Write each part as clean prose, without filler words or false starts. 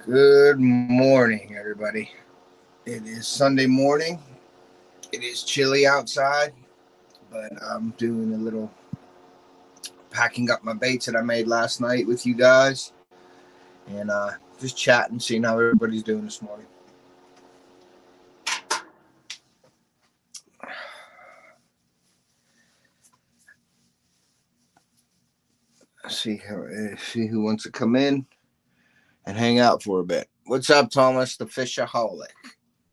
Good morning, everybody. It is Sunday morning. It is chilly outside, but I'm doing a little packing up my baits that I made last night with you guys and just chatting, seeing how everybody's doing this morning. See who wants to come in and hang out for a bit. What's up, Thomas, the fishaholic?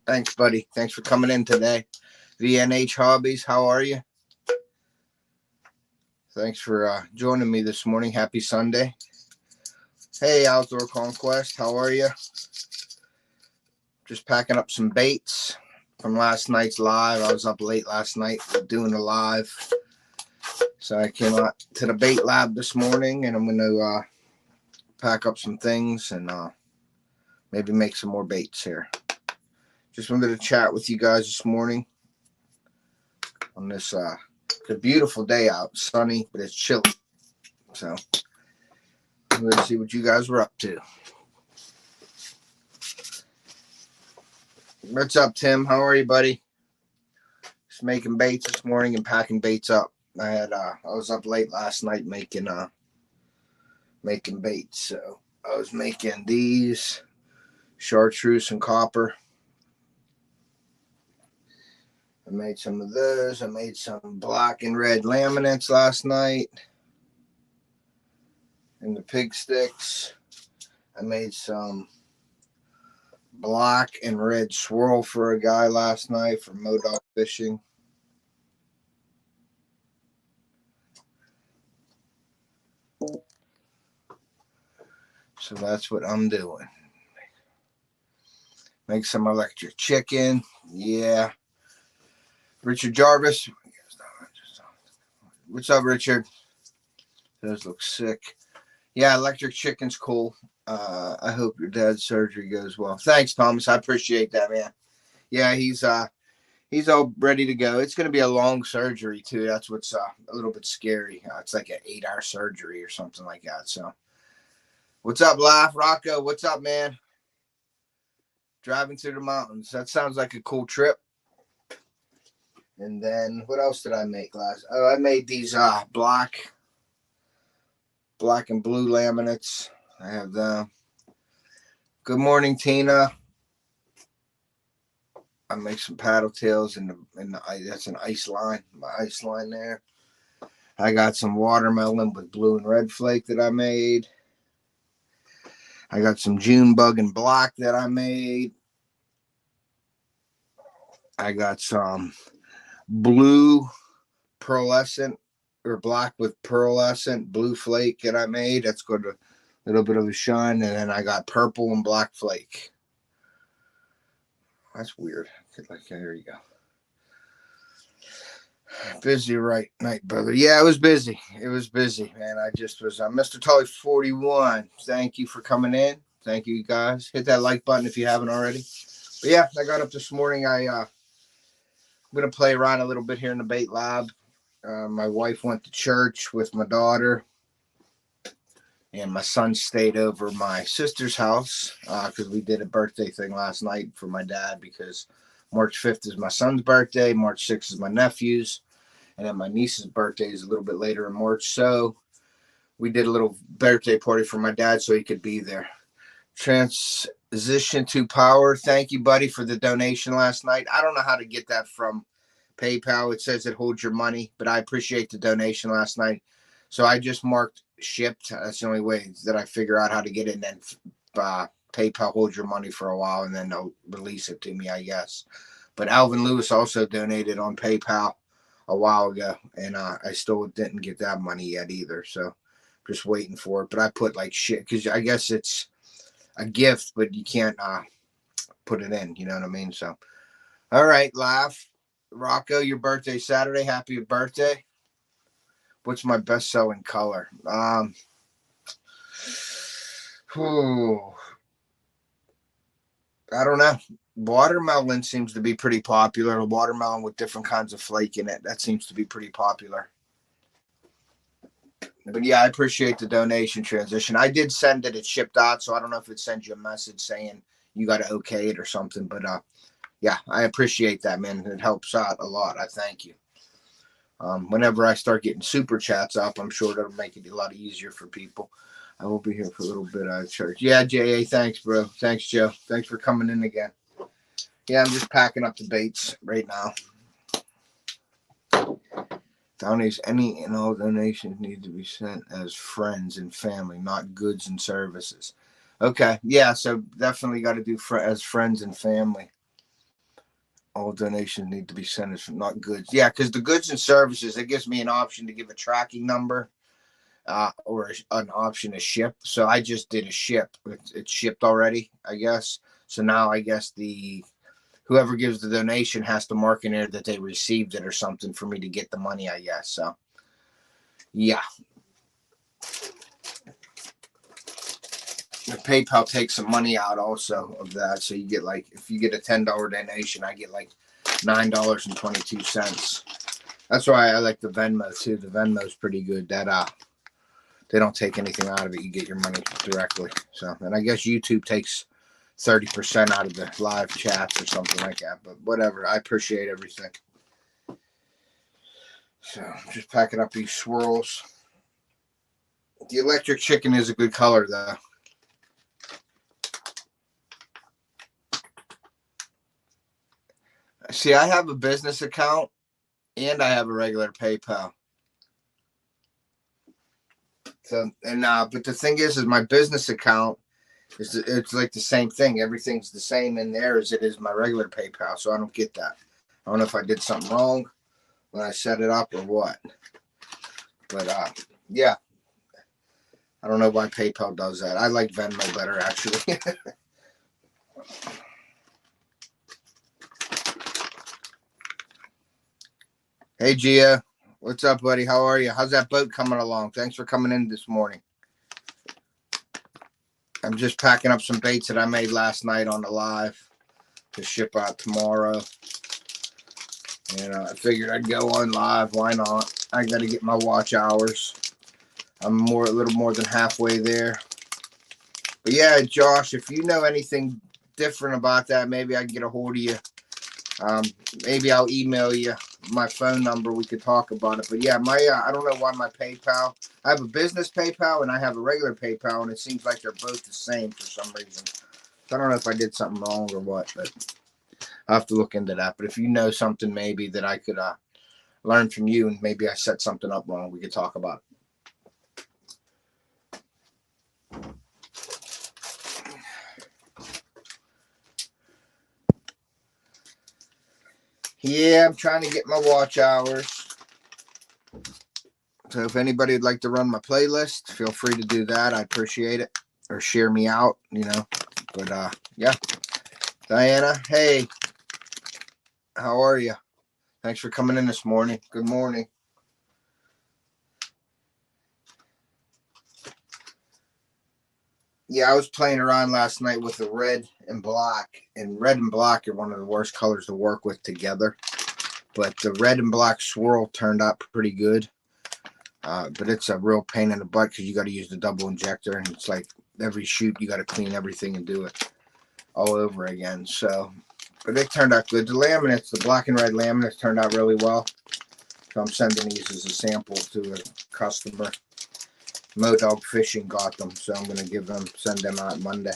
Thanks, buddy. Thanks for coming in today. VNH Hobbies, how are you? Thanks for joining me this morning. Happy Sunday. Hey, Outdoor Conquest, how are you? Just packing up some baits from last night's live. I was up late last night doing a live. So I came out to the bait lab this morning, and I'm going to pack up some things and maybe make some more baits here. Just wanted to chat with you guys this morning on this it's a beautiful day out, sunny, but it's chilly. So I'm going to see what you guys were up to. What's up, Tim? How are you, buddy? Just making baits this morning and packing baits up. I was up late last night making baits. So I was making these chartreuse and copper. I made some of those. I made some black and red laminates last night. And the pig sticks. I made some black and red swirl for a guy last night for Modoc fishing. So that's what I'm doing. Make some electric chicken. Yeah. Richard Jarvis. What's up, Richard? Those look sick. Yeah, electric chicken's cool. I hope your dad's surgery goes well. Thanks, Thomas. I appreciate that, man. Yeah, he's all ready to go. It's going to be a long surgery, too. That's what's a little bit scary. It's like an 8-hour surgery or something like that. So, what's up, Laugh? Rocco, what's up, man? Driving through the mountains. That sounds like a cool trip. And then, what else did I make last? Oh, I made these black and blue laminates. I have them. Good morning, Tina. I make some paddle tails in the that's an ice line. My ice line there. I got some watermelon with blue and red flake that I made. I got some June bug and black that I made. I got some blue pearlescent or black with pearlescent blue flake that I made. That's got a little bit of a shine. And then I got purple and black flake. That's weird. There you go. Busy right night, brother. Yeah, it was busy. It was busy, man. I just was Mr. Tully 41. Thank you for coming in. Thank you, guys. Hit that like button if you haven't already. But yeah, I got up this morning. I'm gonna play around a little bit here in the bait lab. My wife went to church with my daughter, and my son stayed over my sister's house because we did a birthday thing last night for my dad because March 5th is my son's birthday. March 6th is my nephew's. And then my niece's birthday is a little bit later in March. So we did a little birthday party for my dad so he could be there. Transition to Power. Thank you, buddy, for the donation last night. I don't know how to get that from PayPal. It says it holds your money, but I appreciate the donation last night. So I just marked shipped. That's the only way that I figure out how to get it. And then PayPal holds your money for a while, and then they'll release it to me, I guess. But Alvin Lewis also donated on PayPal a while ago, and I still didn't get that money yet either. So just waiting for it. But I put like shit because I guess it's a gift, but you can't put it in. You know what I mean? So, all right, Laugh. Rocco, your birthday Saturday. Happy birthday. What's my best-selling color? I don't know. Watermelon seems to be pretty popular. A watermelon with different kinds of flake in it. That seems to be pretty popular. But yeah, I appreciate the donation transition. I did send it. It shipped out, so I don't know if it sends you a message saying you got to okay it or something. But yeah, I appreciate that, man. It helps out a lot. I thank you. Whenever I start getting super chats up, I'm sure that'll make it a lot easier for people. I will be here for a little bit out of church. Yeah, JA, thanks, bro. Thanks, Joe. Thanks for coming in again. Yeah, I'm just packing up the baits right now. Any and all donations need to be sent as friends and family, not goods and services. Okay, yeah, so definitely got to do as friends and family. All donations need to be sent as not goods. Yeah, because the goods and services, it gives me an option to give a tracking number or an option to ship. So I just did a ship. It's shipped already, I guess. So now I guess whoever gives the donation has to mark in there that they received it or something for me to get the money, I guess. So, yeah. The PayPal takes some money out also of that. So you get like, if you get a $10 donation, I get like $9.22. That's why I like the Venmo too. The Venmo is pretty good. That they don't take anything out of it. You get your money directly. So, and I guess YouTube takes 30% out of the live chats or something like that. But whatever. I appreciate everything. So I'm just packing up these swirls. The electric chicken is a good color though. See, I have a business account and I have a regular PayPal. So, and but the thing is my business account it's like the same thing. Everything's the same in there as it is my regular PayPal. So I don't get that. I don't know if I did something wrong when I set it up or what. But yeah, I don't know why PayPal does that. I like Venmo better actually. Hey, Gia. What's up, buddy? How are you? How's that boat coming along? Thanks for coming in this morning. I'm just packing up some baits that I made last night on the live to ship out tomorrow. I figured I'd go on live. Why not? I got to get my watch hours. I'm a little more than halfway there. But yeah, Josh, if you know anything different about that, maybe I can get a hold of you. Maybe I'll email you my phone number. We could talk about it. But yeah, I don't know why my PayPal. I have a business PayPal and I have a regular PayPal, and it seems like they're both the same for some reason. So I don't know if I did something wrong or what, but I'll have to look into that. But if you know something maybe that I could learn from you, and maybe I set something up wrong, we could talk about it. Yeah, I'm trying to get my watch hours. So if anybody would like to run my playlist, feel free to do that. I appreciate it. Or share me out, But yeah. Diana, hey. How are you? Thanks for coming in this morning. Good morning. Yeah, I was playing around last night with the red and black. And red and black are one of the worst colors to work with together. But the red and black swirl turned out pretty good. But it's a real pain in the butt because you got to use the double injector. And it's like every shoot, you got to clean everything and do it all over again. So, but it turned out good. The laminates, the black and red laminates turned out really well. So I'm sending these as a sample to a customer. Modog Fishing got them, so I'm going to send them out Monday.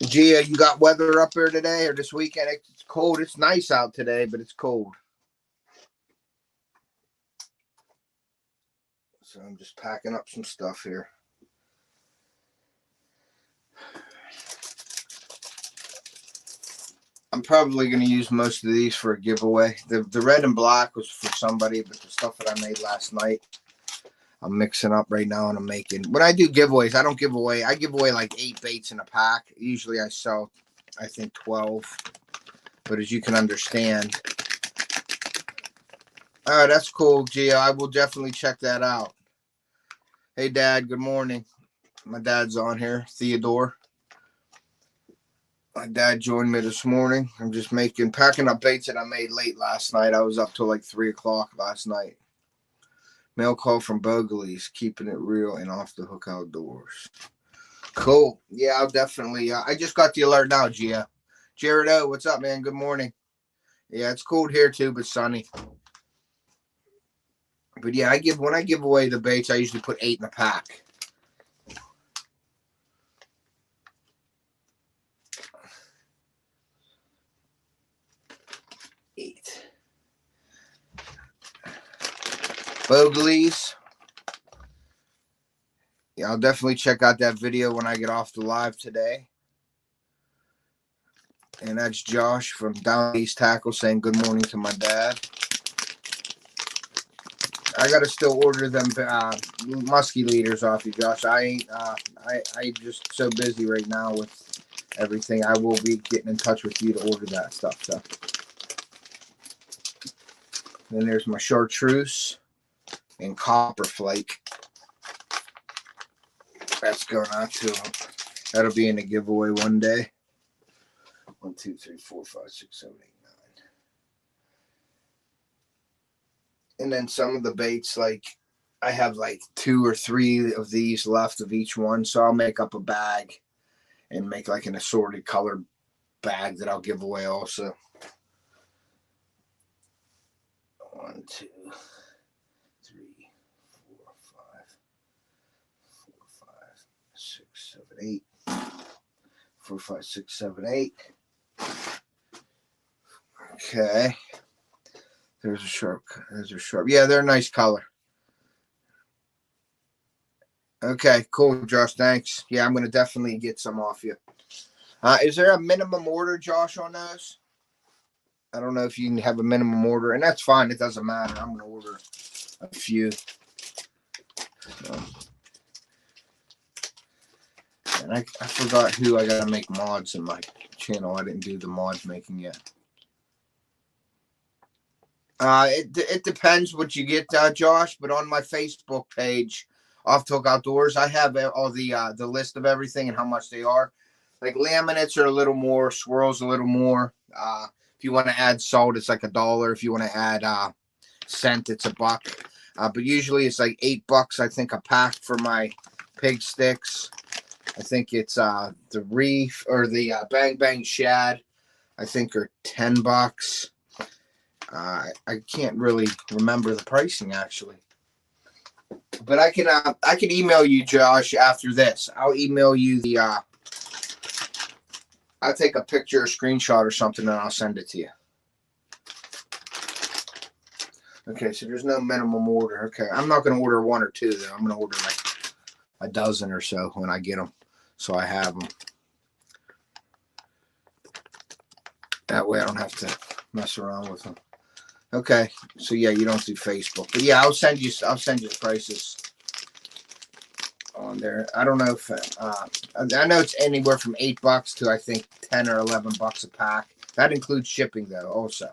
Gia, you got weather up here today or this weekend? It's cold. It's nice out today, but it's cold. So I'm just packing up some stuff here. I'm probably going to use most of these for a giveaway. The red and black was for somebody, but the stuff that I made last night, I'm mixing up right now and I'm making. When I do giveaways, I don't give away. I give away like 8 baits in a pack. Usually I sell, I think, 12. But as you can understand. Oh, that's cool, Gia. I will definitely check that out. Hey, Dad. Good morning. My dad's on here, Theodore. My dad joined me this morning. I'm just packing up baits that I made late last night. I was up till like 3 o'clock last night. Mail call from Bogley's, keeping it real and off the hook outdoors. Cool. Yeah, I'll definitely. I just got the alert now, Gia. Jared O, what's up, man? Good morning. Yeah, it's cold here too, but sunny. But yeah, when I give away the baits, I usually put 8 in a pack. Bogley's. Yeah, I'll definitely check out that video when I get off the live today. And that's Josh from Down East Tackle saying good morning to my dad. I gotta still order them musky leaders off you, Josh. I just so busy right now with everything. I will be getting in touch with you to order that stuff. So then there's my chartreuse and copper flake. That's going out to them. That'll be in a giveaway one day. 1, 2, 3, 4, 5, 6, 7, 8, 9. And then some of the baits, like I have like 2 or 3 of these left of each one. So I'll make up a bag and make like an assorted colored bag that I'll give away also. 1, 2, 3, 4, 5, 4, 5, 6, 7, 8. 4, 5, 6, 7, 8. Okay. There's a sharp. Yeah, they're a nice color. Okay, cool, Josh. Thanks. Yeah, I'm going to definitely get some off you. Is there a minimum order, Josh, on those? I don't know if you can have a minimum order, and that's fine. It doesn't matter. I'm going to order a few. And I forgot who I got to make mods in my channel. I didn't do the mods making yet. It depends what you get, Josh. But on my Facebook page, Off Talk Outdoors, I have all the list of everything and how much they are. Like laminates are a little more, swirls a little more. If you want to add salt, it's like $1. If you want to add scent, it's $1. But usually it's like $8, I think, a pack for my pig sticks. I think it's the reef or the Bang Bang Shad. I think are $10. I can't really remember the pricing actually, but I can email you, Josh, after this. I'll email you the I'll take a picture or screenshot or something and I'll send it to you. Okay, so there's no minimum order. Okay, I'm not going to order 1 or 2 though. I'm going to order like a dozen or so when I get them, so I have them. That way I don't have to mess around with them. Okay, so yeah, you don't do Facebook, but yeah, I'll send you the prices on there. I don't know if I know it's anywhere from $8 to I think $10 or $11 a pack. That includes shipping though. Also,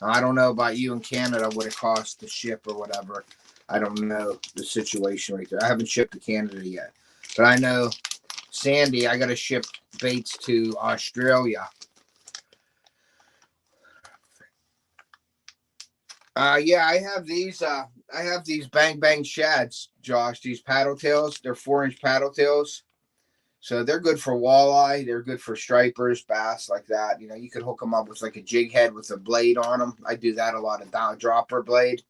I don't know about you in Canada what it costs to ship or whatever. I don't know the situation right there. I haven't shipped to Canada yet, but I know Sandy. I got to ship baits to Australia. Yeah, I have these. I have these Bang Bang Shads, Josh. These paddle tails. They're 4-inch paddle tails, so they're good for walleye. They're good for stripers, bass, like that. You know, you could hook them up with like a jig head with a blade on them. I do that a lot. A dropper blade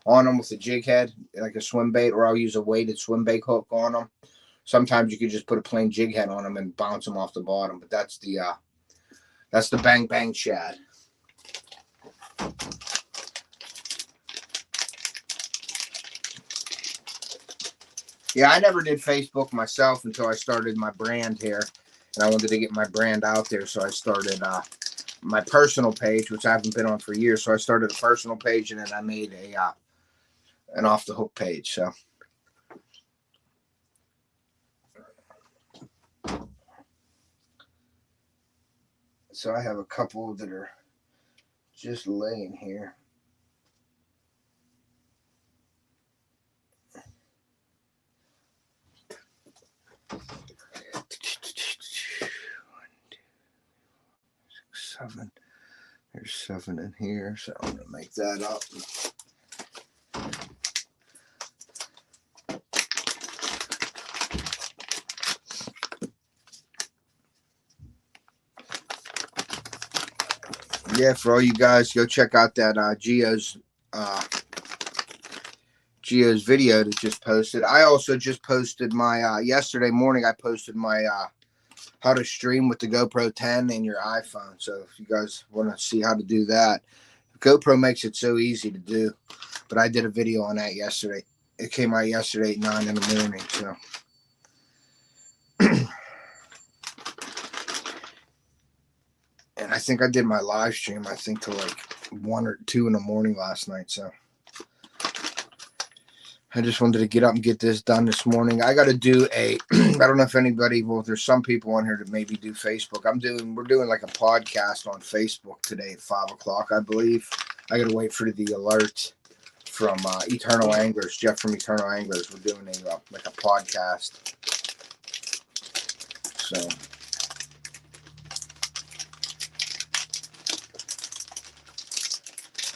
on them with a jig head, like a swim bait, or I'll use a weighted swim bait hook on them. Sometimes you could just put a plain jig head on them and bounce them off the bottom. But that's the Bang Bang Shad. Yeah, I never did Facebook myself until I started my brand here, and I wanted to get my brand out there, so I started my personal page, which I haven't been on for years. So I started a personal page, and then I made an off the hook page. So I have a couple that are just laying here. 7. There's 7 in here, so I'm going to make that up. Yeah, for all you guys, go check out that Geo's video that just posted. I also just posted my yesterday morning. I posted my how to stream with the GoPro 10 in your iPhone. So if you guys want to see how to do that, GoPro makes it so easy to do. But I did a video on that yesterday. It came out yesterday at 9 in the morning. So. And I think I did my live stream, I think, till like 1 or 2 in the morning last night. So I just wanted to get up and get this done this morning. I got to do I don't know if anybody, well, there's some people on here that maybe do Facebook. We're doing like a podcast on Facebook today at 5 o'clock, I believe. I got to wait for the alert from Eternal Anglers, Jeff from Eternal Anglers. We're doing like a podcast. So.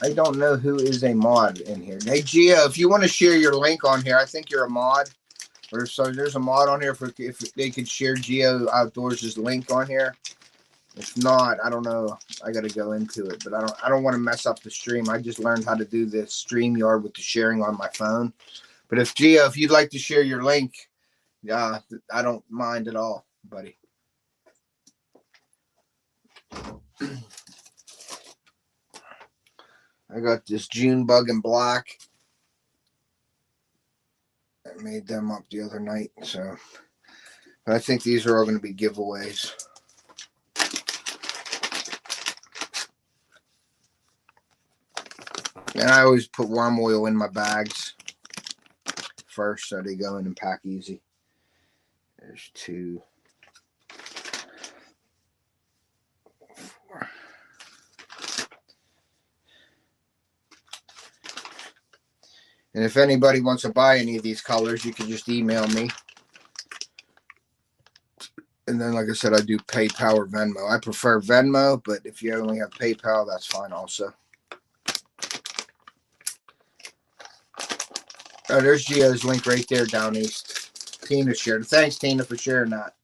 I don't know who is a mod in here. Hey, Gio, if you want to share your link on here, I think you're a mod. Or so there's a mod on here if they could share Geo Outdoors' link on here. If not, I don't know. I got to go into it, but I don't want to mess up the stream. I just learned how to do this StreamYard with the sharing on my phone. But if Gio, if you'd like to share your link, I don't mind at all, buddy. I got this June bug in black. I made them up the other night, so. But I think these are all going to be giveaways. And I always put worm oil in my bags first, so they go in and pack easy. There's 2. 4. And if anybody wants to buy any of these colors, you can just email me. And then, like I said, I do PayPal or Venmo. I prefer Venmo, but if you only have PayPal, that's fine also. Oh, there's Gio's link right there down east. Tina shared. Thanks, Tina, for sharing that.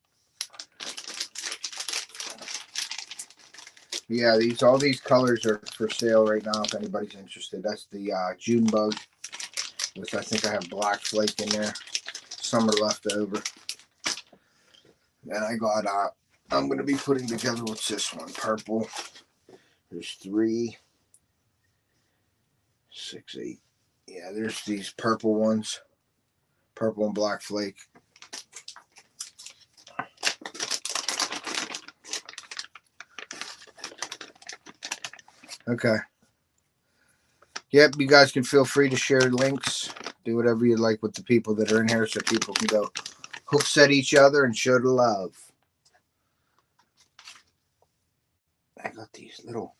Yeah, all these colors are for sale right now if anybody's interested. That's the June bug. Which I think I have black flake in there. Some are left over. And I got, I'm going to be putting together, what's this one? Purple. There's 3, 6, 8. Yeah, there's these purple ones. Purple and black flake. Okay. Yep, you guys can feel free to share links. Do whatever you like with the people that are in here so people can go hooks at each other and show the love. I got these little...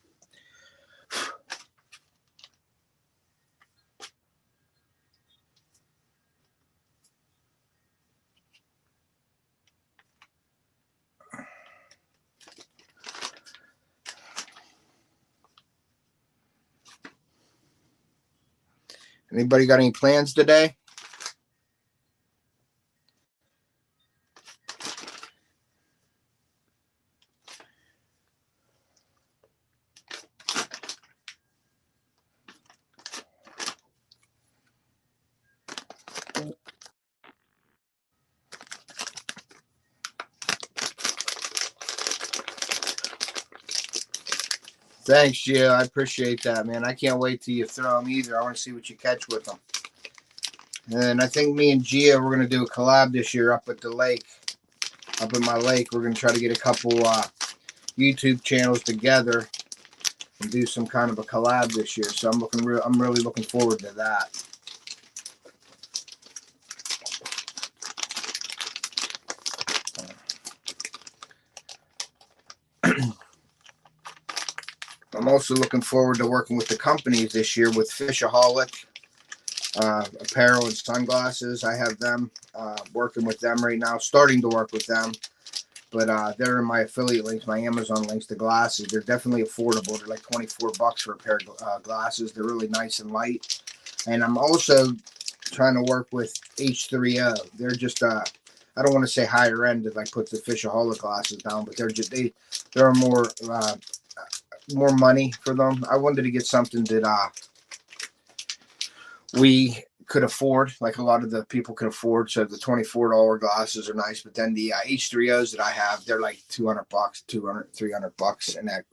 Anybody got any plans today? Thanks, Gio. I appreciate that, man. I can't wait till you throw them either. I want to see what you catch with them. And I think me and Gio, we're going to do a collab this year up at the lake. Up in my lake, we're going to try to get a couple YouTube channels together and do some kind of a collab this year. So I'm really looking forward to that. I'm also looking forward to working with the companies this year with Fishaholic, Apparel and Sunglasses. I have them working with them right now, starting to work with them. But they're in my affiliate links, my Amazon links. The glasses, they're definitely affordable. They're like $24 for a pair of glasses. They're really nice and light. And I'm also trying to work with H3O. They're just I don't want to say higher end that like puts the Fishaholic glasses down, but they're more money for them. I wanted to get something that we could afford, like a lot of the people can afford. So the $24 glasses are nice, but then the H3Os that I have, they're like $200, $300 in that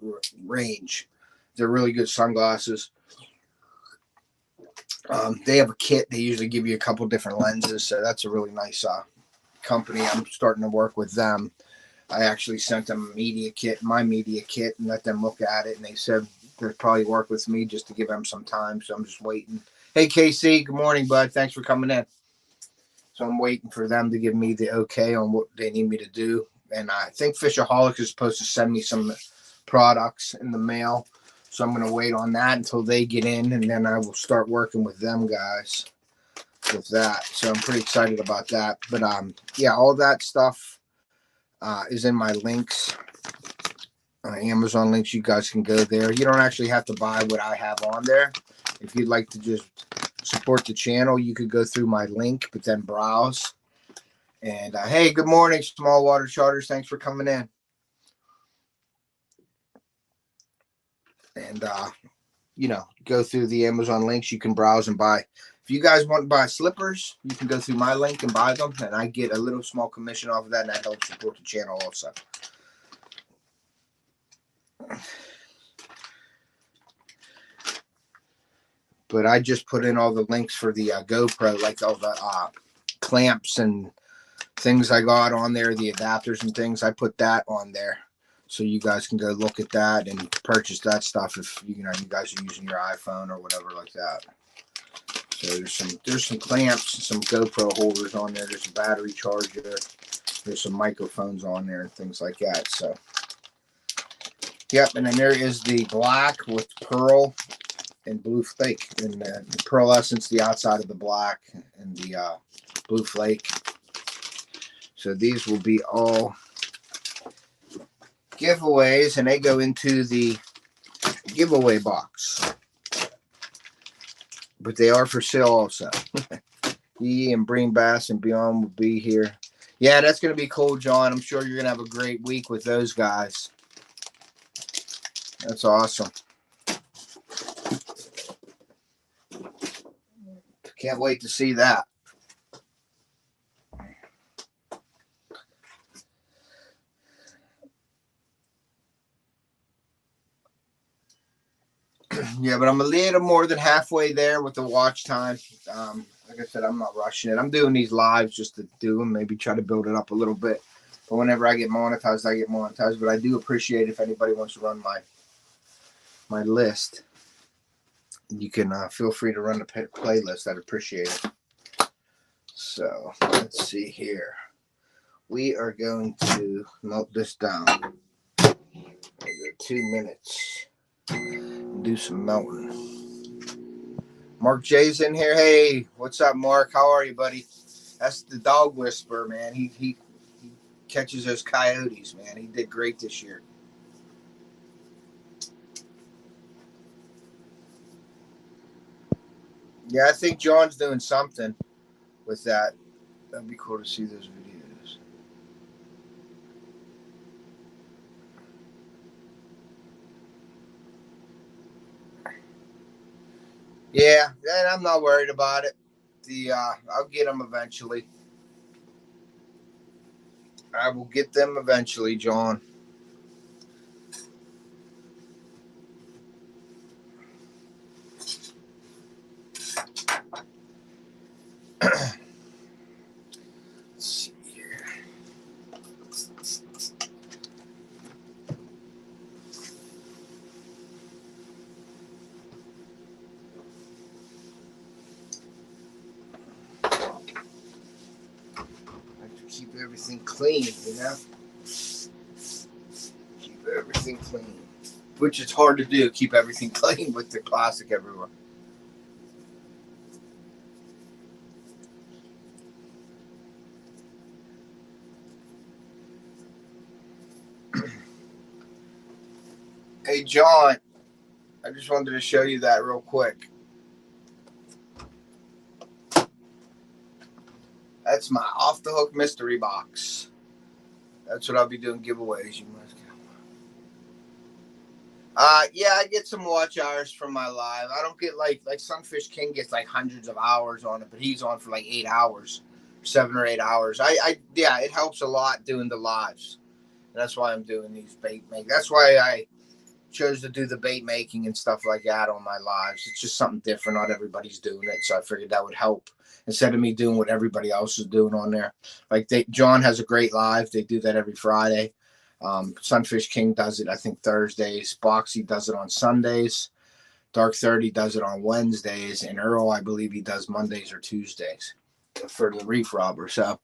range. They're really good sunglasses. They have a kit. They usually give you a couple different lenses, so that's a really nice company. I'm starting to work with them. I actually sent them my media kit, and let them look at it, and they said they'd probably work with me just to give them some time. So I'm just waiting. Hey, KC, good morning, bud. Thanks for coming in. So I'm waiting for them to give me the okay on what they need me to do. And I think Fishaholic is supposed to send me some products in the mail. So I'm going to wait on that until they get in, and then I will start working with them guys with that. So I'm pretty excited about that. But yeah, all that stuff is in my links, Amazon links. You guys can go there. You don't actually have to buy what I have on there. If you'd like to just support the channel, you could go through my link, but then browse. And hey, good morning, Small Water Charters. Thanks for coming in. And go through the Amazon links. You can browse and buy. If you guys want to buy slippers, you can go through my link and buy them, and I get a little small commission off of that, and that helps support the channel also. But I just put in all the links for the GoPro, like all the clamps and things I got on there, the adapters and things. I put that on there, so you guys can go look at that and purchase that stuff if you guys are using your iPhone or whatever like that. So there's some clamps, some GoPro holders on there. There's a battery charger. There's some microphones on there and things like that. So, yep. And then there is the black with pearl and blue flake, and the pearl essence, the outside of the black, and the blue flake. So these will be all giveaways, and they go into the giveaway box. But they are for sale also. He and Bream Bass and Beyond will be here. Yeah, that's going to be cool, John. I'm sure you're going to have a great week with those guys. That's awesome. Can't wait to see that. Yeah, but I'm a little more than halfway there with the watch time. Like I said, I'm not rushing it. I'm doing these lives just to do them, maybe try to build it up a little bit. But whenever I get monetized, I get monetized. But I do appreciate if anybody wants to run my list. You can feel free to run the playlist. I'd appreciate it. So let's see here. We are going to melt this down. 2 minutes. Do some melting. Mark J's in here. Hey, what's up, Mark? How are you, buddy? That's the dog whisperer, man. He catches those coyotes, man. He did great this year. Yeah, I think John's doing something with that. That'd be cool to see those videos. Yeah, and I'm not worried about it. I'll get them eventually. I will get them eventually, John. Let's see here. Keep everything clean, Keep everything clean. Which is hard to do, keep everything clean with the plastic everywhere. John, I just wanted to show you that real quick. That's my off the hook mystery box. That's what I'll be doing giveaways. You must. Yeah, I get some watch hours from my live. I don't get like Sunfish King gets like hundreds of hours on it, but he's on for like 8 hours, 7 or 8 hours. Yeah, it helps a lot doing the lives. And that's why I'm doing these bait make. That's why I chose to do the bait making and stuff like that on my lives. It's just something different. Not everybody's doing it, so I figured that would help instead of me doing what everybody else is doing on there. Like John has a great live. They do that every Friday. Sunfish King does it, I think, Thursdays. Boxy does it on Sundays. Dark 30 does it on Wednesdays. And Earl, I believe he does Mondays or Tuesdays for the Reef Robber. So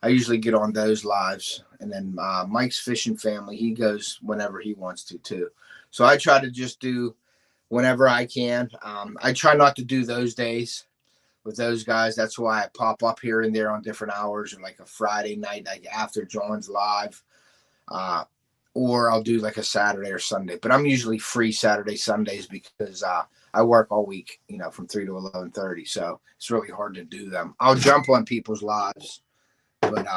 I usually get on those lives. And then Mike's Fishing Family, he goes whenever he wants to, too. So I try to just do whenever I can. I try not to do those days with those guys. That's why I pop up here and there on different hours, or like a Friday night, like after John's live. Or I'll do like a Saturday or Sunday, but I'm usually free Saturday, Sundays because I work all week, from 3 to 11:30. So it's really hard to do them. I'll jump on people's lives, but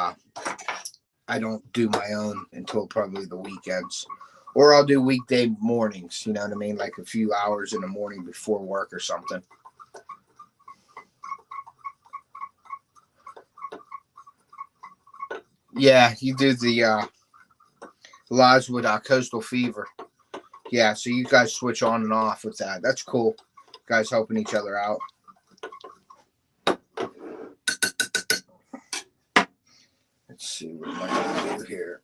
I don't do my own until probably the weekends, or I'll do weekday mornings. You know what I mean? Like a few hours in the morning before work or something. Yeah, you do the lives with Coastal Fever. Yeah, so you guys switch on and off with that. That's cool. You guys helping each other out. Let's see what am I going to do here.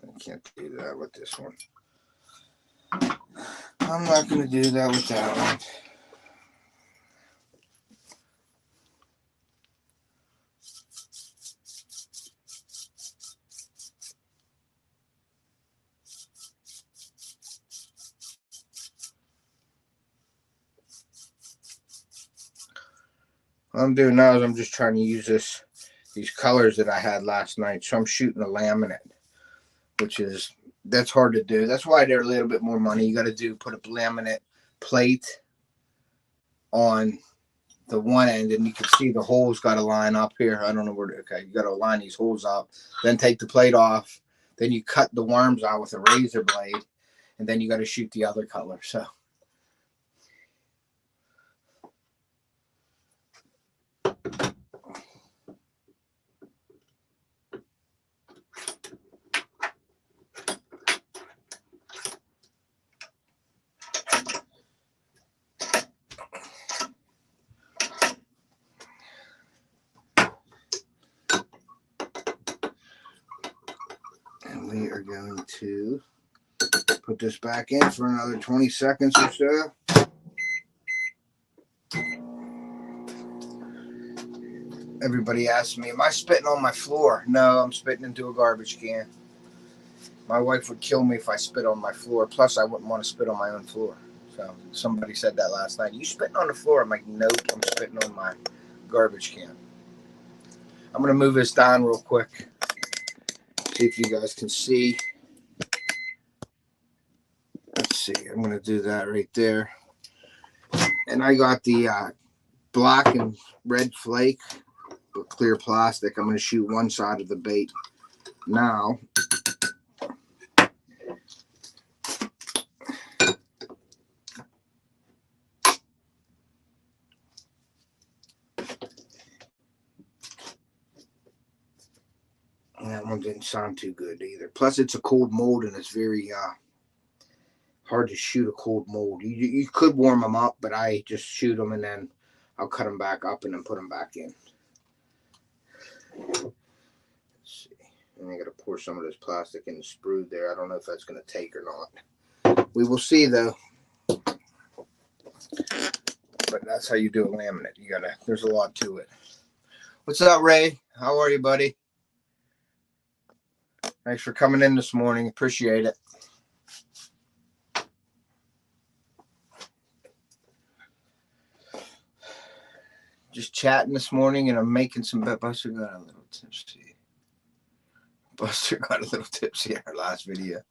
I can't do that with this one. I'm not going to do that with that one. What I'm doing now is I'm just trying to use these colors that I had last night. So I'm shooting a laminate, that's hard to do. That's why they're a little bit more money. You got to put a laminate plate on the one end, and you can see the holes got to line up here. I don't know where. Okay, you got to line these holes up. Then take the plate off. Then you cut the worms out with a razor blade, and then you got to shoot the other color. So. We are going to put this back in for another 20 seconds or so. Everybody asks me, am I spitting on my floor? No, I'm spitting into a garbage can. My wife would kill me if I spit on my floor. Plus, I wouldn't want to spit on my own floor. So somebody said that last night. You spitting on the floor? I'm like, nope, I'm spitting on my garbage can. I'm going to move this down real quick. See if you guys can see. Let's see. I'm going to do that right there. And I got the black and red flake with clear plastic. I'm going to shoot one side of the bait now. And that one didn't sound too good either. Plus, it's a cold mold, and it's very hard to shoot a cold mold. You could warm them up, but I just shoot them, and then I'll cut them back up and then put them back in. Let's see. And I got to pour some of this plastic in the sprue there. I don't know if that's going to take or not. We will see, though. But that's how you do a laminate. There's a lot to it. What's up, Ray? How are you, buddy? Thanks for coming in this morning. Appreciate it. just chatting this morning, and I'm making some. Buster got a little tipsy. Buster got a little tipsy in our last video.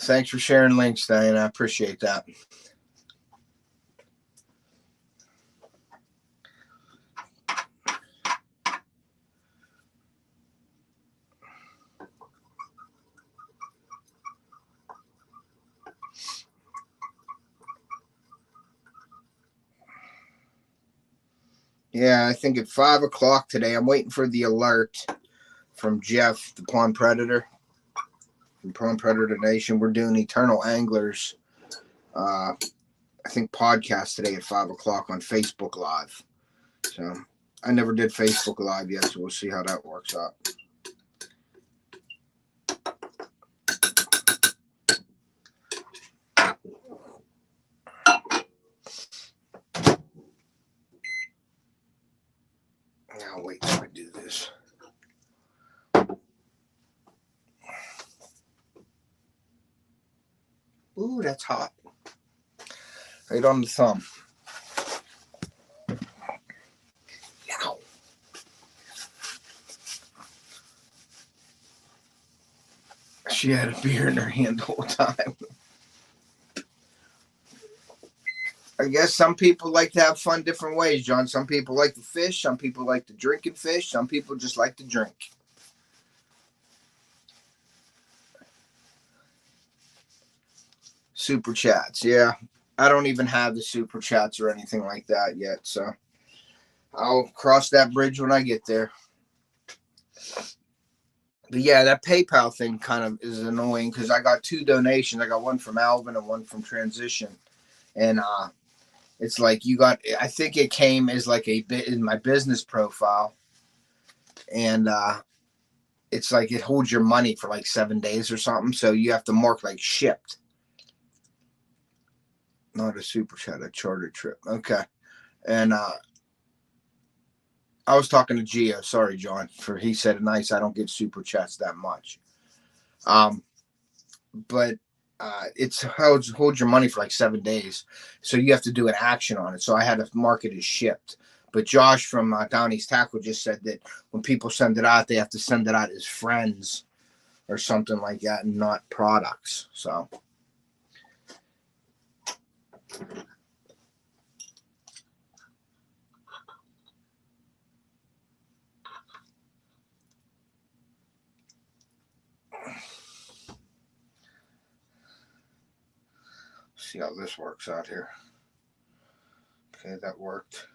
Thanks for sharing links, Diane. I appreciate that. Yeah, I think at 5 o'clock today, I'm waiting for the alert from Jeff, the Pawn Predator, from Pawn Predator Nation. We're doing Eternal Anglers, I think, podcast today at 5 o'clock on Facebook Live. So I never did Facebook Live yet, so we'll see how that works out. Now wait till I do this. Ooh, that's hot. Right on the thumb. Ow. She had a beer in her hand the whole time. I guess some people like to have fun different ways, John. Some people like to fish. Some people like to drink and fish. Some people just like to drink. Super chats. Yeah. I don't even have the super chats or anything like that yet. So I'll cross that bridge when I get there. But yeah, that PayPal thing kind of is annoying because I got 2 donations. I got one from Alvin and one from Transition. And it's like you got, I think it came as like a bit in my business profile. And it's like it holds your money for like 7 days or something. So you have to mark like shipped. Not a super chat, a charter trip. Okay. And I was talking to Gio. Sorry, John, for he said nice. I don't get super chats that much. But it's holds your money for like 7 days. So you have to do an action on it. So I had to mark it as shipped. But Josh from Downey's Tackle just said that when people send it out, they have to send it out as friends or something like that and not products. So. See how this works out here. Okay, that worked.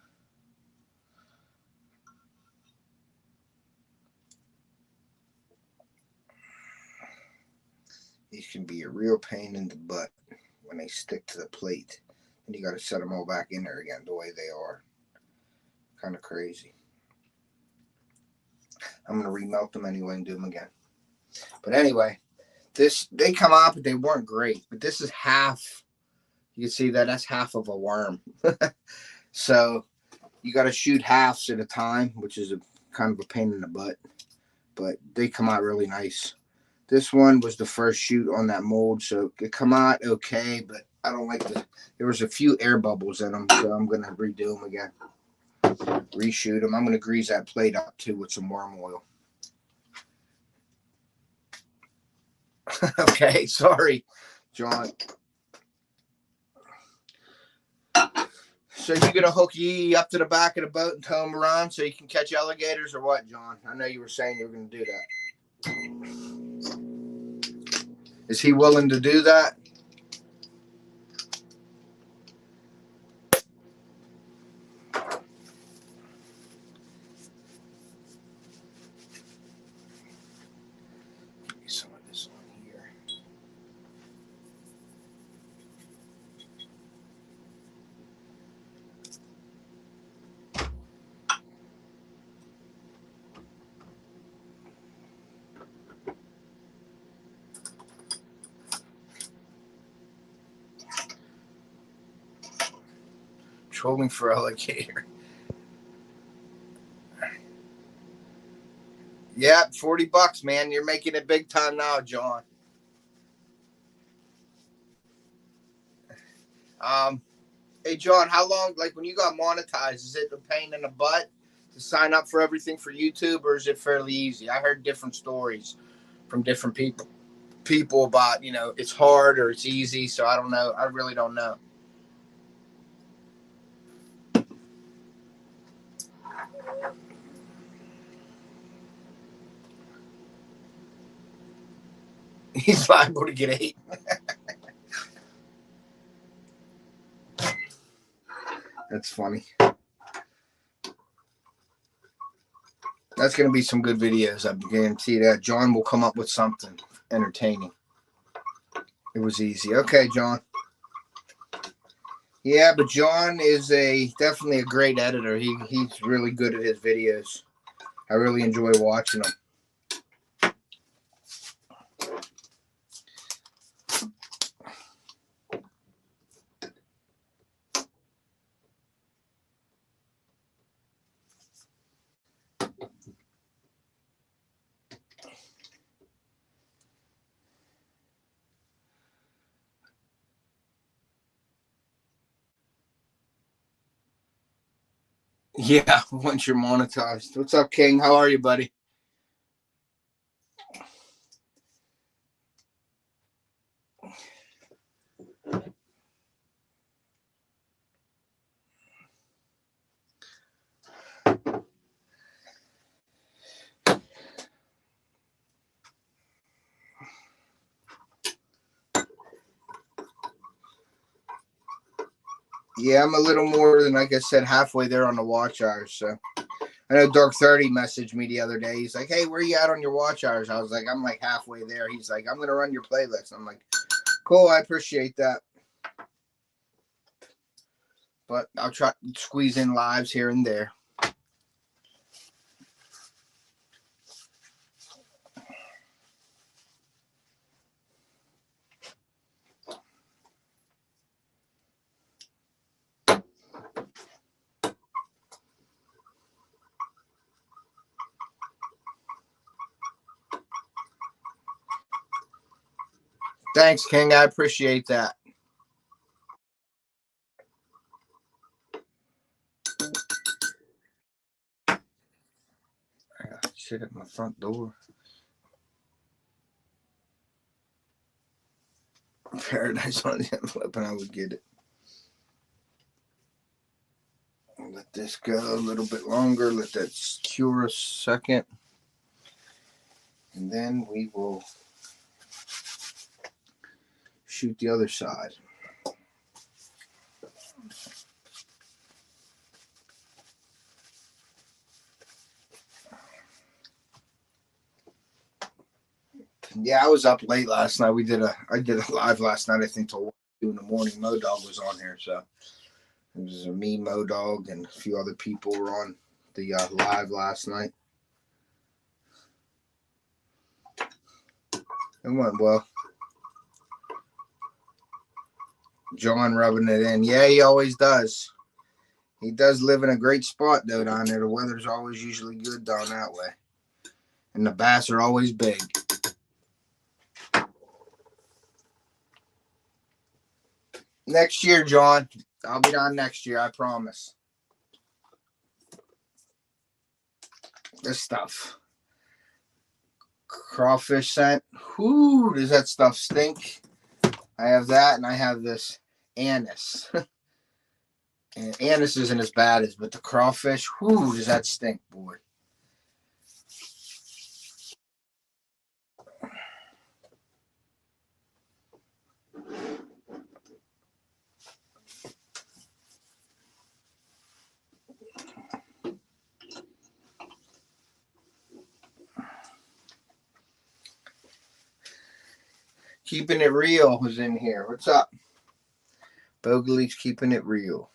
These can be a real pain in the butt when they stick to the plate. And you got to set them all back in there again the way they are. Kind of crazy. I'm going to remelt them anyway and do them again. But anyway, they come out, but they weren't great. But this is half. You can see that that's half of a worm. So you got to shoot halves at a time, which is kind of a pain in the butt. But they come out really nice. This one was the first shoot on that mold, so it come out okay, but I don't like there was a few air bubbles in them, so I'm going to redo them again. Reshoot them. I'm going to grease that plate up, too, with some worm oil. Okay, sorry, John. So you going to hook Yee up to the back of the boat and tow him around so you can catch alligators or what, John? I know you were saying you were going to do that. Is he willing to do that? Give me some of this on here. Trolling for alligator. Yeah, $40, man. You're making it big time now, John. Hey, John, how long, like when you got monetized, is it a pain in the butt to sign up for everything for YouTube, or is it fairly easy? I heard different stories from different people about, it's hard or it's easy. So I don't know. I really don't know. He's liable to get ate. That's funny. That's going to be some good videos. I guarantee that. John will come up with something entertaining. It was easy. Okay, John. Yeah, but John is definitely a great editor. He's really good at his videos. I really enjoy watching them. Yeah, once you're monetized. What's up, King? How are you, buddy? Yeah, I'm a little more than, like I said, halfway there on the watch hours. So I know Dark 30 messaged me the other day. He's like, hey, where you at on your watch hours? I was like, I'm like halfway there. He's like, I'm going to run your playlist. I'm like, cool, I appreciate that. But I'll try to squeeze in lives here and there. Thanks, King. I appreciate that. I got shit at my front door. Paradise on the envelope, and I would get it. I'll let this go a little bit longer. Let that cure a second. And then we will shoot the other side. Yeah, I was up late last night. I did a live last night, I think till 2 in the morning. Mo Dog was on here, so it was me, Mo Dog, and a few other people were on the live last night. It went well. John rubbing it in. Yeah, he always does. He does live in a great spot, though, down there. The weather's always usually good down that way. And the bass are always big. Next year, John. I'll be down next year, I promise. This stuff. Crawfish scent. Whoo, does that stuff stink? I have that, and I have this anise. And anise isn't as bad as, but the crawfish, whoo, does that stink, boy. Keeping it real was in here. What's up? Bogey's keeping it real.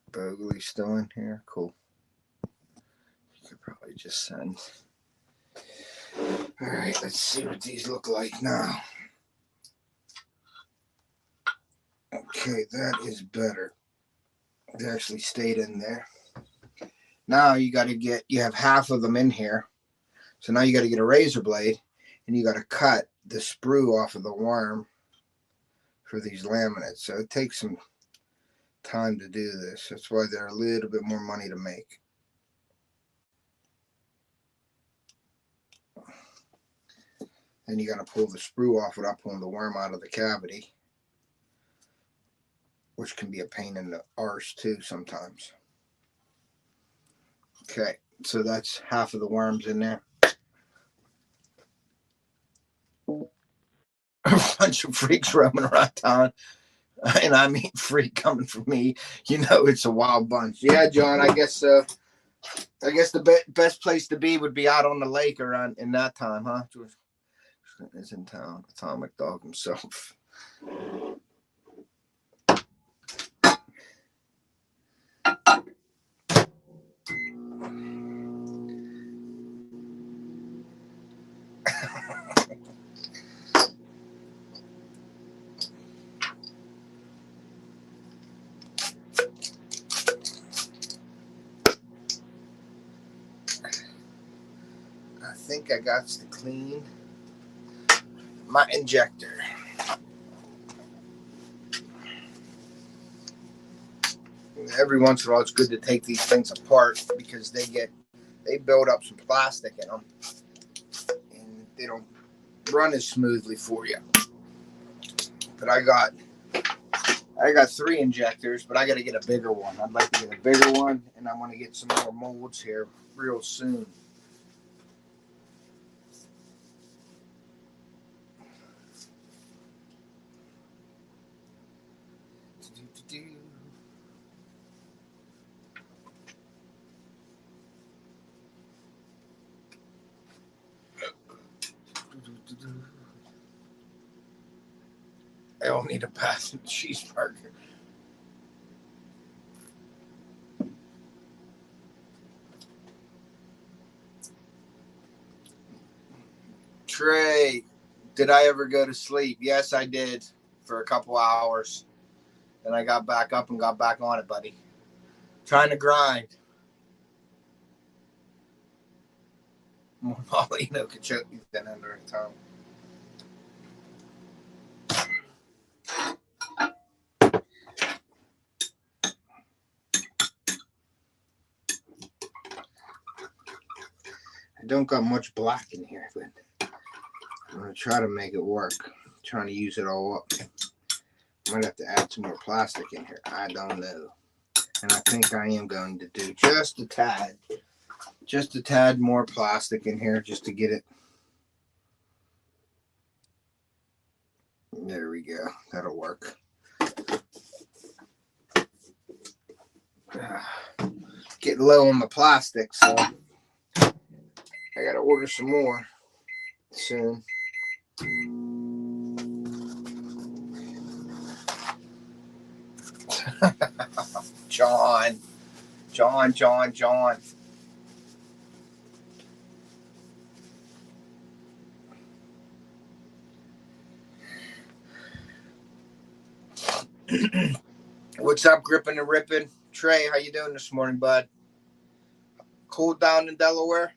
Bogey's still in here. Cool. You could probably just send. All right, let's see what these look like now. Okay. Okay, that is better. It actually stayed in there. Now you have half of them in here. So now you got to get a razor blade and you got to cut the sprue off of the worm for these laminates. So it takes some time to do this. That's why they're a little bit more money to make. Then you got to pull the sprue off without pulling the worm out of the cavity, which can be a pain in the arse too sometimes. Okay, so that's half of the worms in there. A bunch of freaks roaming around town. And I mean freak coming from me. You know it's a wild bunch. Yeah, John, I guess the best place to be would be out on the lake around in that time, huh? George is in town. Atomic Dog himself. I think I got to clean my injector. Every once in a while, it's good to take these things apart because they build up some plastic in them, and they don't run as smoothly for you. But I got 3 injectors, but I got to get a bigger one. I'd like to get a bigger one, and I want to get some more molds here real soon. I don't need a passing cheeseburger. Trey, did I ever go to sleep? Yes, I did for a couple hours. Then I got back up and got back on it, buddy. Trying to grind. More Molly, Cachote than under a tongue. I don't got much black in here, but I'm going to try to make it work. I'm trying to use it all up. I might have to add some more plastic in here. I don't know. And I think I am going to do just a tad more plastic in here just to get it. There we go. That'll work. Getting low on the plastic, so I got to order some more soon. John. What's up, gripping and ripping? Trey, how you doing this morning, bud? Cool down in Delaware?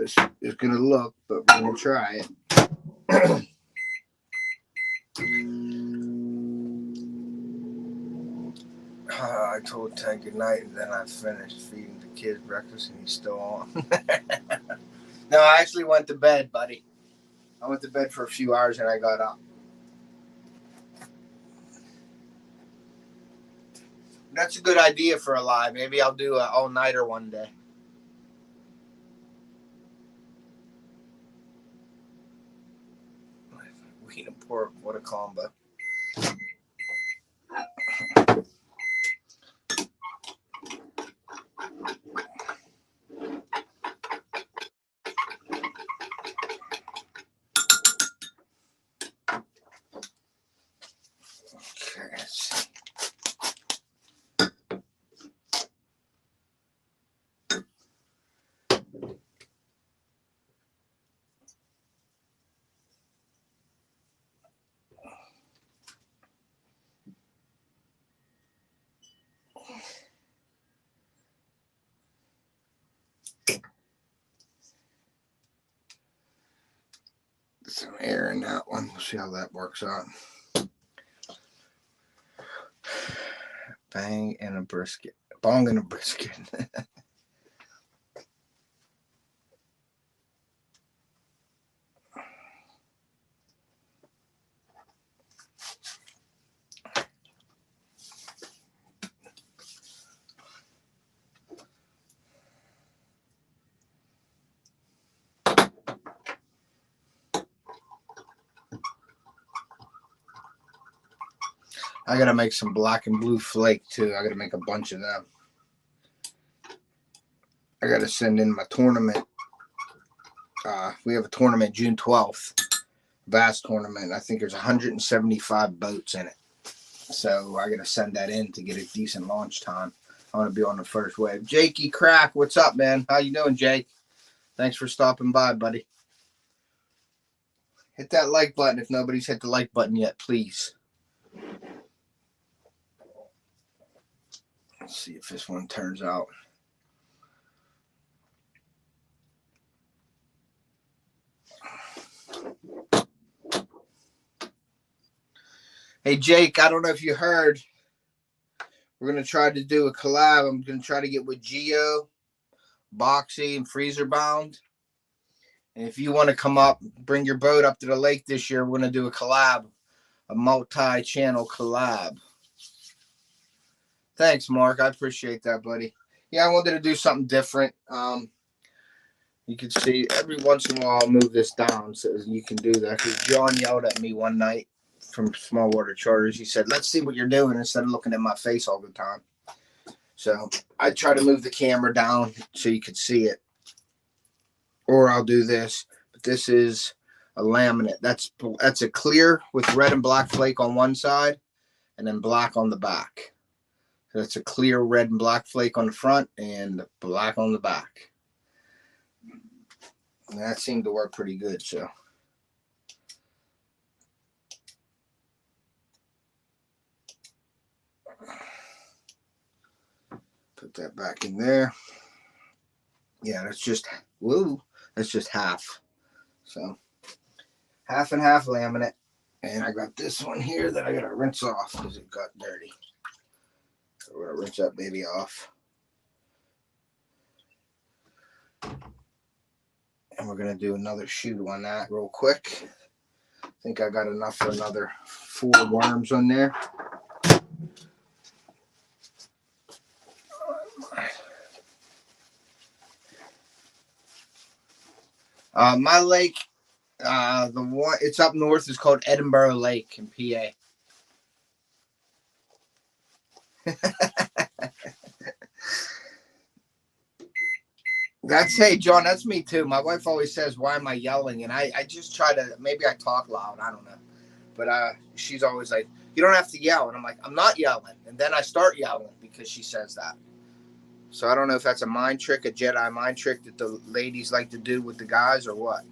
it's going to look, but we're going to try it. I told Ted good night, and then I finished feeding the kids breakfast, and he's still on. No, I actually went to bed, buddy. I went to bed for a few hours, and I got up. That's a good idea for a live. Maybe I'll do an all-nighter one day. Wheat and pork, what a combo. Some air in that one. We'll see how that works out. Bang and a brisket. Bong and a brisket. I gotta make some black and blue flake too. I gotta make a bunch of them. I gotta send in my tournament. We have a tournament June 12th. Vast tournament. I think there's 175 boats in it. So I gotta send that in to get a decent launch time. I want to be on the first wave. Jakey Crack, what's up, man? How you doing, Jake? Thanks for stopping by, buddy. Hit that like button if nobody's hit the like button yet, please. Let's see if this one turns out. Hey, Jake, I don't know if you heard. We're going to try to do a collab. I'm going to try to get with Geo, Boxy, and Freezer Bound. And if you want to come up, bring your boat up to the lake this year, we're going to do a collab, a multi-channel collab. Thanks, Mark. I appreciate that, buddy. Yeah, I wanted to do something different. You can see every once in a while I'll move this down so you can do that. Because John yelled at me one night from Small Water Charters. He said, let's see what you're doing instead of looking at my face all the time. So I try to move the camera down so you can see it. Or I'll do this. But this is a laminate. That's a clear with red and black flake on one side and then black on the back. So that's a clear red and black flake on the front and black on the back. And that seemed to work pretty good, so. Put that back in there. Yeah, that's just, woo, that's just half. So, half and half laminate. And I got this one here that I got to rinse off because it got dirty. So we're going to rinse that baby off. And we're going to do another shoot on that real quick. I think I got enough for another 4 worms on there. My lake, the one it's up north is called Edinburgh Lake in PA. Hey, John, that's me too. My wife always says, why am I yelling? And I just try to, maybe I talk loud. I don't know. But she's always like, you don't have to yell. And I'm like, I'm not yelling. And then I start yelling because she says that. So I don't know if that's a mind trick, a Jedi mind trick that the ladies like to do with the guys or what.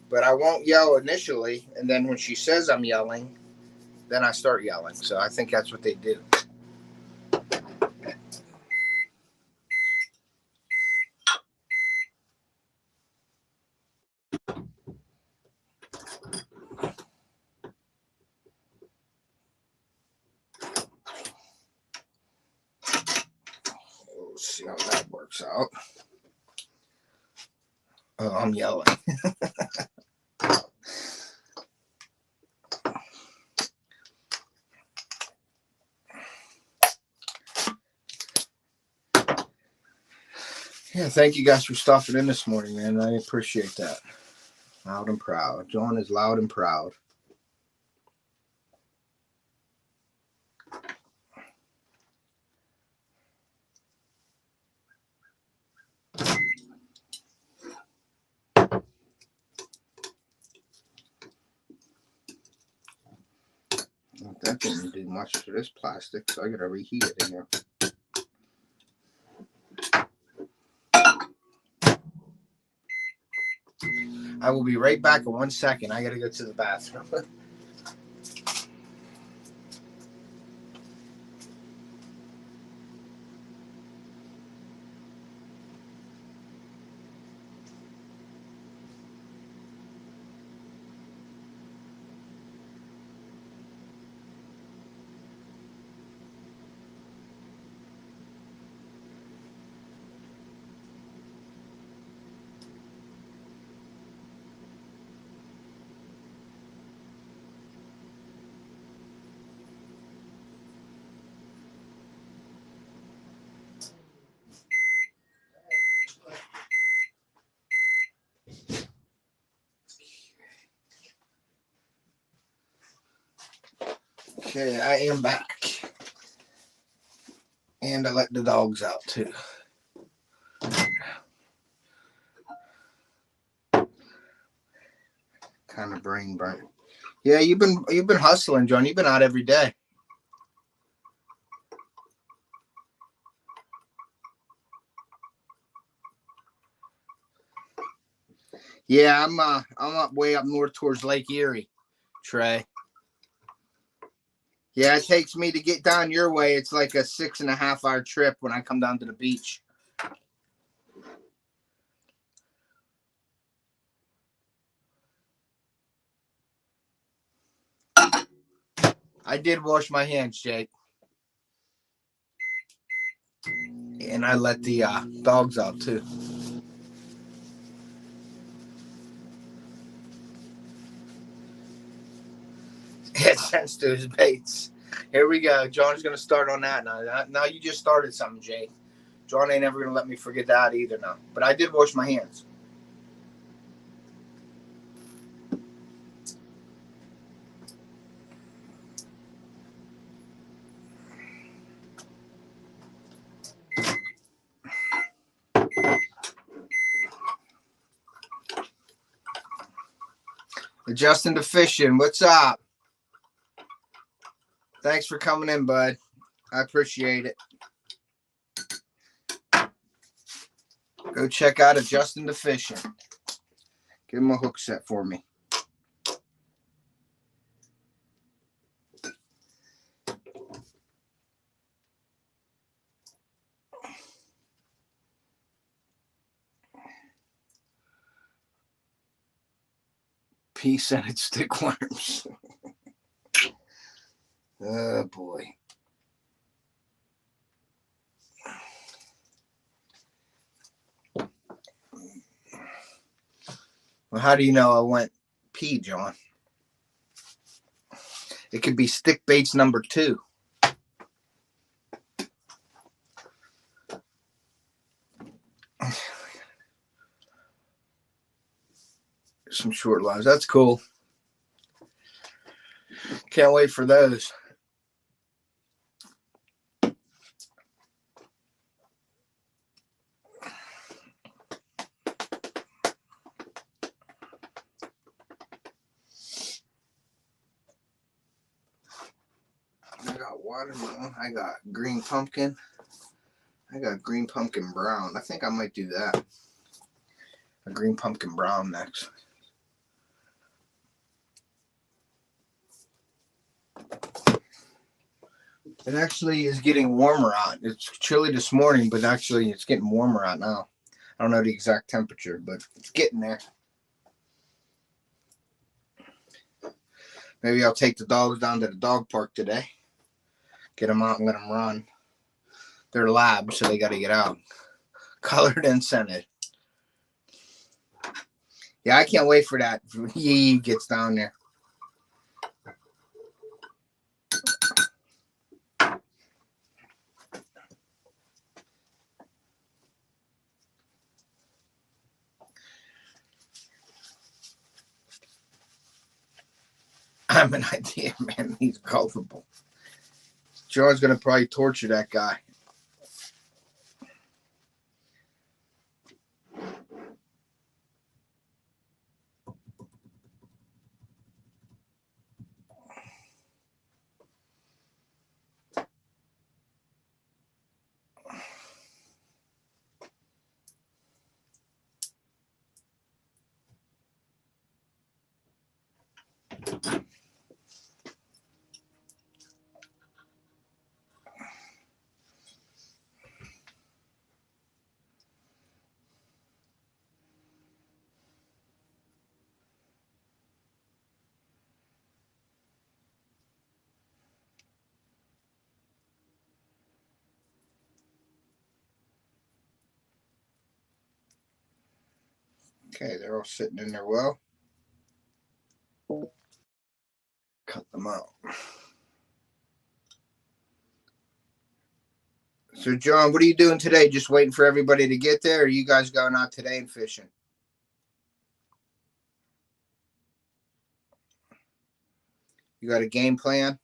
But I won't yell initially. And then when she says I'm yelling, then I start yelling. So I think that's what they do. see how that works out. Oh, I'm yelling. Yeah, thank you guys for stopping in this morning, man. I appreciate that. Loud and proud. John is loud and proud. That didn't do much to this plastic, so I gotta reheat it in here. I will be right back in 1 second. I gotta go to the bathroom. Okay, I am back. And I let the dogs out too. Kind of brain burn. Yeah, you've been hustling, John. You've been out every day. Yeah, I'm up way up north towards Lake Erie, Trey. Yeah, it takes me to get down your way. It's like a 6.5 hour trip when I come down to the beach. I did wash my hands, Jake. And I let the dogs out too. It sends to his baits. Here we go. John's going to start on that now. Now you just started something, Jake. John ain't ever going to let me forget that either now. But I did wash my hands. Adjusting to fishing. What's up? Thanks for coming in, bud. I appreciate it. Go check out Adjusting to Fishing. Give him a hook set for me. Pea-scented stickworms. Oh, boy. Well, how do you know I went pea, John? It could be stick baits number 2. Some short lines. That's cool. Can't wait for those. I got watermelon. I got green pumpkin. I got green pumpkin brown. I think I might do that. A green pumpkin brown next. It actually is getting warmer out. It's chilly this morning, but actually it's getting warmer out now. I don't know the exact temperature, but it's getting there. Maybe I'll take the dogs down to the dog park today. Get them out and let them run. They're labs, so they got to get out. Colored and scented. Yeah, I can't wait for that. He gets down there. I have an idea, man. He's culpable. John's going to probably torture that guy. Okay, they're all sitting in their well. Cut them out. So, John, what are you doing today? Just waiting for everybody to get there? Or are you guys going out today and fishing? You got a game plan?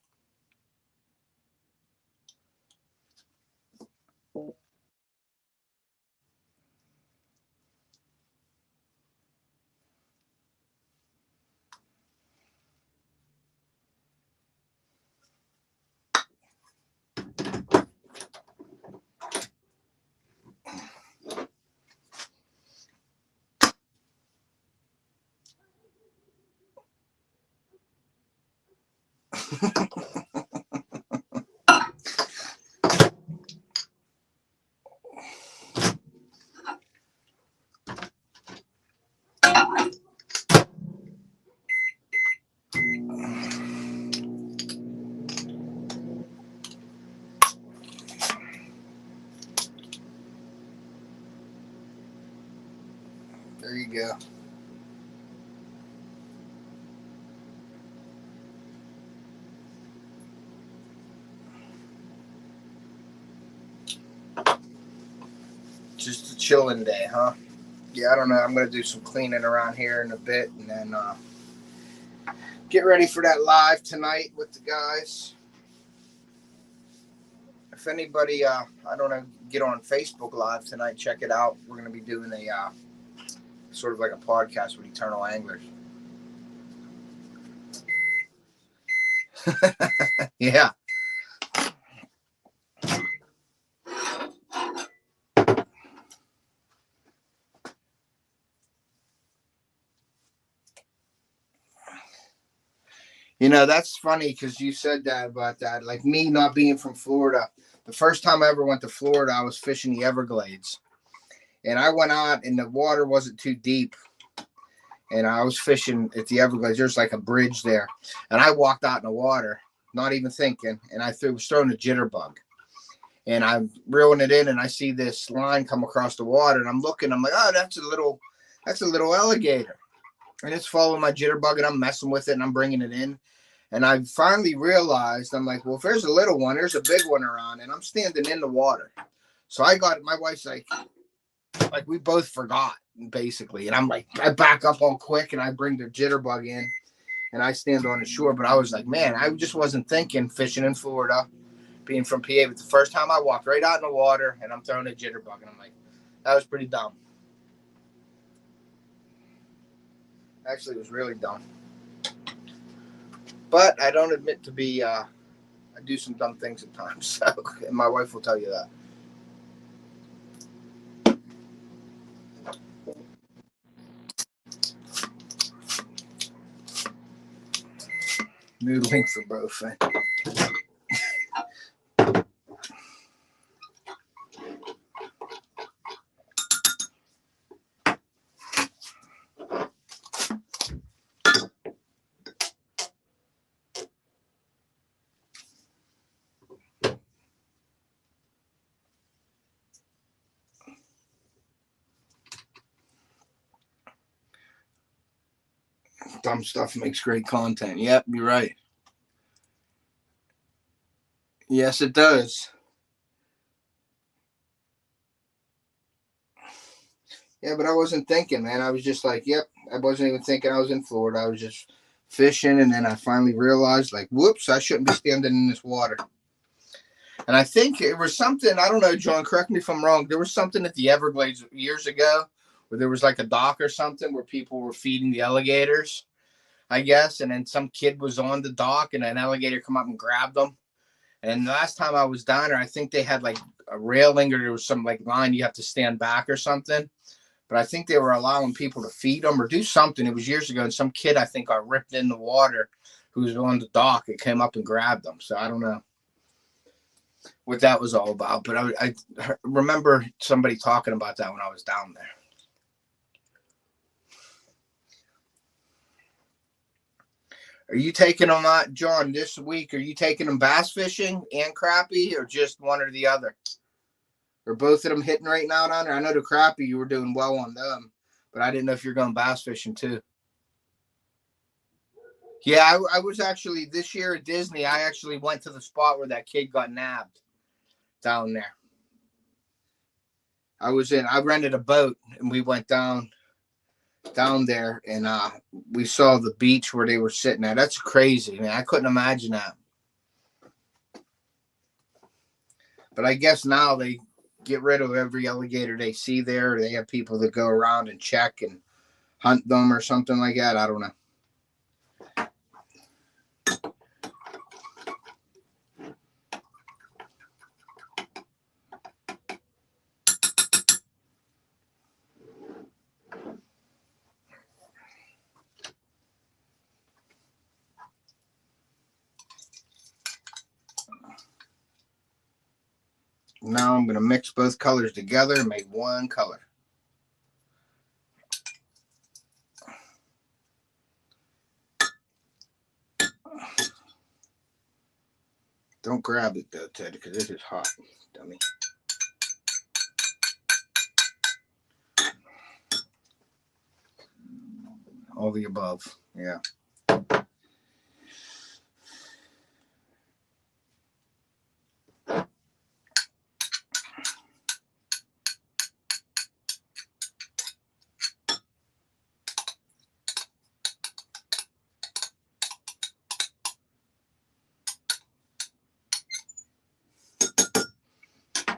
There you go. Just a chilling day, huh? Yeah, I don't know. I'm going to do some cleaning around here in a bit and then get ready for that live tonight with the guys. If anybody, I don't know, get on Facebook Live tonight, check it out. We're going to be doing a sort of like a podcast with Eternal Anglers. Yeah. You know, that's funny because you said that about that. Like me not being from Florida. The first time I ever went to Florida, I was fishing the Everglades. And I went out and the water wasn't too deep. And I was fishing at the Everglades. There's like a bridge there. And I walked out in the water, not even thinking. And I was throwing a jitterbug. And I'm reeling it in and I see this line come across the water. And I'm looking, I'm like, oh, that's a little alligator. And it's following my jitterbug and I'm messing with it and I'm bringing it in. And I finally realized, I'm like, well, if there's a little one, there's a big one around. And I'm standing in the water. So I got, my wife's like we both forgot, basically. And I'm like, I back up all quick and I bring the jitterbug in and I stand on the shore. But I was like, man, I just wasn't thinking fishing in Florida, being from PA. But the first time I walked right out in the water and I'm throwing a jitterbug. And I'm like, that was pretty dumb. Actually, it was really dumb. But I don't admit to be, I do some dumb things at times. So, and my wife will tell you that. New link for both. Dumb stuff makes great content. Yep, you're right. Yes, it does. Yeah, but I wasn't thinking, man. I was just like, yep. I wasn't even thinking I was in Florida. I was just fishing, and then I finally realized, like, whoops, I shouldn't be standing in this water. And I think it was something, I don't know, John, correct me if I'm wrong. There was something at the Everglades years ago where there was like a dock or something where people were feeding the alligators, I guess. And then some kid was on the dock and an alligator come up and grabbed them. And the last time I was down there, I think they had like a railing or there was some like line you have to stand back or something. But I think they were allowing people to feed them or do something. It was years ago. And some kid, I think, got ripped in the water who was on the dock. It came up and grabbed them. So I don't know what that was all about. But I remember somebody talking about that when I was down there. Are you taking them out, John, this week? Are you taking them bass fishing and crappie or just one or the other? Are both of them hitting right now down there? I know the crappie, you were doing well on them, but I didn't know if you're going bass fishing too. Yeah, I was actually, this year at Disney, I actually went to the spot where that kid got nabbed down there. I rented a boat and we went down there and we saw the beach where they were sitting at. That's crazy, man. I couldn't imagine that. But I guess now they get rid of every alligator they see there. They have people that go around and check and hunt them or something like that. I don't know. Now I'm going to mix both colors together and make one color. Don't grab it though, Ted, because this is hot, dummy. All the above, yeah.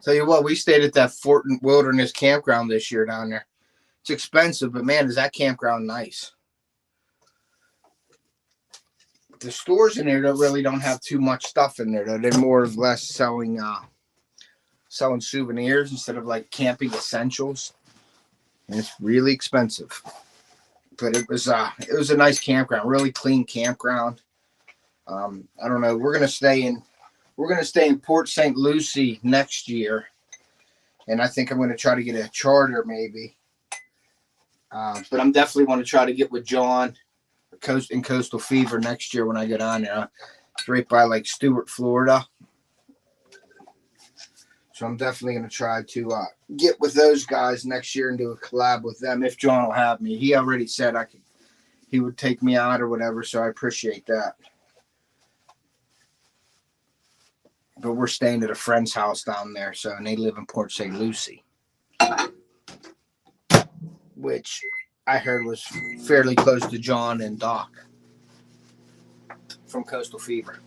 Tell you what, we stayed at that Fort Wilderness campground this year down there. It's expensive, but man, is that campground nice. The stores in there really don't have too much stuff in there, though. They're more or less selling souvenirs instead of like camping essentials. And it's really expensive. But it was a nice campground, really clean campground. I don't know. We're gonna stay in Port St. Lucie next year, and I think I'm gonna try to get a charter maybe. But I'm definitely want to try to get with John in Coastal Fever next year when I go down there. It's right by like Stewart, Florida. So I'm definitely going to try to get with those guys next year and do a collab with them if John will have me. He already said he would take me out or whatever, so I appreciate that. But we're staying at a friend's house down there, and they live in Port St. Lucie, which I heard was fairly close to John and Doc from Coastal Fever.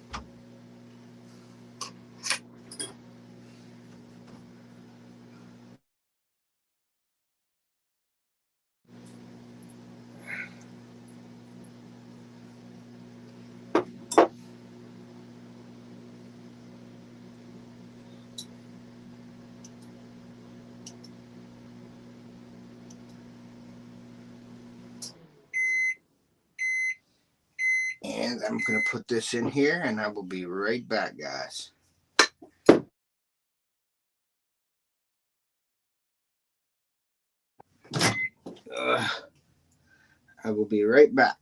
And I'm going to put this in here, and I will be right back, guys. I will be right back.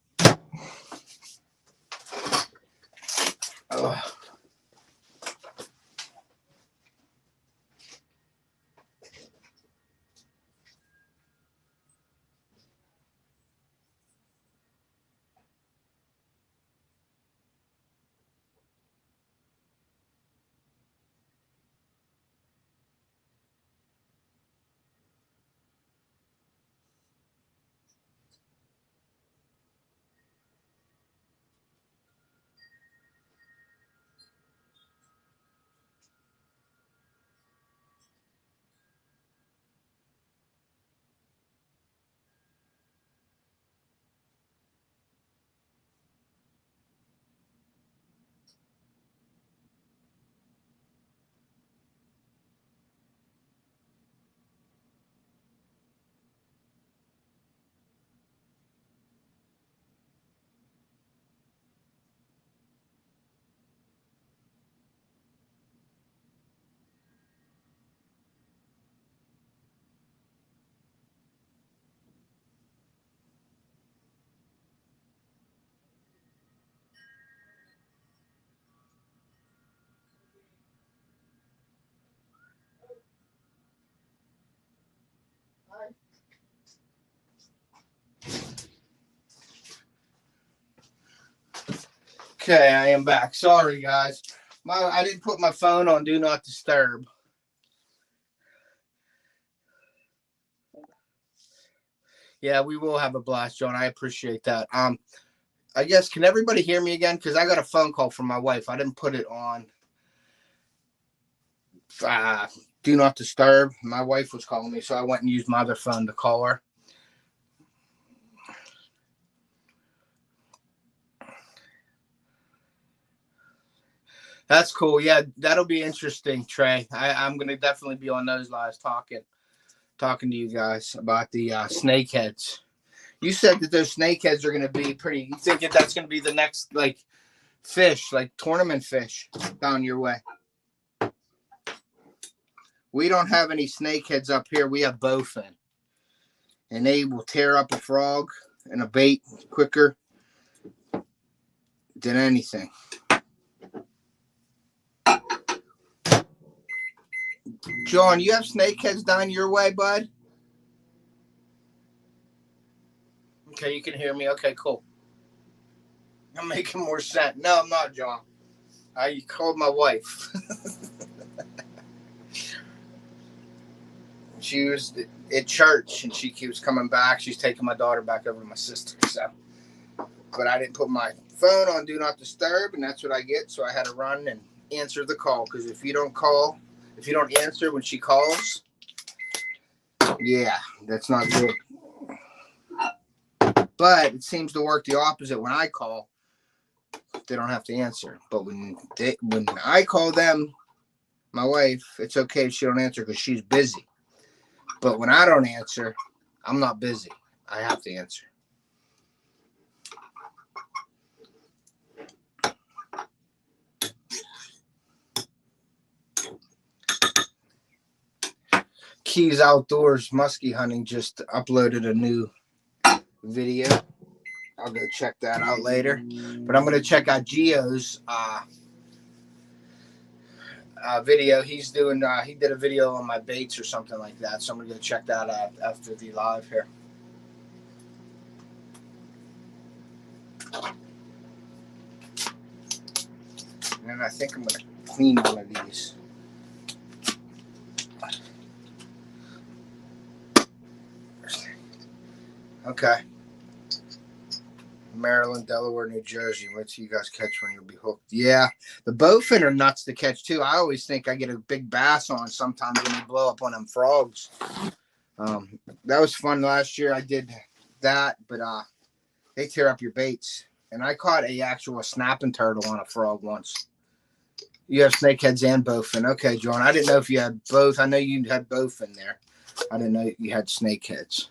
Okay, I am back. Sorry, guys. I didn't put my phone on Do Not Disturb. Yeah, we will have a blast, John. I appreciate that. I guess, can everybody hear me again? Because I got a phone call from my wife. I didn't put it on Do Not Disturb. My wife was calling me, so I went and used my other phone to call her. That's cool. Yeah, that'll be interesting, Trey. I'm going to definitely be on those lives talking to you guys about the snakeheads. You said that those snakeheads are going to be pretty. You think that that's going to be the next like fish, like tournament fish down your way? We don't have any snakeheads up here. We have bowfin, and they will tear up a frog and a bait quicker than anything. John, you have snakeheads down your way, bud? Okay, you can hear me. Okay, cool. I'm making more sense. No, I'm not, John. I called my wife. She was at church, and she was coming back. She's taking my daughter back over to my sister. So, but I didn't put my phone on Do Not Disturb, and that's what I get. So I had to run and answer the call, because if you don't answer when she calls, yeah, that's not good. But it seems to work the opposite. When I call, they don't have to answer. But when I call them, my wife, it's okay if she don't answer because she's busy. But when I don't answer, I'm not busy. I have to answer. Keys Outdoors Muskie Hunting just uploaded a new video. I'll go check that out later. But I'm going to check out Gio's video. He's doing, he did a video on my baits or something like that. So I'm going to go check that out after the live here. And I think I'm going to clean one of these. Okay. Maryland, Delaware, New Jersey. Let's see you guys catch when you'll be hooked. Yeah, the bowfin are nuts to catch too. I always think I get a big bass on sometimes when they blow up on them frogs. That was fun last year. I did that, but they tear up your baits. And I caught a actual snapping turtle on a frog once. You have snakeheads and bowfin. Okay, John. I didn't know if you had both. I know you had bowfin there. I didn't know you had snakeheads.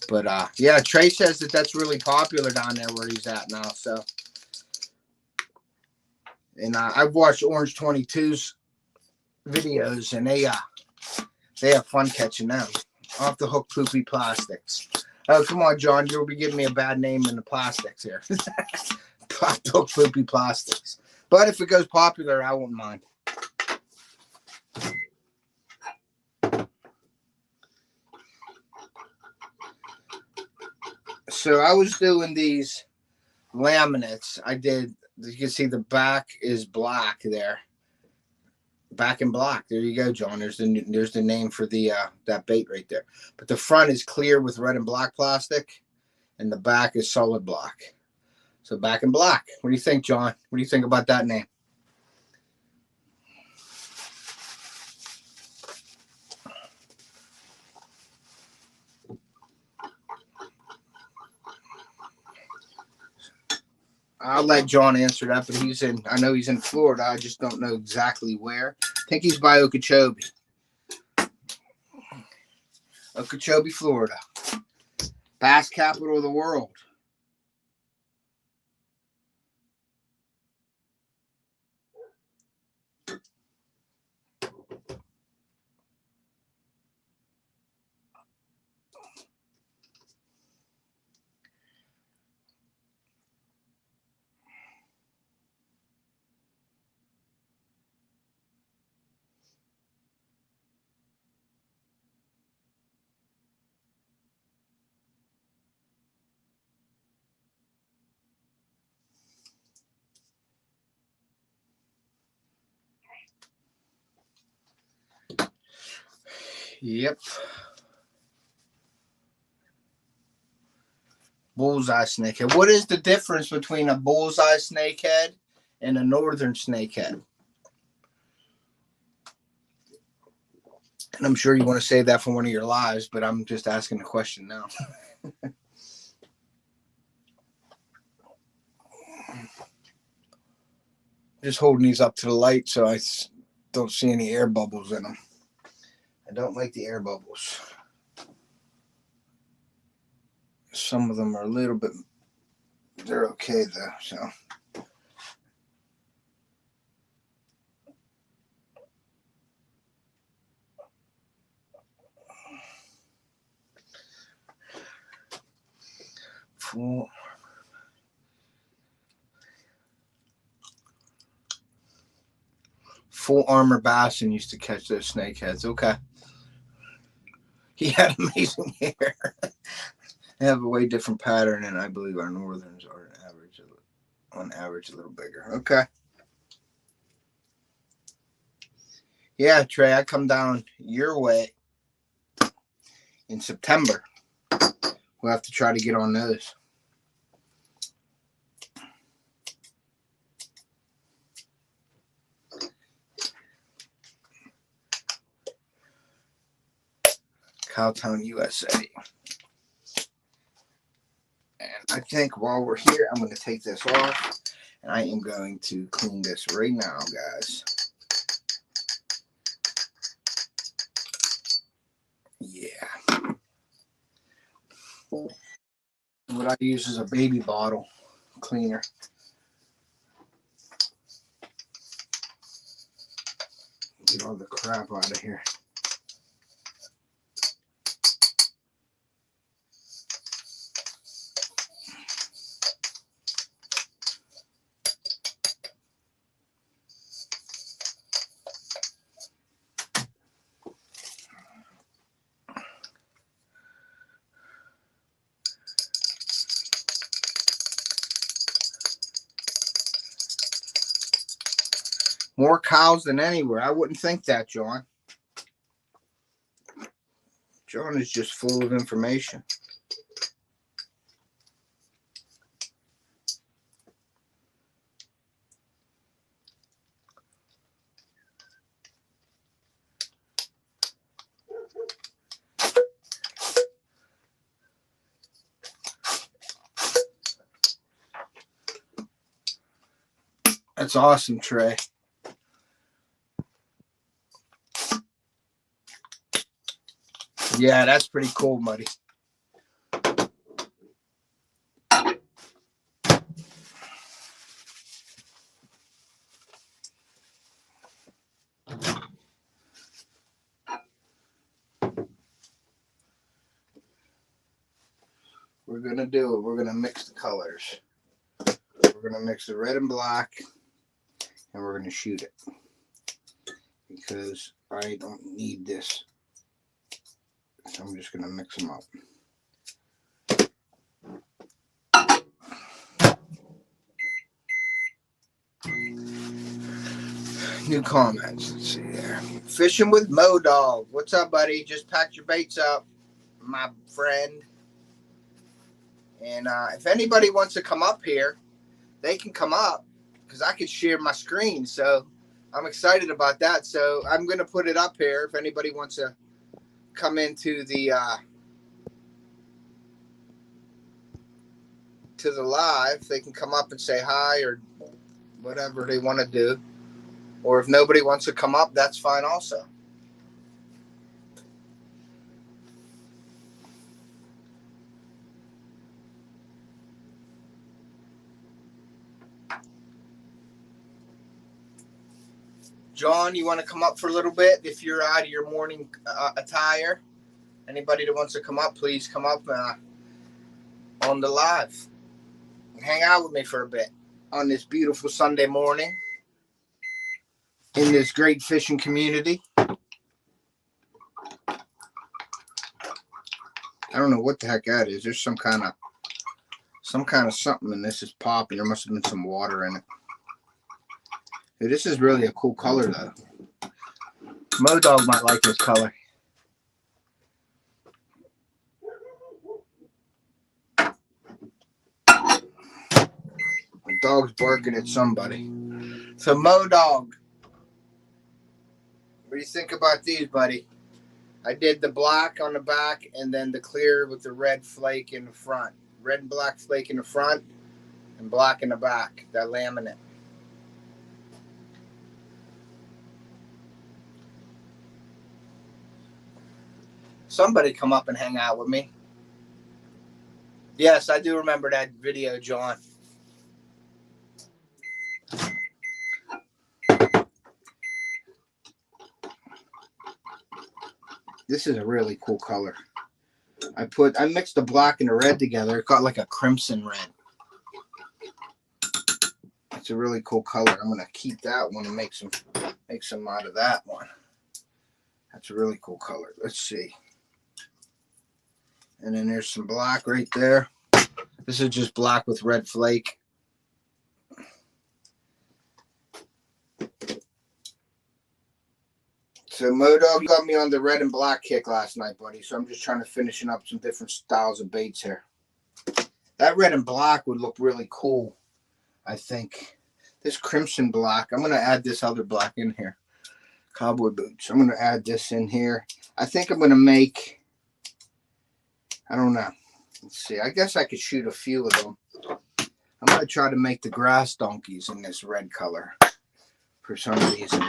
But yeah, Trey says that that's really popular down there where he's at now. So, and I've watched Orange 22's videos, and they have fun catching them off the hook. Poopy plastics. Oh, come on, John, you'll be giving me a bad name in the plastics here. Off the hook, poopy plastics. But if it goes popular, I won't mind. So I was doing these laminates. I did. You can see the back is black there. Back in black. There you go, John. There's the name for the that bait right there. But the front is clear with red and black plastic, and the back is solid black. So back in black. What do you think, John? What do you think about that name? I'll let John answer that, but I know he's in Florida. I just don't know exactly where. I think he's by Okeechobee. Okeechobee, Florida. Bass capital of the world. Yep. Bullseye snakehead. What is the difference between a bullseye snakehead and a northern snakehead? And I'm sure you want to save that for one of your lives, but I'm just asking a question now. Just holding these up to the light so I don't see any air bubbles in them. I don't like the air bubbles. Some of them are a little bit, they're okay though, so. Full armor Bassin used to catch those snakeheads. Okay. He had amazing hair. They have a way different pattern, and I believe our northerns are on average a little bigger. Okay. Yeah, Trey, I come down your way in September. We'll have to try to get on those. Cowtown, USA. And I think while we're here, I'm going to take this off. And I am going to clean this right now, guys. Yeah. What I use is a baby bottle cleaner. Get all the crap out of here. More cows than anywhere. I wouldn't think that, John. John is just full of information. That's awesome, Trey. Yeah, that's pretty cool, buddy. We're going to do it. We're going to mix the colors. We're going to mix the red and black, and we're going to shoot it. Because I don't need this. So I'm just going to mix them up. New comments. Let's see there. Fishing with Mo Dog. What's up, buddy? Just packed your baits up, my friend. And if anybody wants to come up here, they can come up because I can share my screen. So I'm excited about that. So I'm going to put it up here. If anybody wants to come into the to the live, they can come up and say hi or whatever they want to do. Or if nobody wants to come up, that's fine also. John, you want to come up for a little bit if you're out of your morning attire? Anybody that wants to come up, please come up on the live and hang out with me for a bit on this beautiful Sunday morning in this great fishing community. I don't know what the heck that is. There's some kind of something in this is popping. There must have been some water in it. Hey, this is really a cool color though. Mo Dog might like this color. Dog's barking at somebody. So Mo Dog, what do you think about these, buddy? I did the black on the back and then the clear with the red flake in the front. Red and black flake in the front and black in the back. That laminate. Somebody come up and hang out with me. Yes, I do remember that video, John. This is a really cool color. I mixed the black and the red together. It got like a crimson red. It's a really cool color. I'm gonna keep that one and make some out of that one. That's a really cool color. Let's see. And then there's some black right there. This is just black with red flake. So Modog got me on the red and black kick last night, buddy. So I'm just trying to finishing up some different styles of baits here. That red and black would look really cool, I think. This crimson black, I'm going to add this other black in here. Cowboy boots. I'm going to add this in here. I think I'm going to make, I don't know. Let's see. I guess I could shoot a few of them. I'm going to try to make the grass donkeys in this red color for some reason.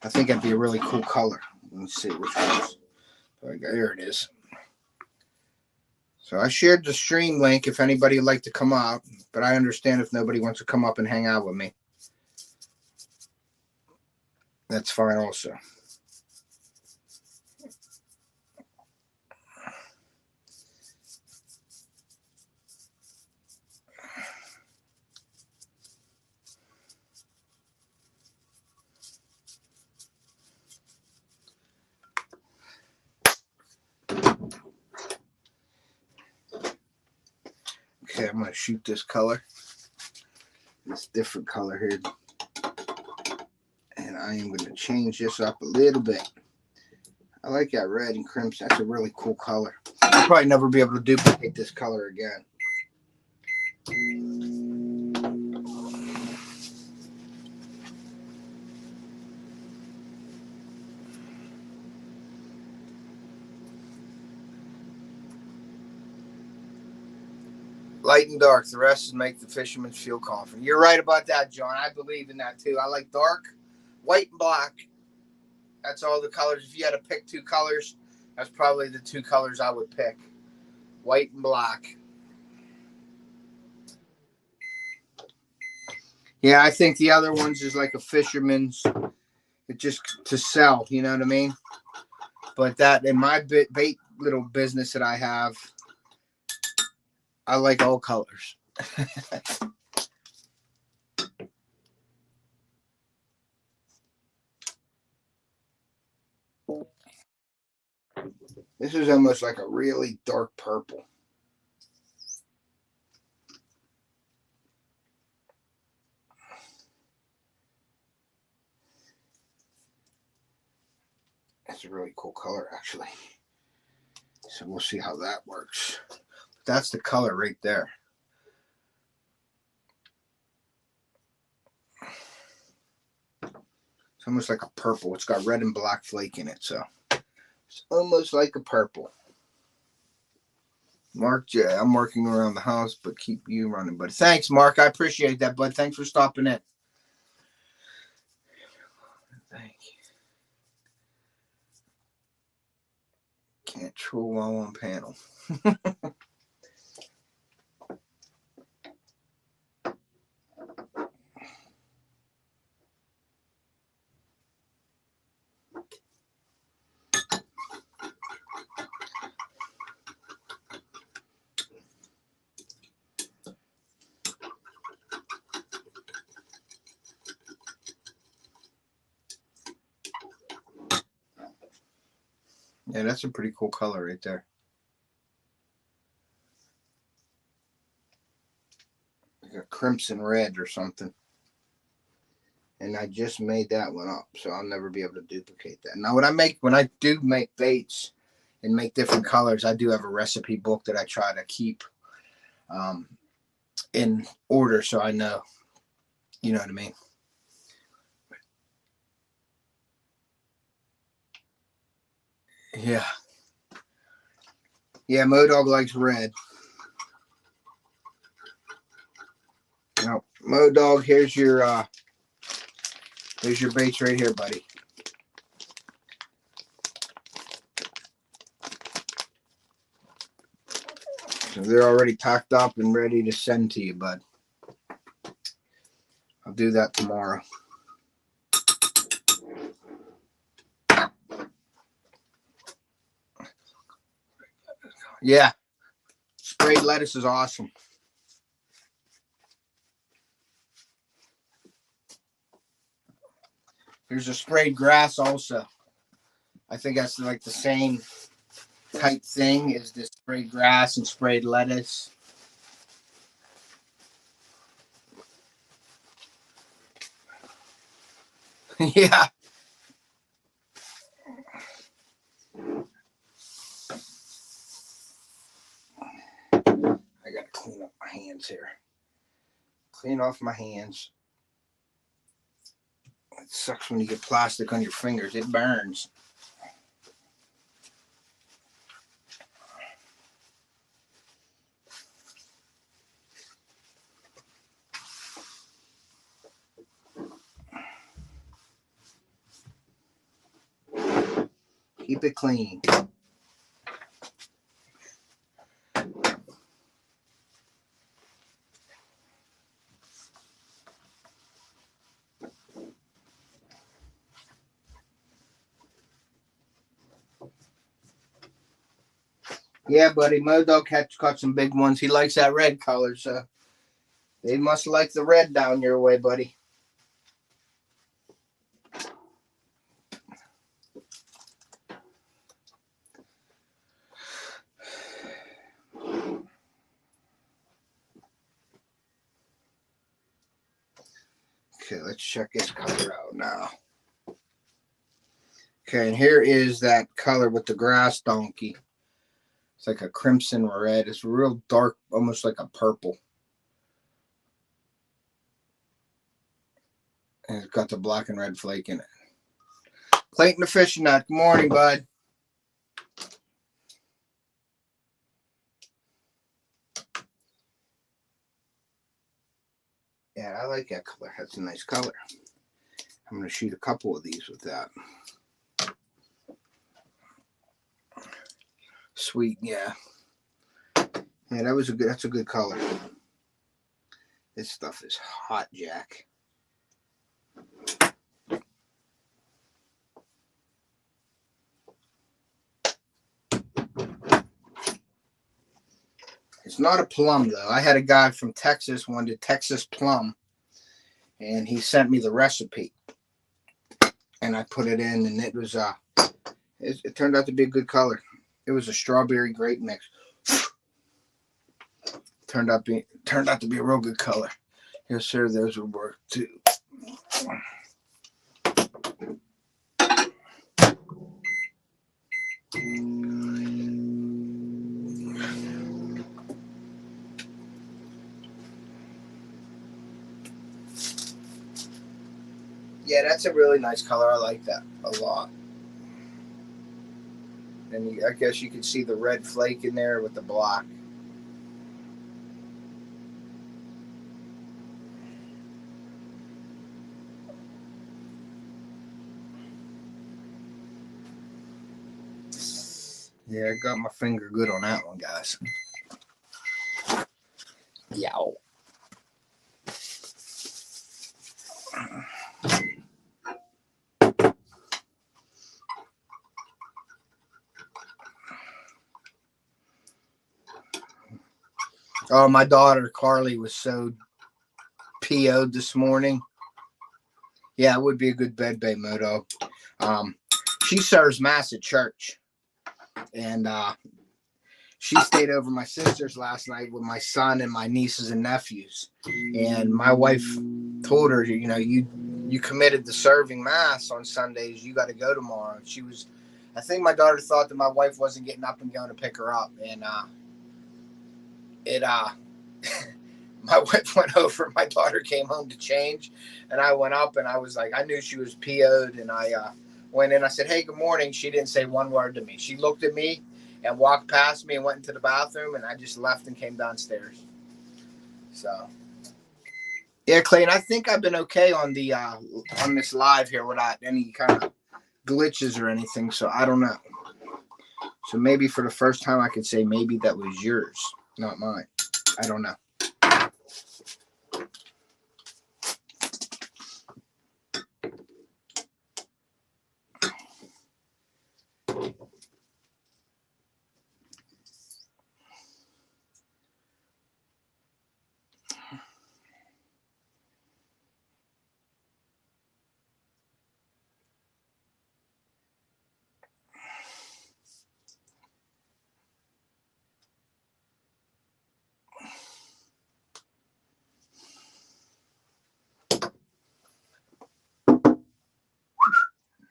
I think that'd be a really cool color. Let's see which ones. There it is. So I shared the stream link if anybody would like to come out, but I understand if nobody wants to come up and hang out with me. That's fine also. Okay, I'm going to shoot this color. This different color here. And I am going to change this up a little bit. I like that red and crimson. That's a really cool color. I'll probably never be able to duplicate this color again. Light and dark. The rest is make the fishermen feel confident. You're right about that, John. I believe in that too. I like dark, white, and black. That's all the colors. If you had to pick two colors, that's probably the two colors I would pick. White and black. Yeah, I think the other ones is like a fisherman's. It's just to sell, you know what I mean? But that in my bait little business that I have, I like all colors. This is almost like a really dark purple. That's a really cool color, actually. So we'll see how that works. That's the color right there. It's almost like a purple. It's got red and black flake in it, so it's almost like a purple. Mark, yeah, I'm working around the house, but keep you running, buddy. Thanks, Mark. I appreciate that, bud. Thanks for stopping in. Thank you. Can't troll while on panel. Yeah, that's a pretty cool color right there. Like a crimson red or something. And I just made that one up, so I'll never be able to duplicate that. Now, when I do make baits and make different colors, I do have a recipe book that I try to keep in order so I know. You know what I mean? Yeah. Yeah, Modog likes red. Now, Modog, here's your baits right here, buddy. So they're already packed up and ready to send to you, bud. I'll do that tomorrow. Yeah. Sprayed lettuce is awesome. There's a sprayed grass also. I think that's like the same type thing as this sprayed grass and sprayed lettuce. Yeah. I gotta clean up my hands here. Clean off my hands. It sucks when you get plastic on your fingers. It burns. Keep it clean. Yeah, buddy. Modog caught some big ones. He likes that red color, so they must like the red down your way, buddy. Okay, let's check this color out now. Okay, and here is that color with the grass donkey. It's like a crimson red. It's real dark, almost like a purple. And it's got the black and red flake in it. Clayton the Fishing Nut. Good morning, bud. Yeah, I like that color. That's a nice color. I'm going to shoot a couple of these with that. Sweet, yeah. Yeah, that's a good color. This stuff is hot, Jack. It's not a plum, though. I had a guy from Texas wanted Texas plum, and he sent me the recipe. And I put it in, and it was it turned out to be a good color. It was a strawberry grape mix. Turned out to be a real good color. Yes, sir. Those would work too. Yeah, that's a really nice color. I like that a lot. And I guess you can see the red flake in there with the black. Yeah, I got my finger good on that one, guys. Yow. Oh, my daughter Carly was so PO'd this morning. Yeah, it would be a good bed bay, Moto. She serves Mass at church, and she stayed over my sister's last night with my son and my nieces and nephews. And my wife told her, you know, you committed to serving Mass on Sundays. You got to go tomorrow. She was, I think my daughter thought that my wife wasn't getting up and going to pick her up, and my wife went over. My daughter came home to change, and I went up, and I was like, I knew she was PO'd, and I went in. I said, hey, good morning. She didn't say one word to me. She looked at me and walked past me and went into the bathroom, and I just left and came downstairs. So, yeah, Clayton, I think I've been okay on the on this live here without any kind of glitches or anything, so I don't know. So maybe for the first time I could say maybe that was yours, not mine. I don't know.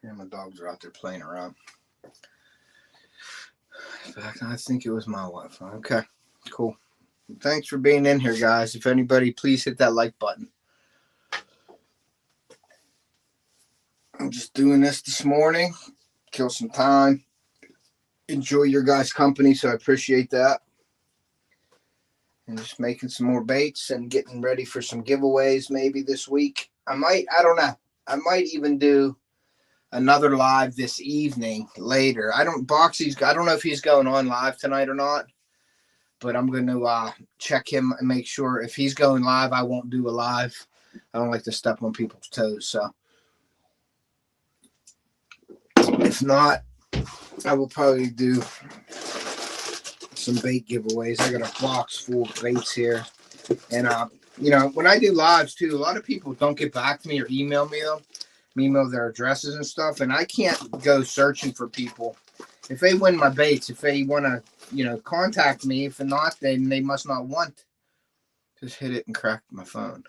Yeah, my dogs are out there playing around. I think it was my wife. Okay, cool. Thanks for being in here, guys. If anybody, please hit that like button. I'm just doing this morning. Kill some time. Enjoy your guys' company, so I appreciate that. And just making some more baits and getting ready for some giveaways maybe this week. I don't know. I might even do another live this evening later. I don't know if he's going on live tonight or not, but I'm going to check him and make sure if he's going live, I won't do a live. I don't like to step on people's toes. So if not, I will probably do some bait giveaways. I got a box full of baits here. And, when I do lives too, a lot of people don't get back to me or email me them. Email their addresses and stuff, and I can't go searching for people. If they win my baits, if they want to, contact me, if not, then they must not want. Just hit it and cracked my phone.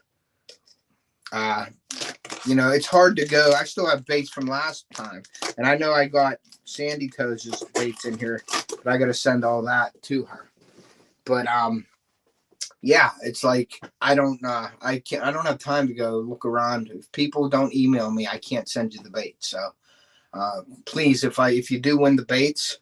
It's hard to go. I still have baits from last time, and I know I got Sandy Toes' baits in here, but I got to send all that to her. But yeah, it's like I don't have time to go look around. If people don't email me, I can't send you the bait. So please, if you do win the baits,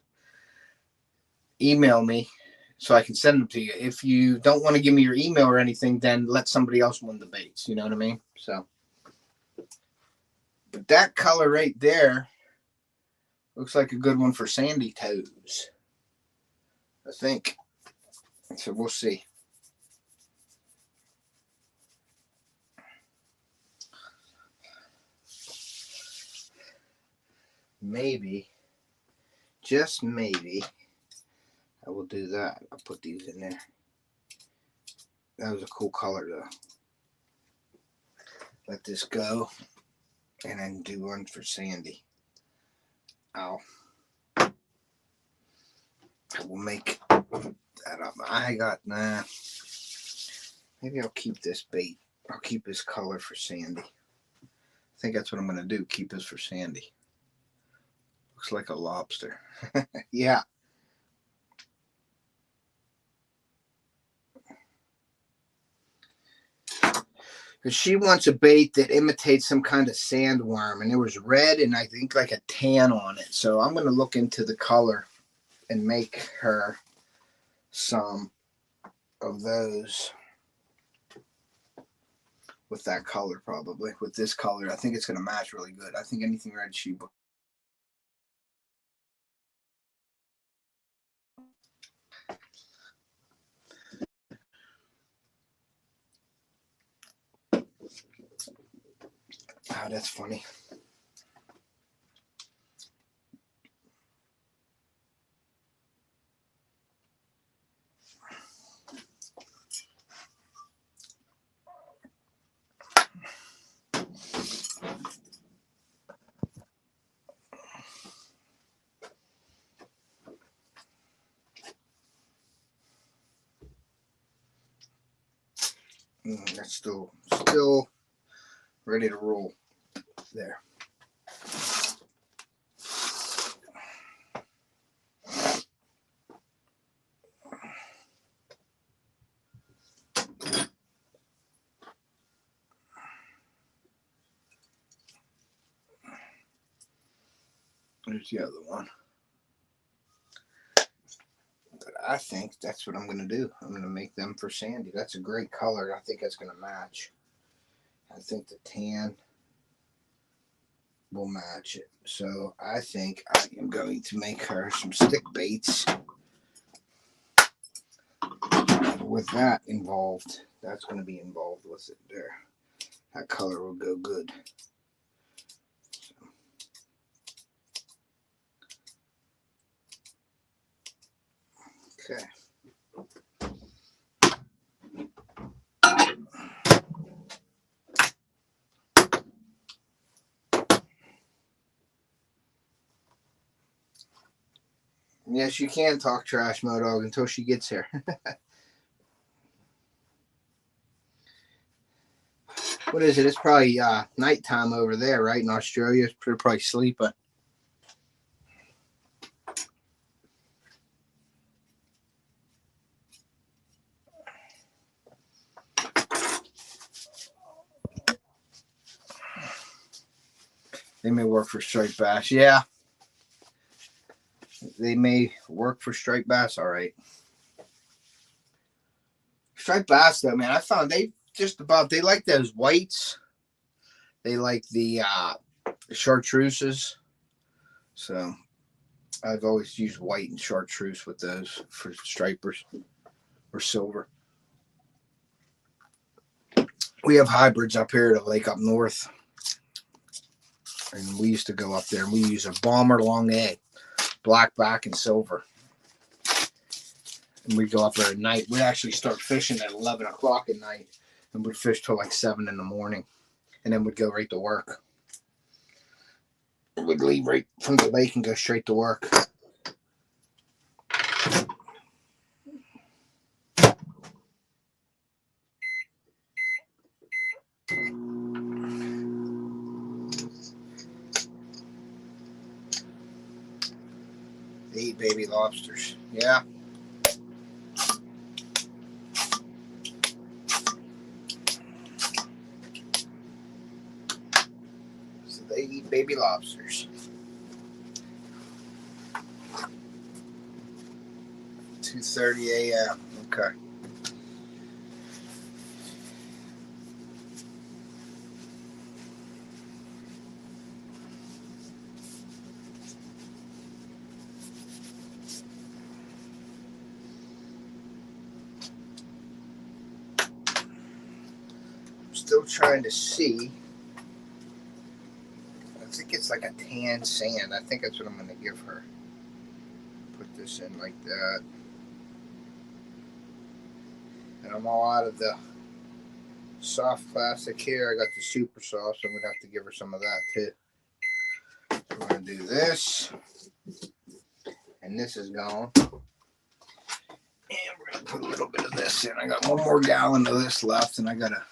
email me so I can send them to you. If you don't want to give me your email or anything, then let somebody else win the baits. You know what I mean? So, but that color right there looks like a good one for Sandy Toes, I think. So we'll see. Maybe, just maybe, I will do that. I'll put these in there. That was a cool color though. Let this go and then do one for Sandy. I will make that up. Maybe I'll keep this bait. I'll keep this color for Sandy. I think that's what I'm going to do. Keep this for Sandy. Looks like a lobster. Yeah. Because she wants a bait that imitates some kind of sandworm. And there was red and I think like a tan on it. So I'm going to look into the color and make her some of those with that color, probably. With this color, I think it's going to match really good. I think anything red she would. Oh, that's funny. That's still ready to roll there. There's the other one. But I think that's what I'm going to do. I'm going to make them for Sandy. That's a great color. I think that's going to match. I think the tan will match it. So I think I am going to make her some stick baits with that involved. That's going to be involved with it there. That color will go good. Okay. Yes, you can talk trash, Modog, until she gets here. What is it? It's probably nighttime over there, right? In Australia, they're probably sleeping. They may work for striped bass. Yeah. They may work for striped bass, all right. Striped bass, though, man, I found they like those whites. They like the chartreuses. So I've always used white and chartreuse with those for stripers or silver. We have hybrids up here at the lake up north. And we used to go up there and we use a bomber long egg, black back and silver. And we'd go up there at night. We'd actually start fishing at 11 o'clock at night and we'd fish till like 7 in the morning. And then we'd go right to work. We'd leave right from the lake and go straight to work. They eat baby lobsters. Yeah. So they eat baby lobsters. 2:30 a.m. Okay. Still trying to see. I think it's like a tan sand. I think that's what I'm going to give her. Put this in like that. And I'm all out of the soft plastic here. I got the super soft, so I'm going to have to give her some of that too. I'm going to do this. And this is gone. And we're going to put a little bit of this in. I got one more gallon of this left, and I got to.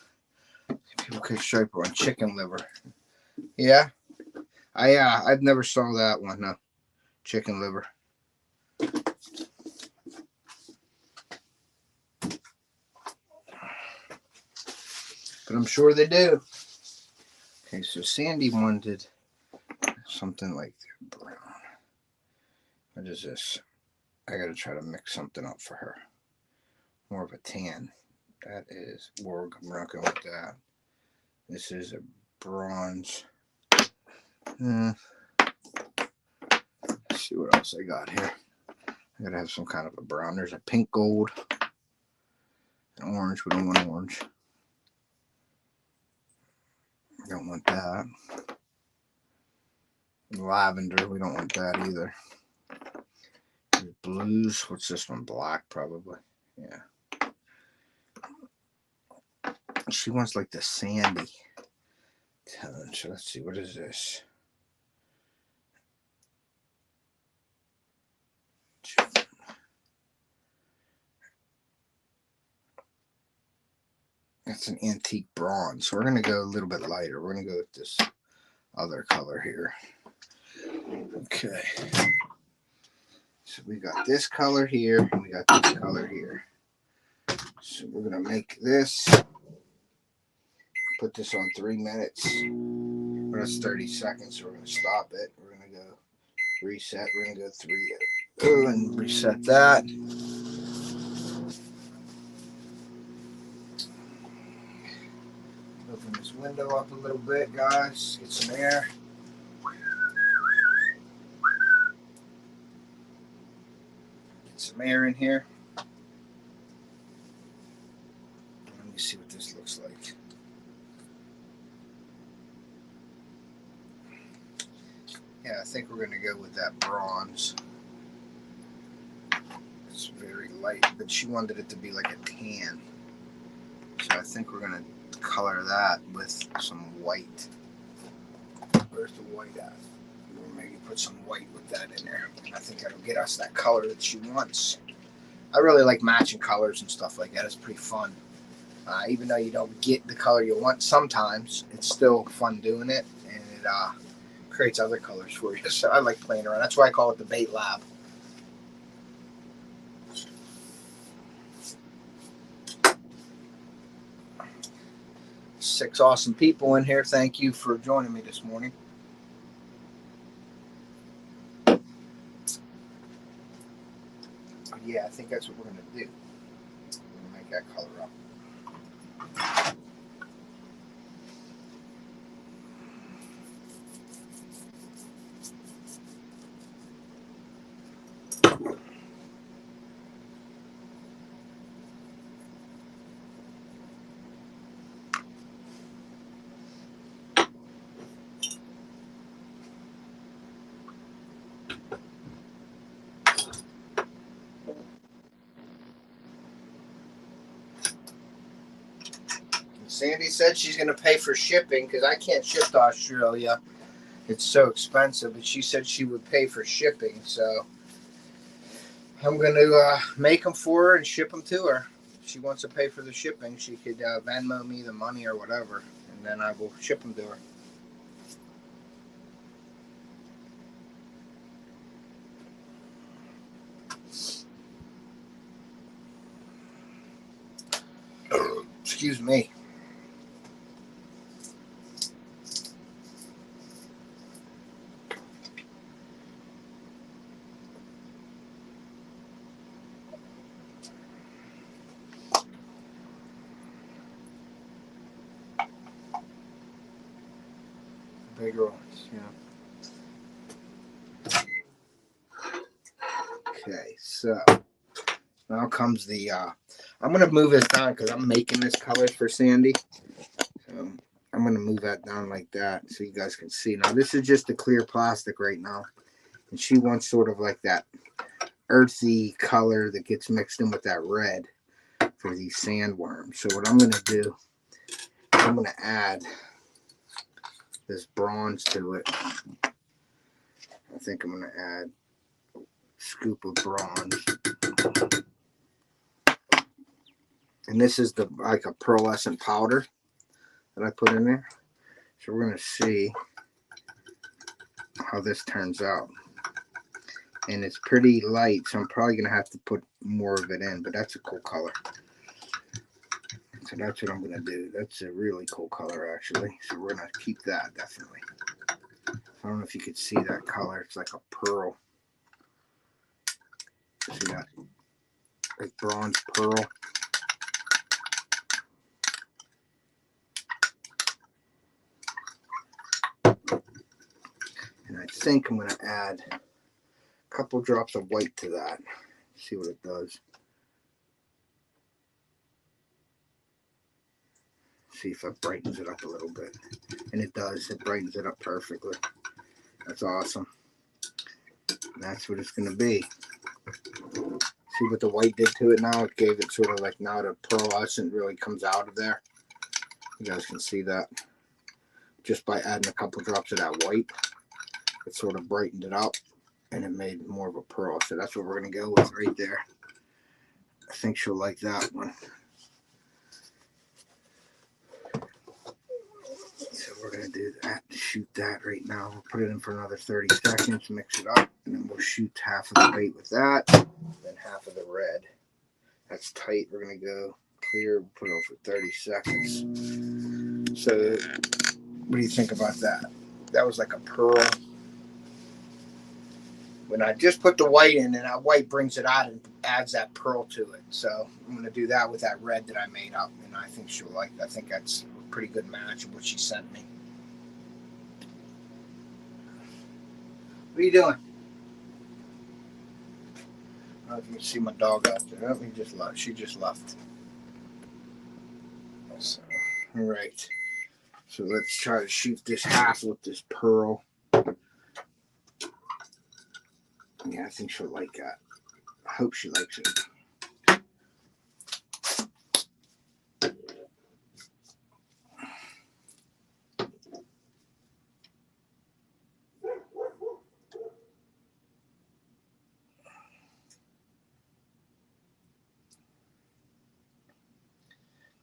People can stripe her on chicken liver. Yeah, I've never saw that one. No, chicken liver. But I'm sure they do. Okay, so Sandy wanted something like brown. What is this? I gotta try to mix something up for her. More of a tan. That is we're not going with that. This is a bronze. Let's see what else I got here. I gotta have some kind of a brown. There's a pink gold. An orange. We don't want orange. Don't want that. Lavender. We don't want that either. Blues. What's this one? Black, probably. Yeah. She wants like the sandy tone. So let's see. What is this? That's an antique bronze. So we're going to go a little bit lighter. We're going to go with this other color here. Okay. So we got this color here, and we got this color here. So we're going to make this. Put this on 3 minutes. Well, that's 30 seconds. So we're going to stop it. We're going to go reset. We're going to go 3 and reset that. Open this window up a little bit, guys. Get some air. Get some air in here. Let me see what this looks like. Yeah, I think we're going to go with that bronze. It's very light, but she wanted it to be like a tan. So I think we're going to color that with some white. Where's the white at? Or maybe put some white with that in there. I think that'll get us that color that she wants. I really like matching colors and stuff like that. It's pretty fun. Even though you don't get the color you want sometimes, it's still fun doing it. And it creates other colors for you. So I like playing around. That's why I call it the bait lab. Six awesome people in here. Thank you for joining me this morning. Yeah, I think that's what we're going to do. We're going to make that color up. Sandy said she's going to pay for shipping because I can't ship to Australia. It's so expensive, but she said she would pay for shipping. So I'm going to make them for her and ship them to her. If she wants to pay for the shipping, she could Venmo me the money or whatever, and then I will ship them to her. Excuse me. Bigger ones, yeah. Okay, so now comes the, I'm going to move this down because I'm making this color for Sandy. So I'm going to move that down like that so you guys can see. Now this is just a clear plastic right now. And she wants sort of like that earthy color that gets mixed in with that red for these sandworms. So what I'm going to do, I'm going to add this bronze to it. I think I'm going to add a scoop of bronze. And this is the like a pearlescent powder that I put in there. So we're going to see how this turns out. And it's pretty light, so I'm probably going to have to put more of it in, but that's a cool color. So that's what I'm going to do. That's a really cool color, actually. So we're going to keep that, definitely. I don't know if you could see that color. It's like a pearl. See that? Like bronze pearl. And I think I'm going to add a couple drops of white to that. See what it does. See if it brightens it up a little bit. And it does. It brightens it up perfectly. That's awesome. And that's what it's going to be. See what the white did to it now? It gave it sort of like now the pearlescent really comes out of there. You guys can see that. Just by adding a couple drops of that white, it sort of brightened it up and it made more of a pearl. So that's what we're going to go with right there. I think she'll like that one. So we're going to do that, shoot that right now. We'll put it in for another 30 seconds, mix it up, and then we'll shoot half of the bait with that, then half of the red. That's tight. We're going to go clear, we'll put it on for 30 seconds. So what do you think about that? That was like a pearl. when I just put the white in, and that white brings it out and adds that pearl to it. So I'm going to do that with that red that I made up, and I think she'll like. I think that's a pretty good match of what she sent me. What are you doing? Let me see my dog out there. Let me just left. She just left. So, all right. So let's try to shoot this half with this pearl. Yeah, I think she'll like that. I hope she likes it.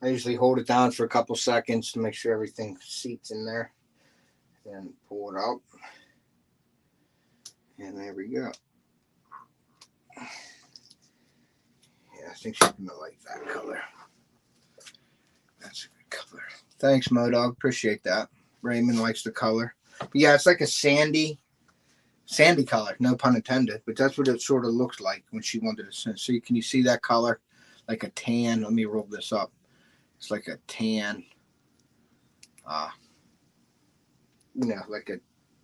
I usually hold it down for a couple seconds to make sure everything seats in there. Then pull it out. And there we go. Yeah, I think she's going to like that color. That's a good color. Thanks, Modog. Appreciate that. Raymond likes the color. But yeah, it's like a sandy color. No pun intended. But that's what it sort of looks like when she wanted to see. Can you see that color? Like a tan. Let me roll this up. It's like a tan. Like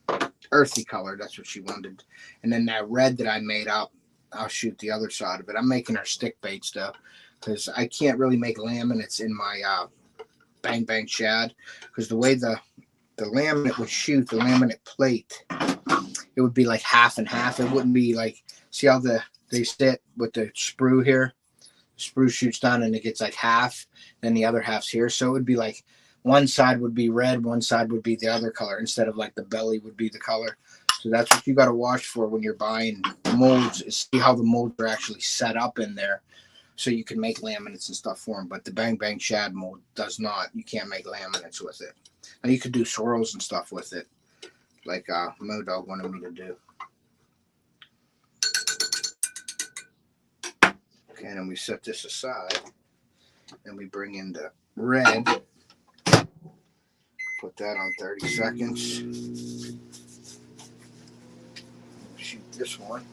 a earthy color. That's what she wanted. And then that red that I made up, I'll shoot the other side of it. I'm making her stick baits though, because I can't really make laminates in my Bang Bang Shad, because the way the laminate would shoot, the laminate plate, it would be like half and half. It wouldn't be like, see how they sit with the sprue here? The sprue shoots down and it gets like half, then the other half's here. So it would be like one side would be red, one side would be the other color, instead of like the belly would be the color. So that's what you got to watch for when you're buying molds, is see how the molds are actually set up in there, so you can make laminates and stuff for them. But the Bang Bang Shad mold does not. You can't make laminates with it. Now you could do swirls and stuff with it, like Modog wanted me to do. Okay, and then we set this aside, and we bring in the red. Put that on 30 seconds. Shoot this one.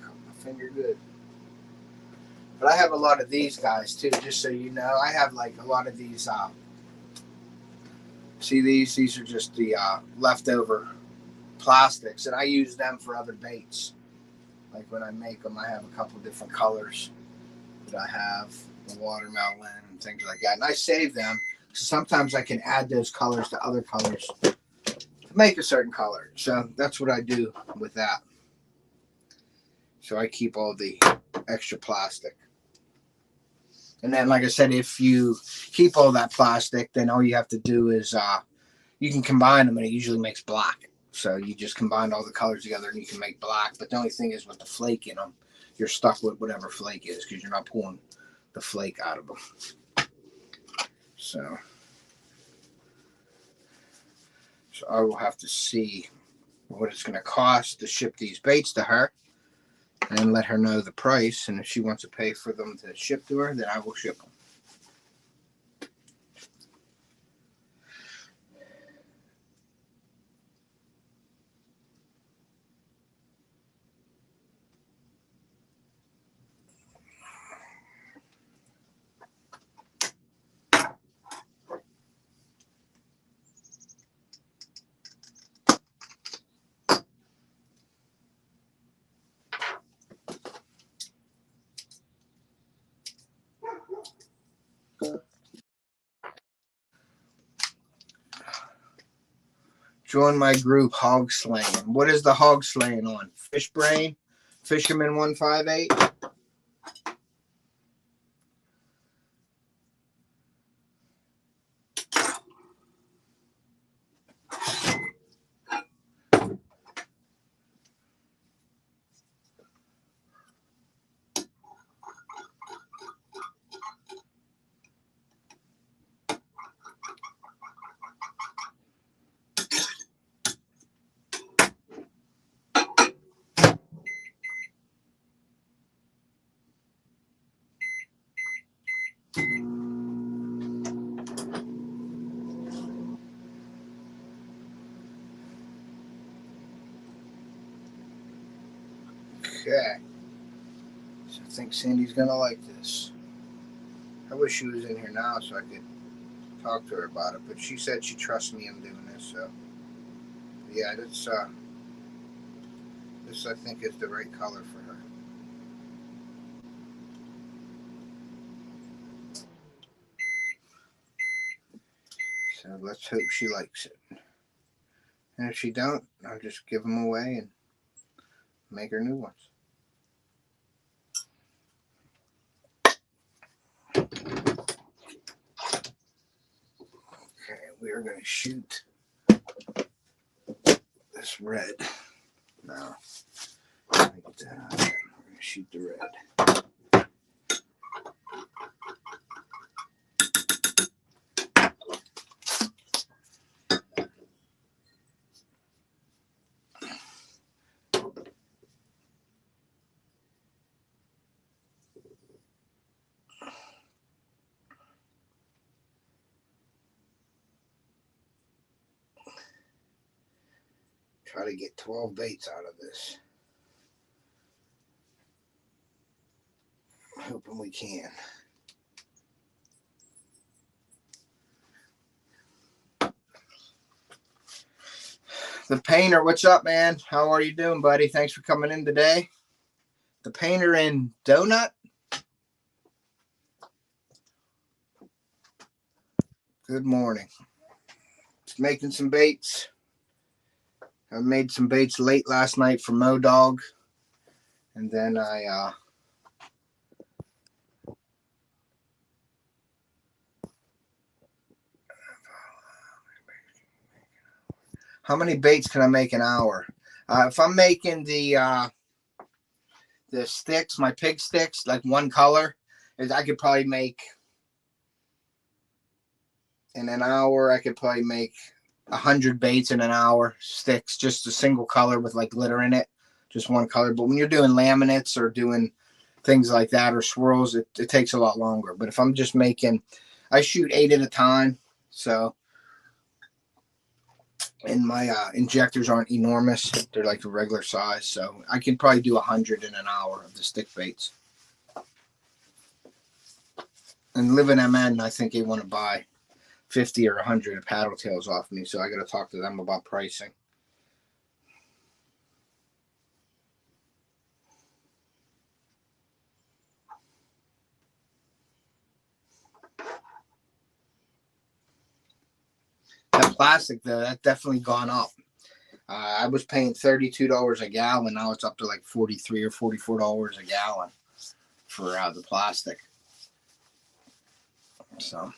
Cut my finger good. But I have a lot of these guys too, just so you know. I have like a lot of these. See these? These are just the leftover plastics, and I use them for other baits. Like when I make them, I have a couple different colors that I have, the watermelon and things like that. And I save them, so sometimes I can add those colors to other colors to make a certain color. So that's what I do with that. So I keep all the extra plastic. And then, like I said, if you keep all that plastic, then all you have to do is you can combine them, and it usually makes black. So you just combine all the colors together and you can make black. But the only thing is with the flake in them, you're stuck with whatever flake is, because you're not pulling the flake out of them. So I will have to see what it's going to cost to ship these baits to her, and let her know the price. And if she wants to pay for them to ship to her, then I will ship them. Join my group, Hog Slaying. What is the hog slaying on? Fish Brain? Fisherman 158? Okay. So I think Sandy's gonna like this. I wish she was in here now so I could talk to her about it, but she said she trusts me in doing this, so yeah, this I think is the right color for her. So let's hope she likes it. And if she don't, I'll just give them away and make her new ones. Okay, we are going to shoot this red. Now, get that out of there. We're going to shoot the red. Try to get 12 baits out of this. Hoping we can. The painter, what's up, man? How are you doing, buddy? Thanks for coming in today. The painter in Donut. Good morning. Just making some baits. I made some baits late last night for Mo Dog. And then I how many baits can I make an hour? If I'm making the sticks, my pig sticks, like one color, I could probably make in an hour. I could probably make 100 baits in an hour. Sticks, just a single color with like glitter in it, just one color. But when you're doing laminates or doing things like that or swirls, it takes a lot longer. But if I'm just making, I shoot 8 at a time, so. And my injectors aren't enormous. They're like a regular size. So I can probably do 100 in an hour of the stick baits. And Live in MN, I think they want to buy 50 or 100 paddle tails off me. So I got to talk to them about pricing. That plastic, though, that's definitely gone up. I was paying $32 a gallon. Now it's up to like $43 or $44 a gallon for the plastic. So,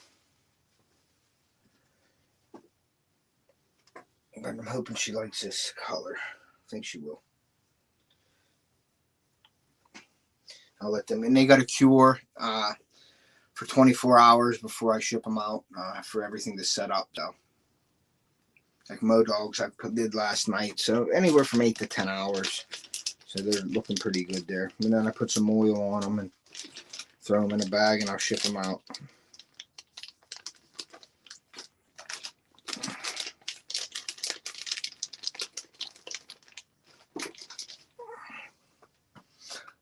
but I'm hoping she likes this color. I think she will. I'll let them, and they got a cure for 24 hours before I ship them out for everything to set up, though. Like Mo Dogs I did last night. So anywhere from 8 to 10 hours. So they're looking pretty good there. And then I put some oil on them and throw them in a bag and I'll ship them out.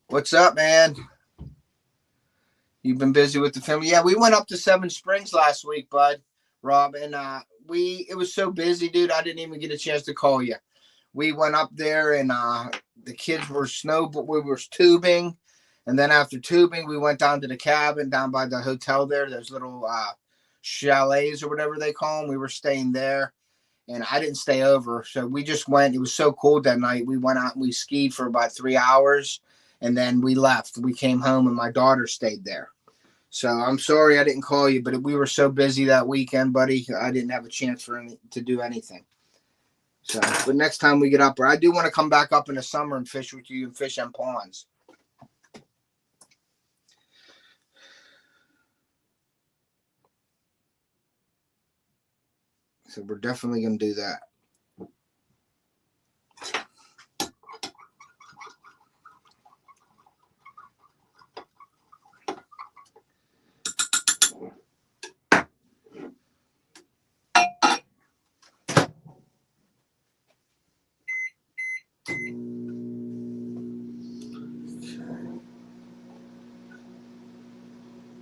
What's up, man? You've been busy with the family? Yeah, we went up to Seven Springs last week, bud, Rob, and it was so busy, dude. I didn't even get a chance to call you. We went up there and the kids were we were tubing, and then after tubing, we went down to the cabin down by the hotel there. There's little chalets or whatever they call them. We were staying there, and I didn't stay over, so we just went. It was so cold that night. We went out and we skied for about 3 hours, and then we left. We came home, and my daughter stayed there. So I'm sorry I didn't call you, but we were so busy that weekend, buddy. I didn't have a chance to do anything. So, but next time we get up there, I do want to come back up in the summer and fish with you and fish on ponds. So we're definitely going to do that.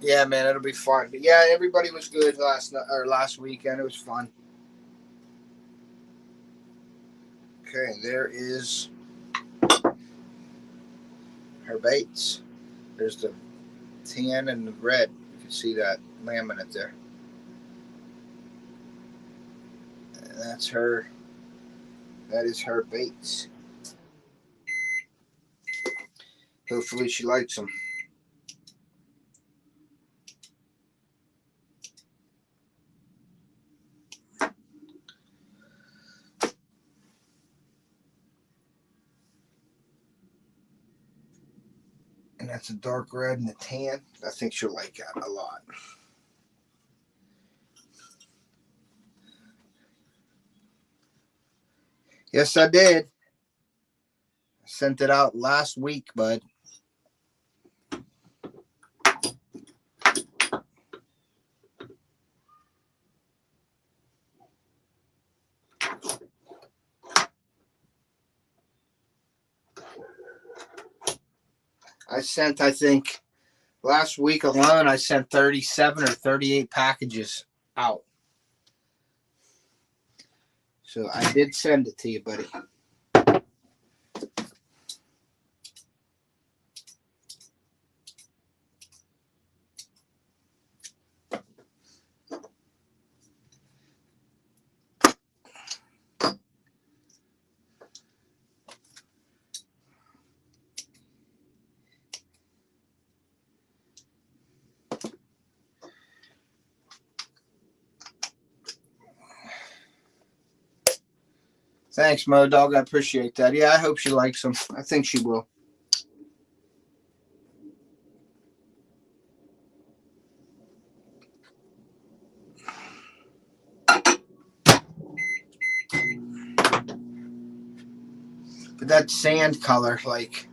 Yeah, man, it'll be fun. But yeah, everybody was good last weekend. It was fun. Okay, there is her baits. There's the tan and the red. You can see that laminate there. And that's her. That is her baits. Hopefully she likes them. And that's a dark red and a tan. I think she'll like that a lot. Yes, I did. I sent it out last week, bud. I think, last week alone, I sent 37 or 38 packages out. So I did send it to you, buddy. Thanks, Mo Dog. I appreciate that. Yeah, I hope she likes them. I think she will. But that sand color, like,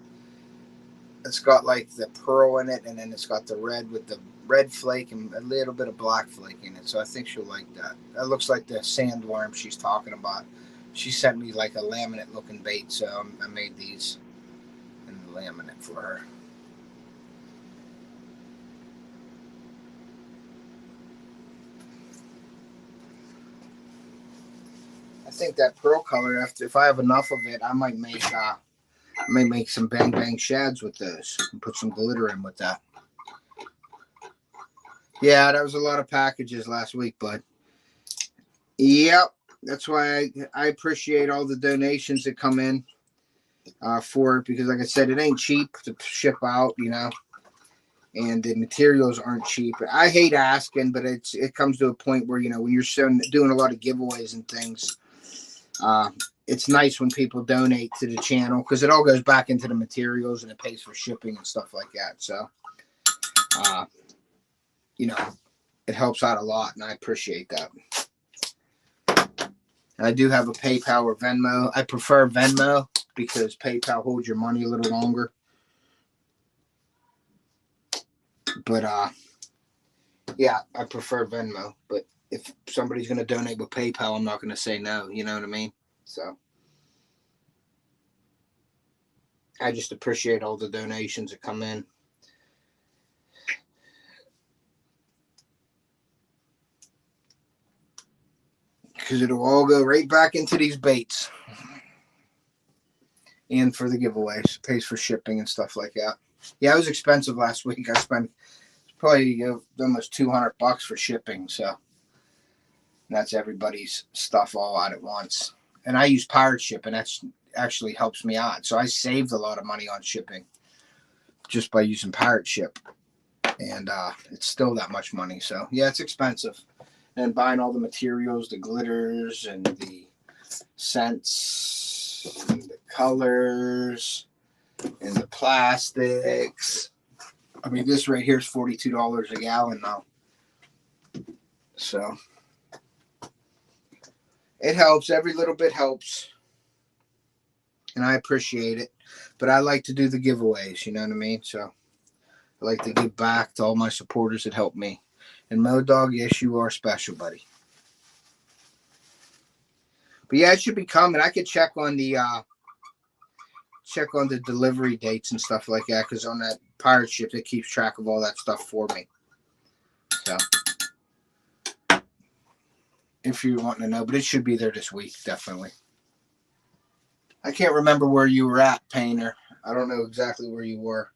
it's got like the pearl in it, and then it's got the red with the red flake and a little bit of black flake in it. So I think she'll like that. That looks like the sandworm she's talking about. She sent me like a laminate looking bait, so I made these in the laminate for her. I think that pearl color, if I have enough of it, I might make some bang bang shads with those and put some glitter in with that. Yeah, that was a lot of packages last week, bud. Yep, that's why I appreciate all the donations that come in for it, because like I said, it ain't cheap to ship out, and the materials aren't cheap. I hate asking, but it comes to a point where, when you're doing a lot of giveaways and things, it's nice when people donate to the channel, because it all goes back into the materials and it pays for shipping and stuff like that. So, it helps out a lot, and I appreciate that. And I do have a PayPal or Venmo. I prefer Venmo because PayPal holds your money a little longer. But yeah, I prefer Venmo. But if somebody's going to donate with PayPal, I'm not going to say no. You know what I mean? So I just appreciate all the donations that come in. Because it'll all go right back into these baits. And for the giveaways. It pays for shipping and stuff like that. Yeah, it was expensive last week. I spent probably almost $200 for shipping. So that's everybody's stuff all out at once. And I use pirate ship, and that's actually helps me out. So I saved a lot of money on shipping just by using pirate ship. And it's still that much money. So yeah, it's expensive. And buying all the materials, the glitters and the scents and the colors and the plastics. I mean, this right here is $42 a gallon now. So it helps. Every little bit helps. And I appreciate it. But I like to do the giveaways, you know what I mean? So I like to give back to all my supporters that help me. And Mo Dog, yes, you are special, buddy. But yeah, it should be coming. I could check on the delivery dates and stuff like that, because on that pirate ship, it keeps track of all that stuff for me. So if you're wanting to know, but it should be there this week, definitely. I can't remember where you were at, Painter. I don't know exactly where you were.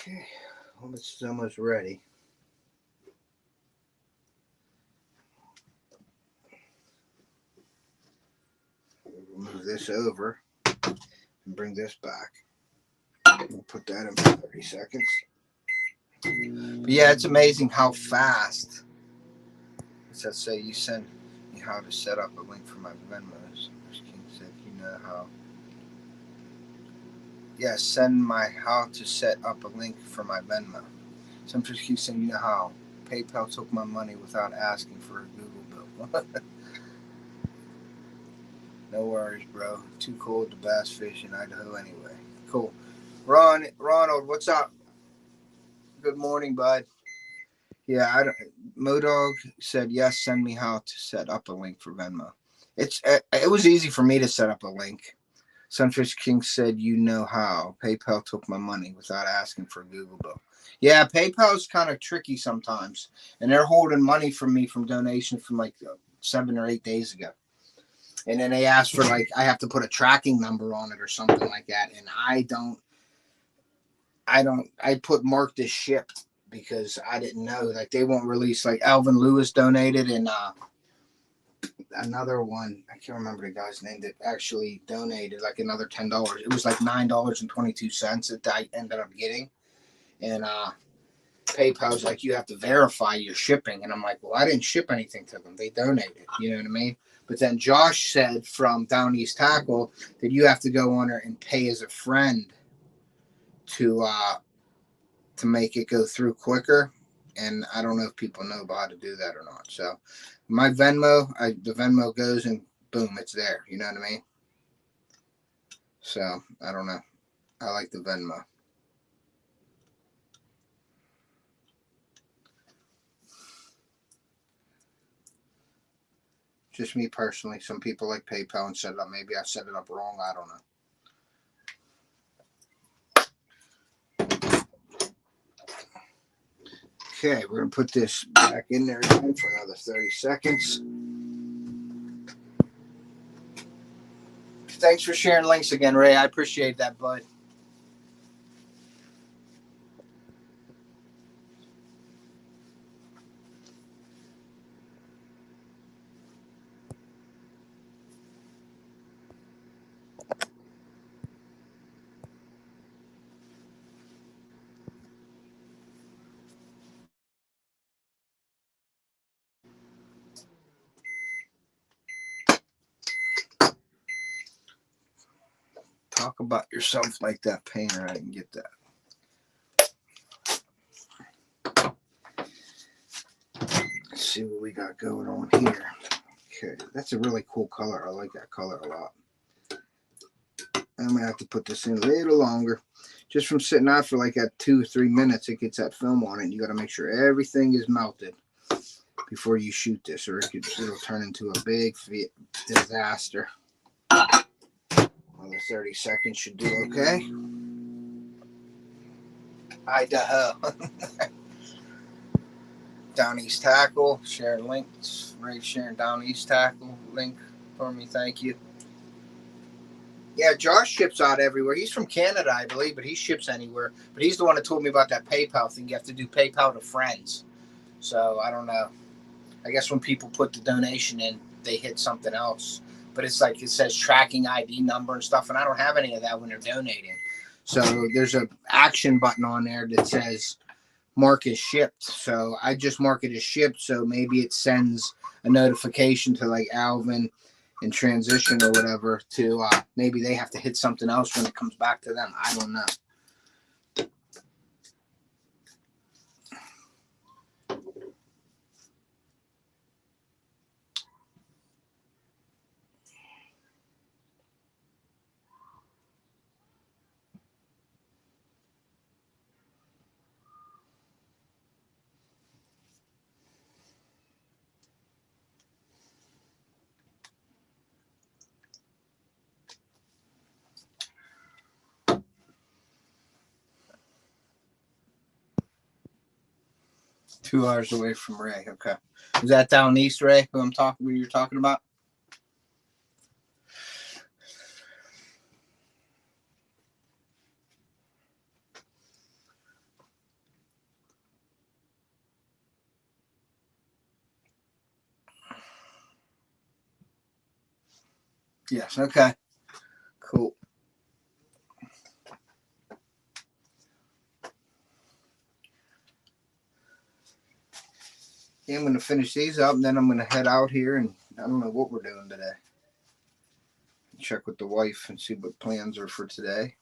Okay, well, it's almost ready. We'll move this over and bring this back. We'll put that in for 30 seconds. But yeah, it's amazing how fast. Let's say you send me how to set up a link for my Venmos. King said, you know how. Yeah, send my how to set up a link for my Venmo. Some just keep saying, you know how PayPal took my money without asking for a Google bill. No worries, bro. Too cold to bass fish in Idaho anyway. Cool. Ronald, what's up? Good morning, bud. Yeah, Modog said yes. Send me how to set up a link for Venmo. It was easy for me to set up a link. Sunfish King said, you know how PayPal took my money without asking for a Google bill. Yeah, PayPal's kind of tricky sometimes, and they're holding money from me from donation from like 7 or 8 days ago. And then they ask for like I have to put a tracking number on it or something like that, and I put marked as shipped because I didn't know like they won't release. Like Alvin Lewis donated, and another one, I can't remember the guy's name that actually donated like another $10. It was like $9.22 that I ended up getting, and PayPal's like you have to verify your shipping, and I'm like, well, I didn't ship anything to them. They donated, you know what I mean? But then Josh said from Down East Tackle that you have to go on there and pay as a friend to make it go through quicker. And I don't know if people know about how to do that or not. So my Venmo, the Venmo goes and boom, it's there. You know what I mean? So I don't know. I like the Venmo. Just me personally. Some people like PayPal and set it up. Maybe I set it up wrong. I don't know. Okay, we're going to put this back in there again for another 30 seconds. Thanks for sharing links again, Ray. I appreciate that, bud. Talk about yourself like that, Painter. I can get that. Let's see what we got going on here. Okay, that's a really cool color. I like that color a lot. I'm going to have to put this in a little longer. Just from sitting out for like at 2 or 3 minutes, it gets that film on it. You got to make sure everything is melted before you shoot this, or it'll turn into a big disaster. Another 30 seconds should do okay. Idaho. Down East Tackle, share links. Ray sharing Down East Tackle link for me. Thank you. Yeah, Josh ships out everywhere. He's from Canada, I believe, but he ships anywhere. But he's the one that told me about that PayPal thing. You have to do PayPal to friends. So I don't know. I guess when people put the donation in, they hit something else. But it's like it says tracking ID number and stuff, and I don't have any of that when they're donating. So there's an action button on there that says mark as shipped. So I just mark it as shipped. So maybe it sends a notification to like Alvin in transition or whatever to maybe they have to hit something else when it comes back to them. I don't know. 2 hours away from Ray. Okay. Is that down east, Ray, who you're talking about? Yes, okay. Cool. Yeah, I'm going to finish these up, and then I'm going to head out here, and I don't know what we're doing today. Check with the wife and see what plans are for today.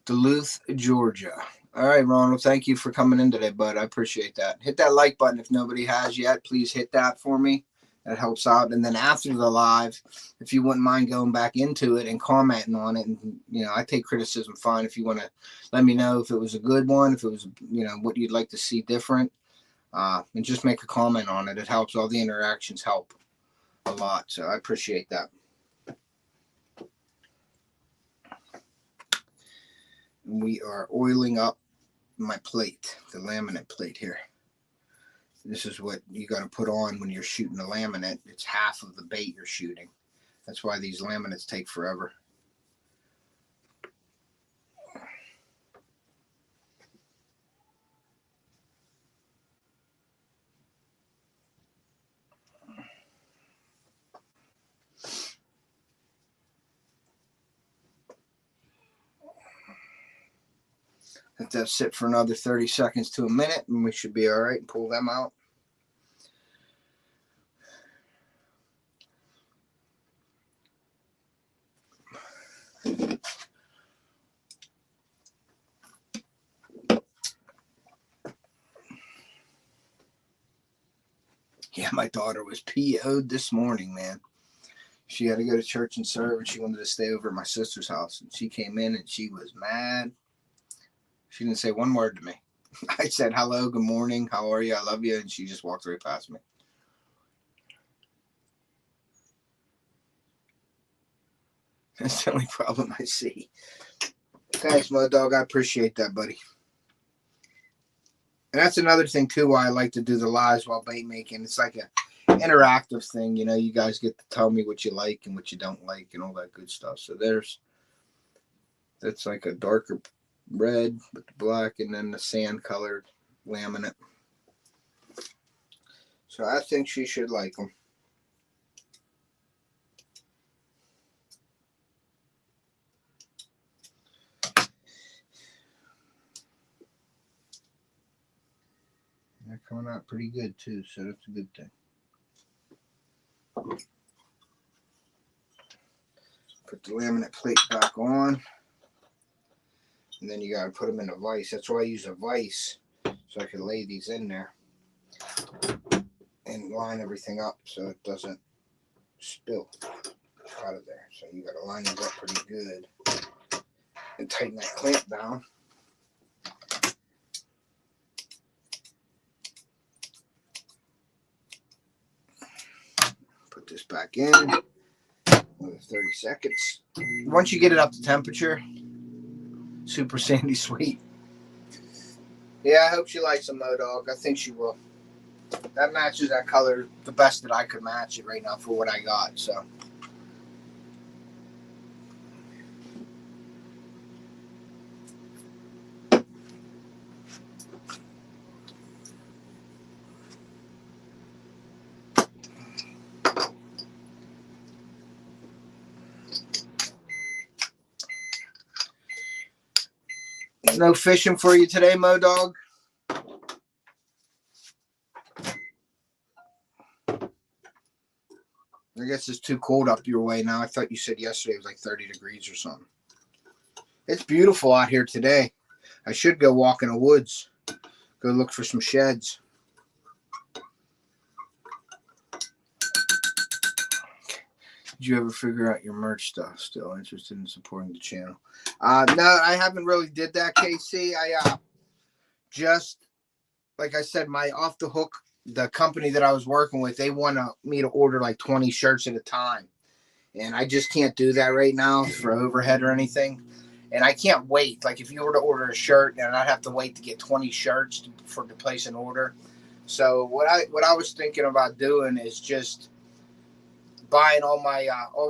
Duluth, Georgia. All right, Ronald, thank you for coming in today, bud. I appreciate that. Hit that like button if nobody has yet. Please hit that for me. That helps out. And then after the live, if you wouldn't mind going back into it and commenting on it, and I take criticism fine. If you want to let me know if it was a good one, if it was what you'd like to see different, and just make a comment on it. It helps. All the interactions help a lot, so I appreciate that. We are oiling up my plate, the laminate plate here. This is what you got to put on when you're shooting a laminate. It's half of the bait you're shooting. That's why these laminates take forever. Let that sit for another 30 seconds to a minute, and we should be all right. Pull them out. Yeah, my daughter was PO'd this morning, man. She had to go to church and serve, and she wanted to stay over at my sister's house. And she came in, and she was mad. She didn't say one word to me. I said, hello, good morning, how are you, I love you, and she just walked right past me. That's the only problem I see. Thanks, Mo Dog. I appreciate that, buddy. And that's another thing, too, why I like to do the lives while bait making. It's like an interactive thing. You guys get to tell me what you like and what you don't like and all that good stuff. So that's like a darker red with the black and then the sand colored laminate. So I think she should like them. They're coming out pretty good too, so that's a good thing. Put the laminate plate back on. And then you got to put them in a vise. That's why I use a vise, so I can lay these in there and line everything up so it doesn't spill out of there. So you got to line these up pretty good and tighten that clamp down. Put this back in. Another 30 seconds. Once you get it up to temperature, super sandy sweet. Yeah, I hope she likes them, Mo Dog. I think she will. That matches that color the best that I could match it right now for what I got. So. No fishing for you today, Mo Dog? I guess it's too cold up your way now. I thought you said yesterday it was like 30 degrees or something. It's beautiful out here today. I should go walk in the woods. Go look for some sheds. Did you ever figure out your merch stuff? Still interested in supporting the channel? No, I haven't really did that, KC. I just, like I said, my off the hook the company that I was working with, they want me to order like 20 shirts at a time. And I just can't do that right now for overhead or anything. And I can't wait. Like if you were to order a shirt, then I'd have to wait to get 20 shirts to place an order. So what I was thinking about doing is just buying all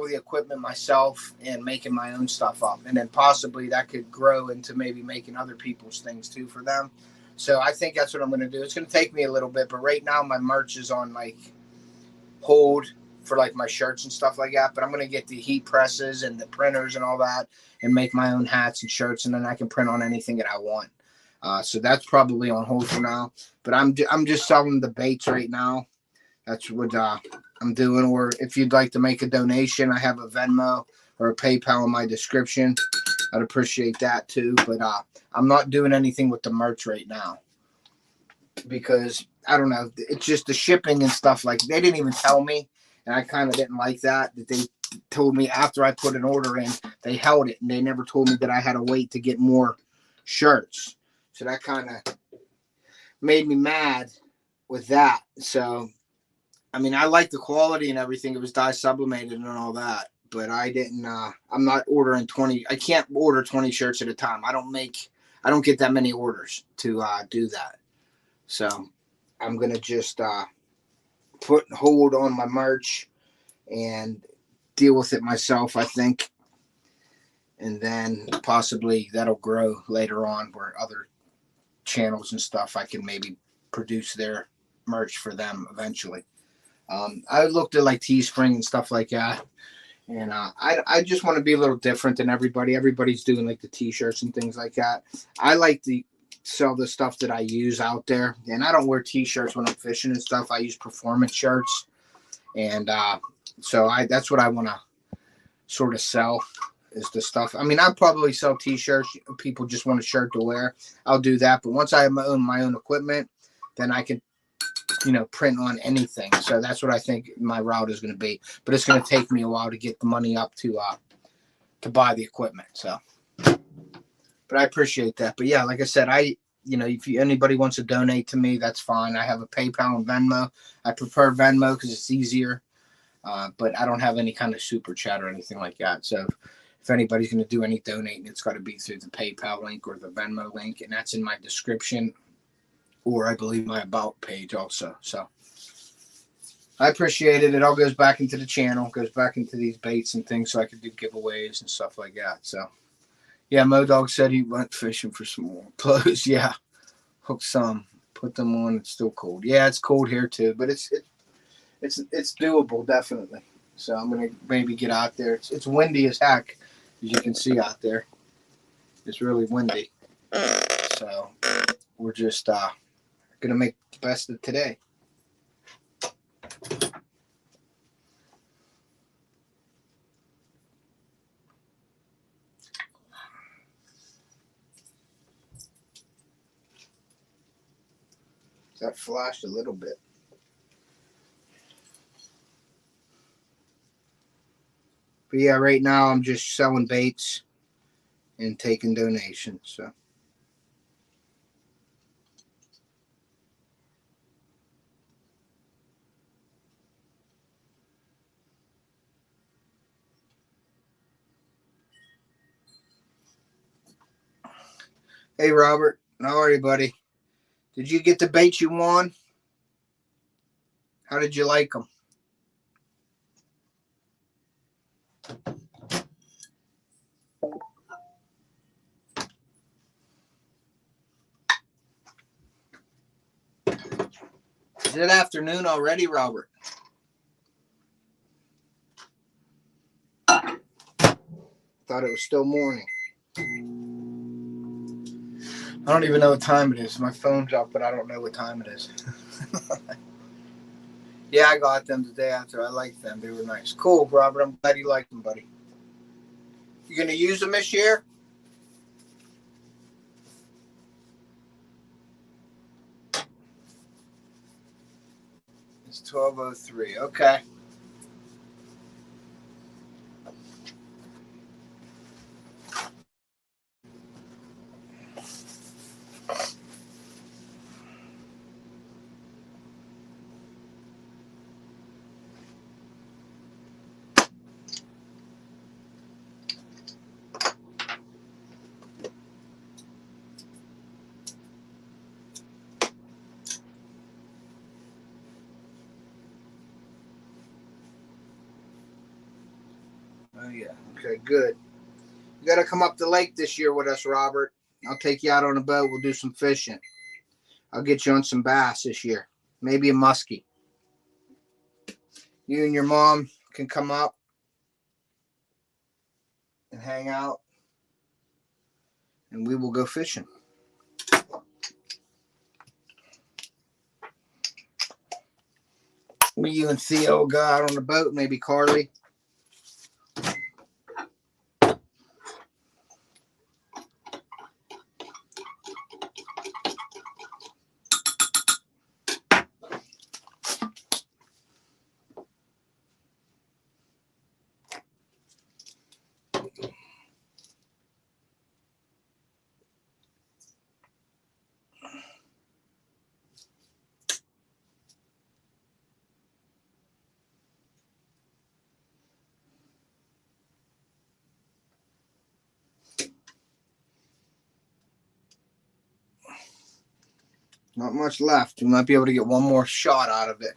the equipment myself and making my own stuff up, and then possibly that could grow into maybe making other people's things too for them. So I think that's what I'm going to do. It's going to take me a little bit, but right now my merch is on like hold for like my shirts and stuff like that. But I'm going to get the heat presses and the printers and all that and make my own hats and shirts, and then I can print on anything that I want. So that's probably on hold for now. But I'm just selling the baits right now. That's what I'm doing. Or if you'd like to make a donation, I have a Venmo or a PayPal in my description. I'd appreciate that too. But I'm not doing anything with the merch right now because I don't know. It's just the shipping and stuff. Like they didn't even tell me, and I kind of didn't like that they told me after I put an order in. They held it, and they never told me that I had to wait to get more shirts. So that kind of made me mad with that. So I mean, I like the quality and everything. It was dye sublimated and all that, but I didn't. I'm not ordering 20. I can't order 20 shirts at a time. I don't get that many orders to do that. So I'm gonna just put hold on my merch and deal with it myself, I think, and then possibly that'll grow later on where other channels and stuff I can maybe produce their merch for them eventually. I looked at like Teespring and stuff like that, and I just want to be a little different than everybody. Everybody's doing like the t-shirts and things like that. I like to sell the stuff that I use out there, and I don't wear t-shirts when I'm fishing and stuff. I use performance shirts, and so that's what I want to sort of sell is the stuff. I mean, I'll probably sell t-shirts. People just want a shirt to wear. I'll do that, but once I have my own equipment, then I can print on anything. So that's what I think my route is going to be. But it's going to take me a while to get the money up to buy the equipment. So, but I appreciate that. But yeah, like I said, if anybody wants to donate to me, that's fine. I have a PayPal and Venmo. I prefer Venmo because it's easier. But I don't have any kind of super chat or anything like that. So if anybody's going to do any donating, it's got to be through the PayPal link or the Venmo link, and that's in my description. Or I believe my about page also. So I appreciate it. It all goes back into the channel, goes back into these baits and things so I could do giveaways and stuff like that. So yeah, Modog said he went fishing for some more clothes. Yeah, hooked some, put them on. It's still cold. Yeah, it's cold here too, but it's doable definitely. So I'm gonna maybe get out there. It's windy as heck, as you can see out there. It's really windy. So we're just gonna make the best of today. That flashed a little bit. But yeah, right now I'm just selling baits and taking donations. So hey Robert, how are you, buddy? Did you get the baits you won? How did you like them? Is it afternoon already, Robert? Thought it was still morning. I don't even know what time it is. My phone's up, but I don't know what time it is. Yeah, I got them the day after. I liked them. They were nice. Cool, Robert. I'm glad you liked them, buddy. You gonna use them this year? It's 12:03. Okay. yeah. Okay, good. You got to come up the lake this year with us, Robert. I'll take you out on a boat. We'll do some fishing. I'll get you on some bass this year. Maybe a muskie. You and your mom can come up and hang out, and we will go fishing. You and Theo will go out on the boat, maybe Carly. Not much left. We might be able to get one more shot out of it.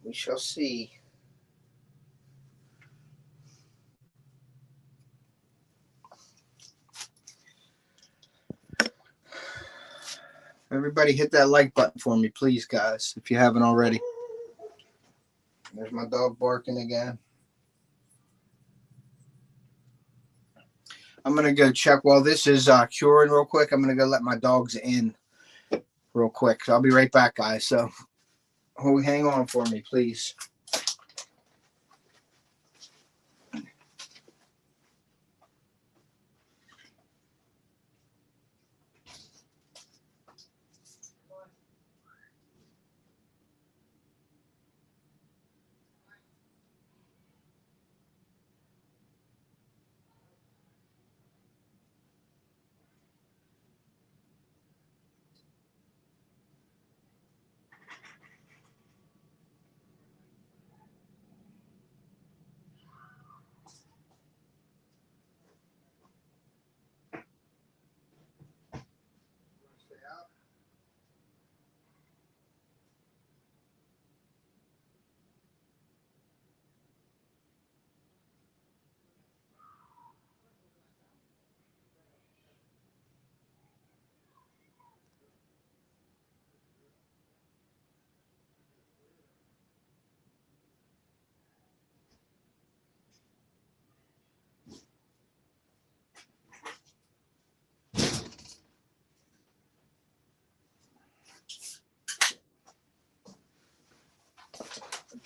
We shall see. Everybody hit that like button for me, please, guys, if you haven't already. There's my dog barking again. I'm going to go check while this is curing real quick. I'm going to go let my dogs in real quick. So I'll be right back, guys. So hang on for me, please.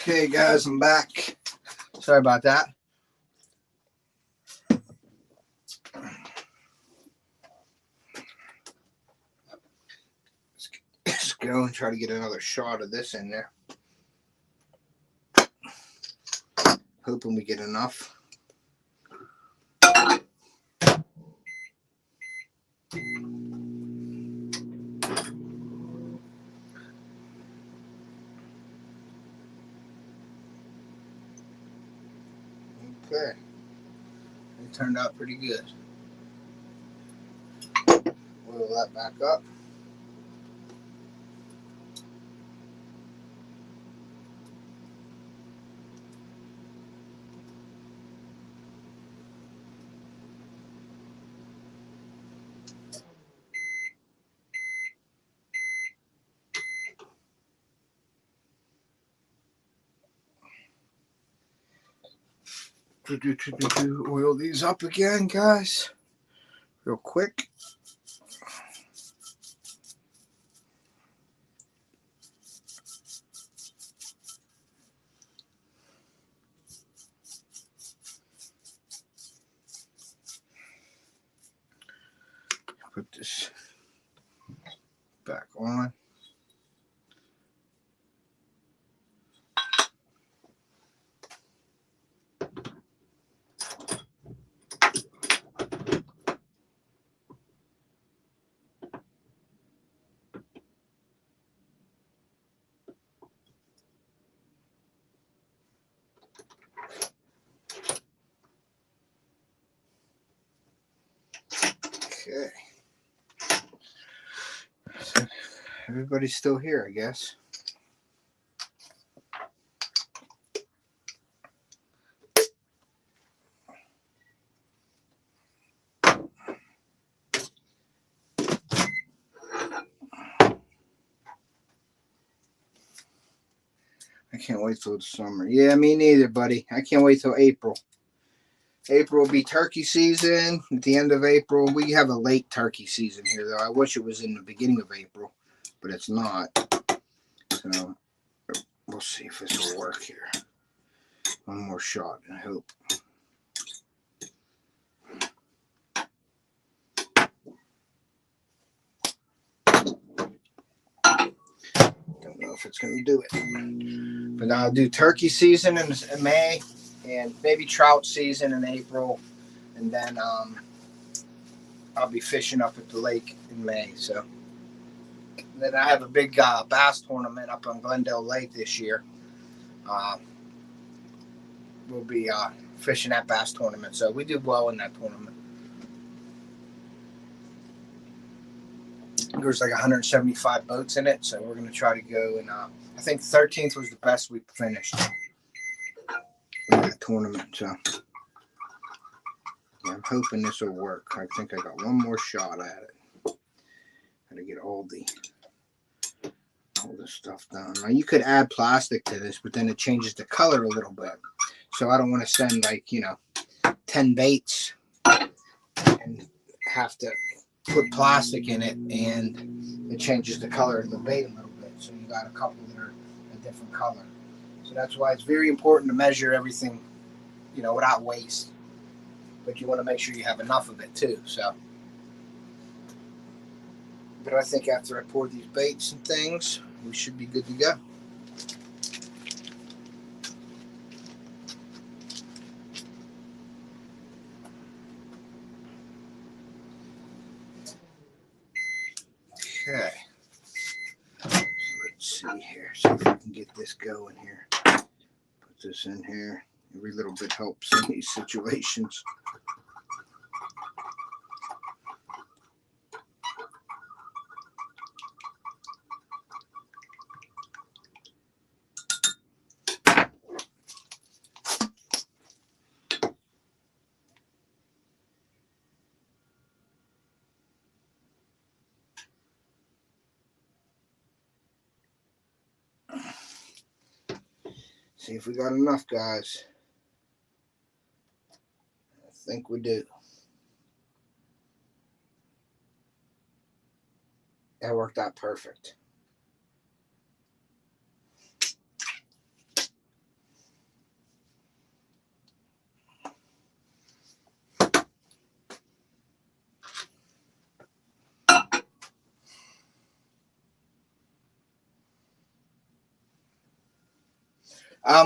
Okay, guys, I'm back. Sorry about that. Let's go and try to get another shot of this in there. Hoping we get enough. Okay. It turned out pretty good. Oil that back up. Oil these up again, guys. Real quick. Put this back on. Okay. So everybody's still here, I guess. I can't wait till the summer. Yeah, me neither, buddy. I can't wait till April. April will be turkey season. At the end of April, we have a late turkey season here, though. I wish it was in the beginning of April, but it's not. So we'll see if this will work here. One more shot, I hope. Don't know if it's going to do it. But I'll do turkey season in May and maybe trout season in April. And then I'll be fishing up at the lake in May. So then I have a big bass tournament up on Glendale Lake this year. We'll be fishing that bass tournament. So we do well in that tournament. There's like 175 boats in it, so we're going to try to go. And I think 13th was the best we finished in that tournament. So yeah, I'm hoping this will work. I think I got one more shot at it. Got to get all the stuff done. Now you could add plastic to this, but then it changes the color a little bit. So I don't want to send 10 baits and have to put plastic in it, and it changes the color of the bait a little bit. So you got a couple that are a different color. So that's why it's very important to measure everything, without waste. But you want to make sure you have enough of it too. So, but I think after I pour these baits and things, we should be good to go. Okay, so let's see here. See if we can get this going here. Put this in here. Every little bit helps in these situations. See if we got enough, guys. I think we do. That worked out perfect.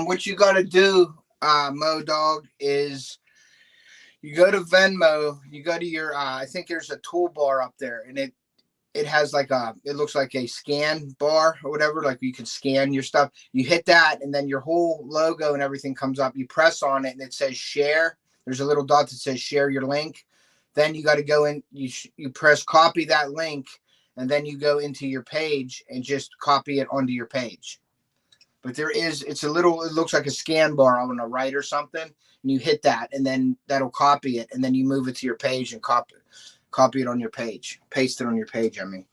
What you got to do, Mo Dog, is you go to Venmo, you go to your, I think there's a toolbar up there, and it has it looks like a scan bar or whatever, like you can scan your stuff. You hit that, and then your whole logo and everything comes up. You press on it, and it says share. There's a little dot that says share your link. Then you got to go in, you press copy that link, and then you go into your page and just copy it onto your page. But it looks like a scan bar on the right or something, and you hit that, and then that'll copy it, and then you move it to your page and copy it on your page, paste it on your page. I mean,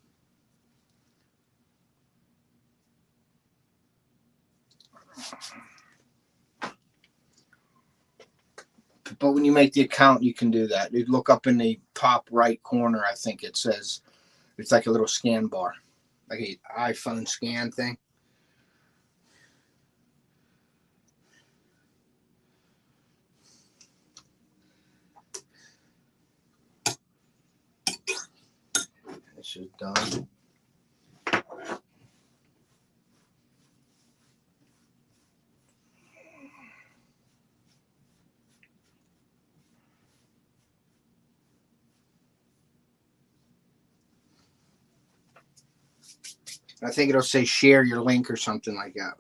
but when you make the account, you can do that. You look up in the top right corner. I think it says it's like a little scan bar, like an iPhone scan thing. This is done. I think it'll say share your link or something like that.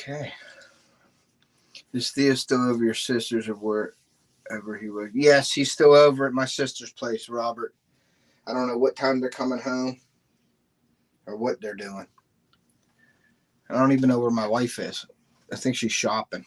Okay. Is Theo still over your sister's or wherever he was? Yes, he's still over at my sister's place, Robert. I don't know what time they're coming home or what they're doing. I don't even know where my wife is. I think she's shopping.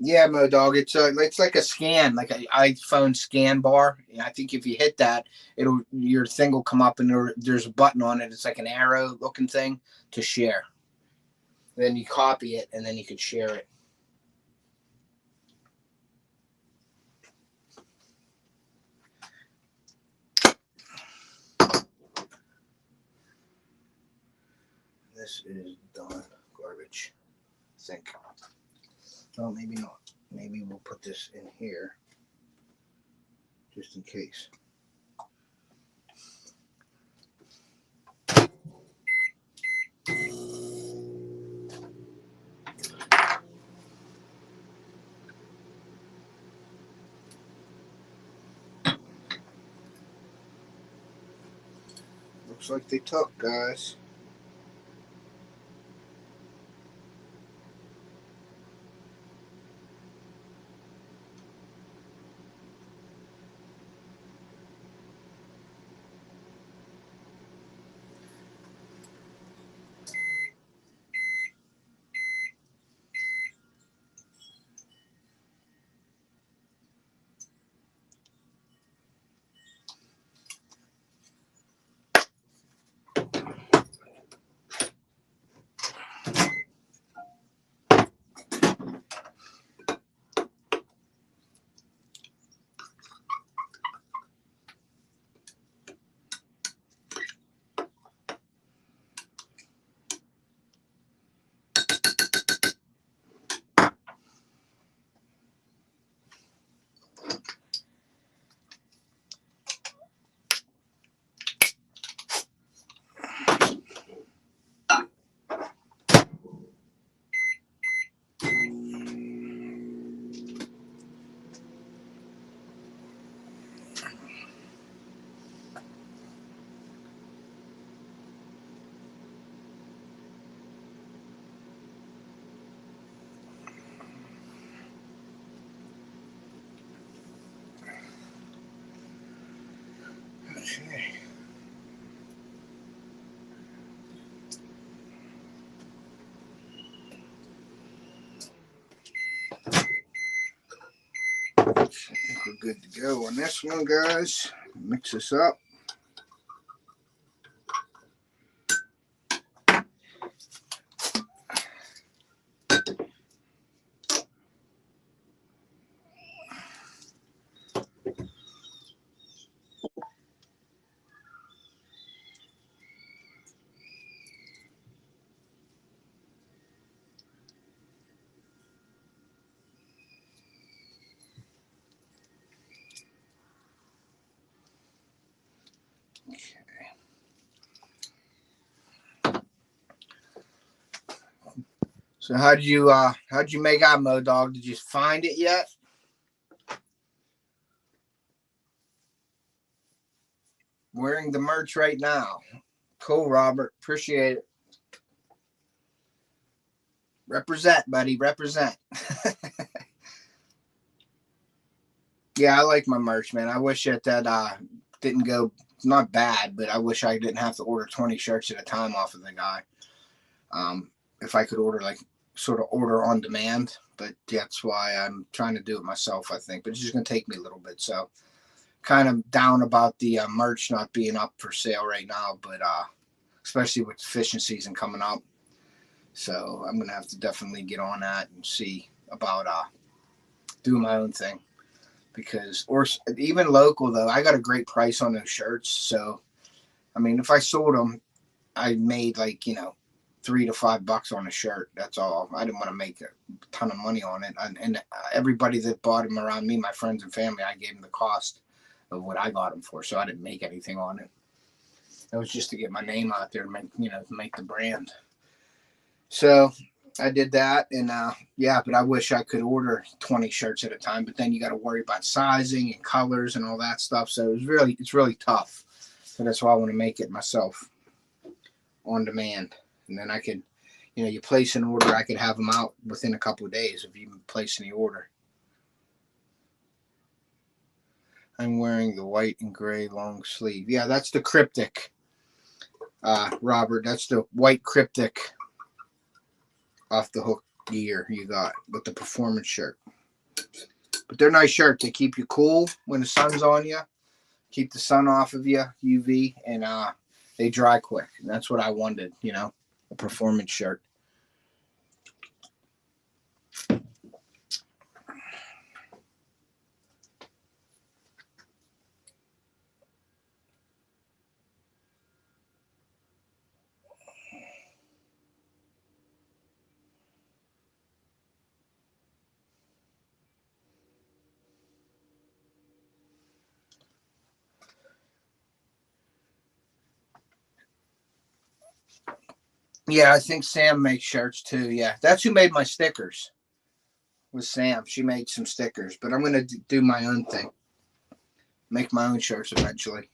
Yeah, Mo Dog. It's like a scan, like an iPhone scan bar. I think if you hit that, your thing will come up and there's a button on it. It's like an arrow looking thing to share. Then you copy it and then you could share it. This is done. Garbage. I think. Well, maybe not. Maybe we'll put this in here just in case. Looks like they took, guys. Okay. I think we're good to go on this one, guys. Mix this up. So how'd you make out, Mo Dog? Did you find it yet? Wearing the merch right now. Cool, Robert. Appreciate it. Represent, buddy. Represent. Yeah, I like my merch, man. I wish that didn't go not bad, but I wish I didn't have to order 20 shirts at a time off of the guy. If I could order sort of order on demand, but that's why I'm trying to do it myself, I think. But it's just gonna take me a little bit. So kind of down about the merch not being up for sale right now, but especially with fishing season coming up. So I'm gonna have to definitely get on that and see about doing my own thing. Because, or even local though, I got a great price on those shirts. So I mean, if I sold them, I made $3 to $5 on a shirt. That's all. I didn't want to make a ton of money on it. And everybody that bought them around me, my friends and family, I gave them the cost of what I got them for. So I didn't make anything on it. It was just to get my name out there and make the brand. So I did that, and yeah, but I wish I could order 20 shirts at a time. But then you got to worry about sizing and colors and all that stuff. So it's really tough. So that's why I want to make it myself on demand, and then I could, you place an order, I could have them out within a couple of days if you place any order. I'm wearing the white and gray long sleeve. Yeah, that's the cryptic, Robert. That's the white cryptic off the hook gear you got with the performance shirt. But they're nice shirts. They keep you cool when the sun's on you, keep the sun off of you, UV, and they dry quick. And that's what I wanted, a performance shirt. Yeah, I think Sam makes shirts too. Yeah, that's who made my stickers. Was Sam. She made some stickers, but I'm gonna do my own thing. Make my own shirts eventually.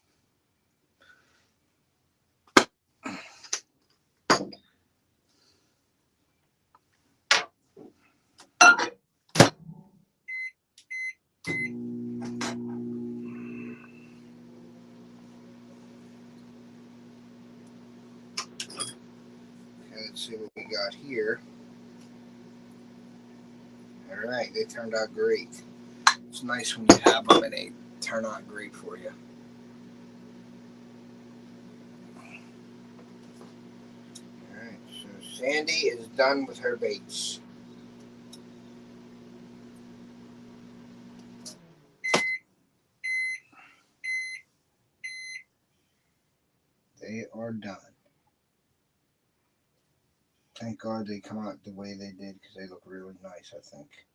Let's see what we got here. All right, they turned out great. It's nice when you have them and they turn out great for you. All right, so Sandy is done with her baits. They are done. Thank God they come out the way they did because they look really nice, I think.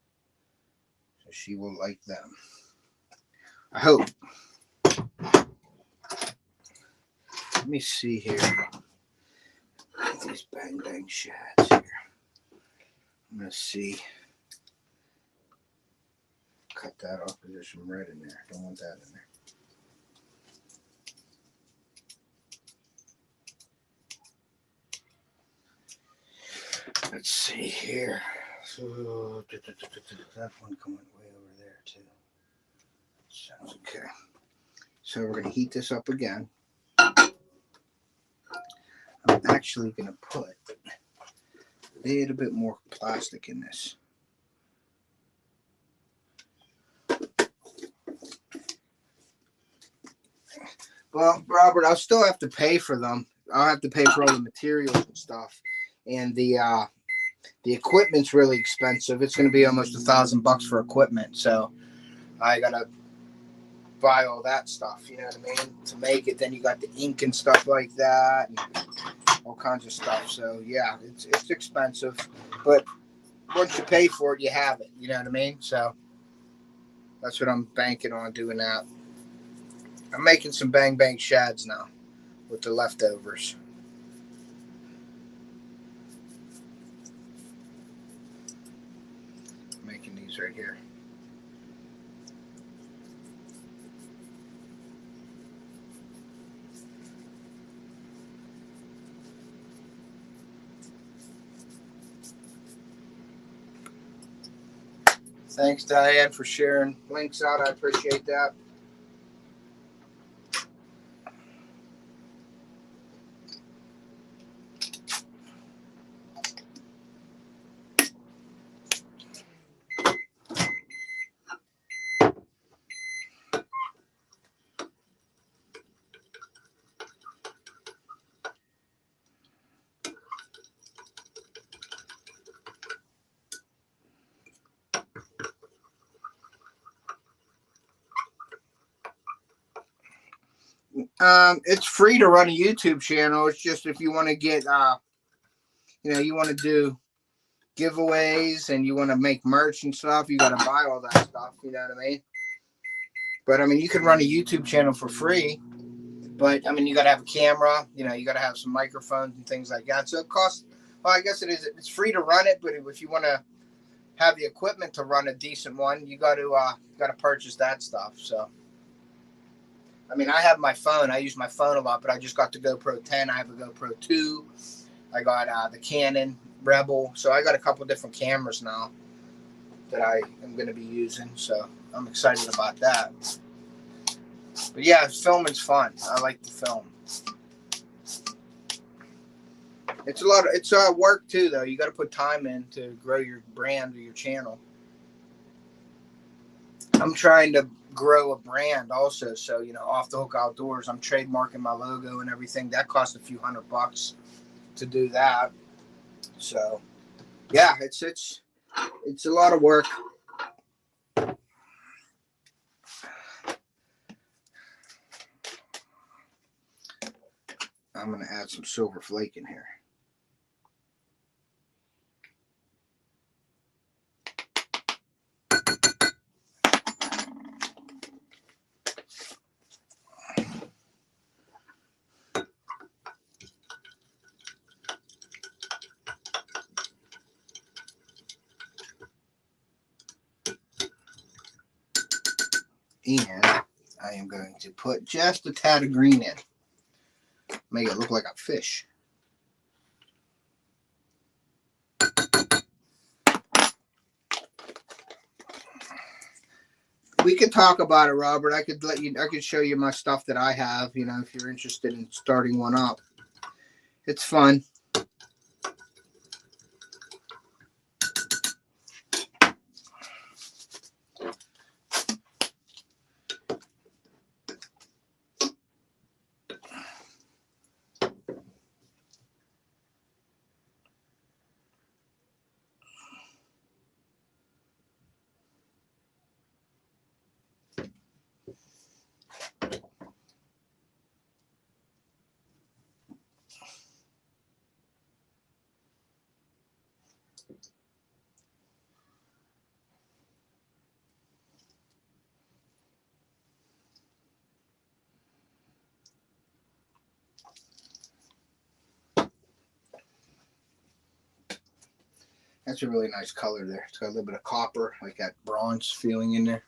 So she will like them. I hope. Let me see here. These bang bang shads here. I'm going to see. Cut that off because there's some red in there. Don't want that in there. Let's see here. So that one coming way over there too. Sounds okay. So we're going to heat this up again. I'm actually going to put a little bit more plastic in this. Well, Robert, I'll still have to pay for them. I'll have to pay for all the materials and stuff. And the equipment's really expensive. It's going to be almost $1,000 for equipment. So I got to buy all that stuff, you know what I mean, to make it. Then you got the ink and stuff like that and all kinds of stuff. So yeah, it's expensive, but once you pay for it, you have it, you know what I mean? So that's what I'm banking on, doing that. I'm making some bang bang shads now with the leftovers. I'm making these right here. Thanks, Diane, for sharing links out. I appreciate that. It's free to run a YouTube channel. It's just if you want to get, you want to do giveaways and you want to make merch and stuff, you got to buy all that stuff. You know what I mean? But I mean, you can run a YouTube channel for free. But I mean, you got to have a camera. You got to have some microphones and things like that. So it costs Well, I guess it is. It's free to run it, but if you want to have the equipment to run a decent one, you got to purchase that stuff. So, I mean, I have my phone. I use my phone a lot, but I just got the GoPro 10. I have a GoPro 2. I got the Canon Rebel. So I got a couple different cameras now that I am going to be using. So I'm excited about that. But yeah, filming's fun. I like to film. It's work too, though. You got to put time in to grow your brand or your channel. I'm trying to grow a brand also. So, you know, Off the Hook Outdoors, I'm trademarking my logo and everything. That cost a few $100 to do that. So, yeah, it's a lot of work. I'm going to add some silver flake in here. And I am going to put just a tad of green in. Make it look like a fish. We could talk about it, Robert. I could show you my stuff that I have, you know, if you're interested in starting one up. It's fun. That's a really nice color there. It's got a little bit of copper, like that bronze feeling in there.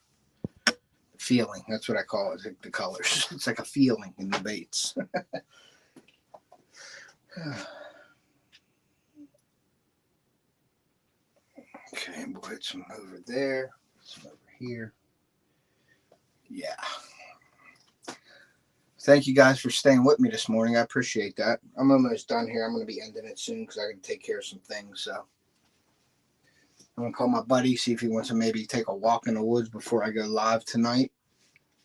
Feeling, that's what I call it, the colors. It's like a feeling in the baits. Okay, we'll put some over there, some over here. Yeah. Thank you guys for staying with me this morning. I appreciate that. I'm almost done here. I'm going to be ending it soon because I got to take care of some things. So I'm going to call my buddy, see if he wants to maybe take a walk in the woods before I go live tonight.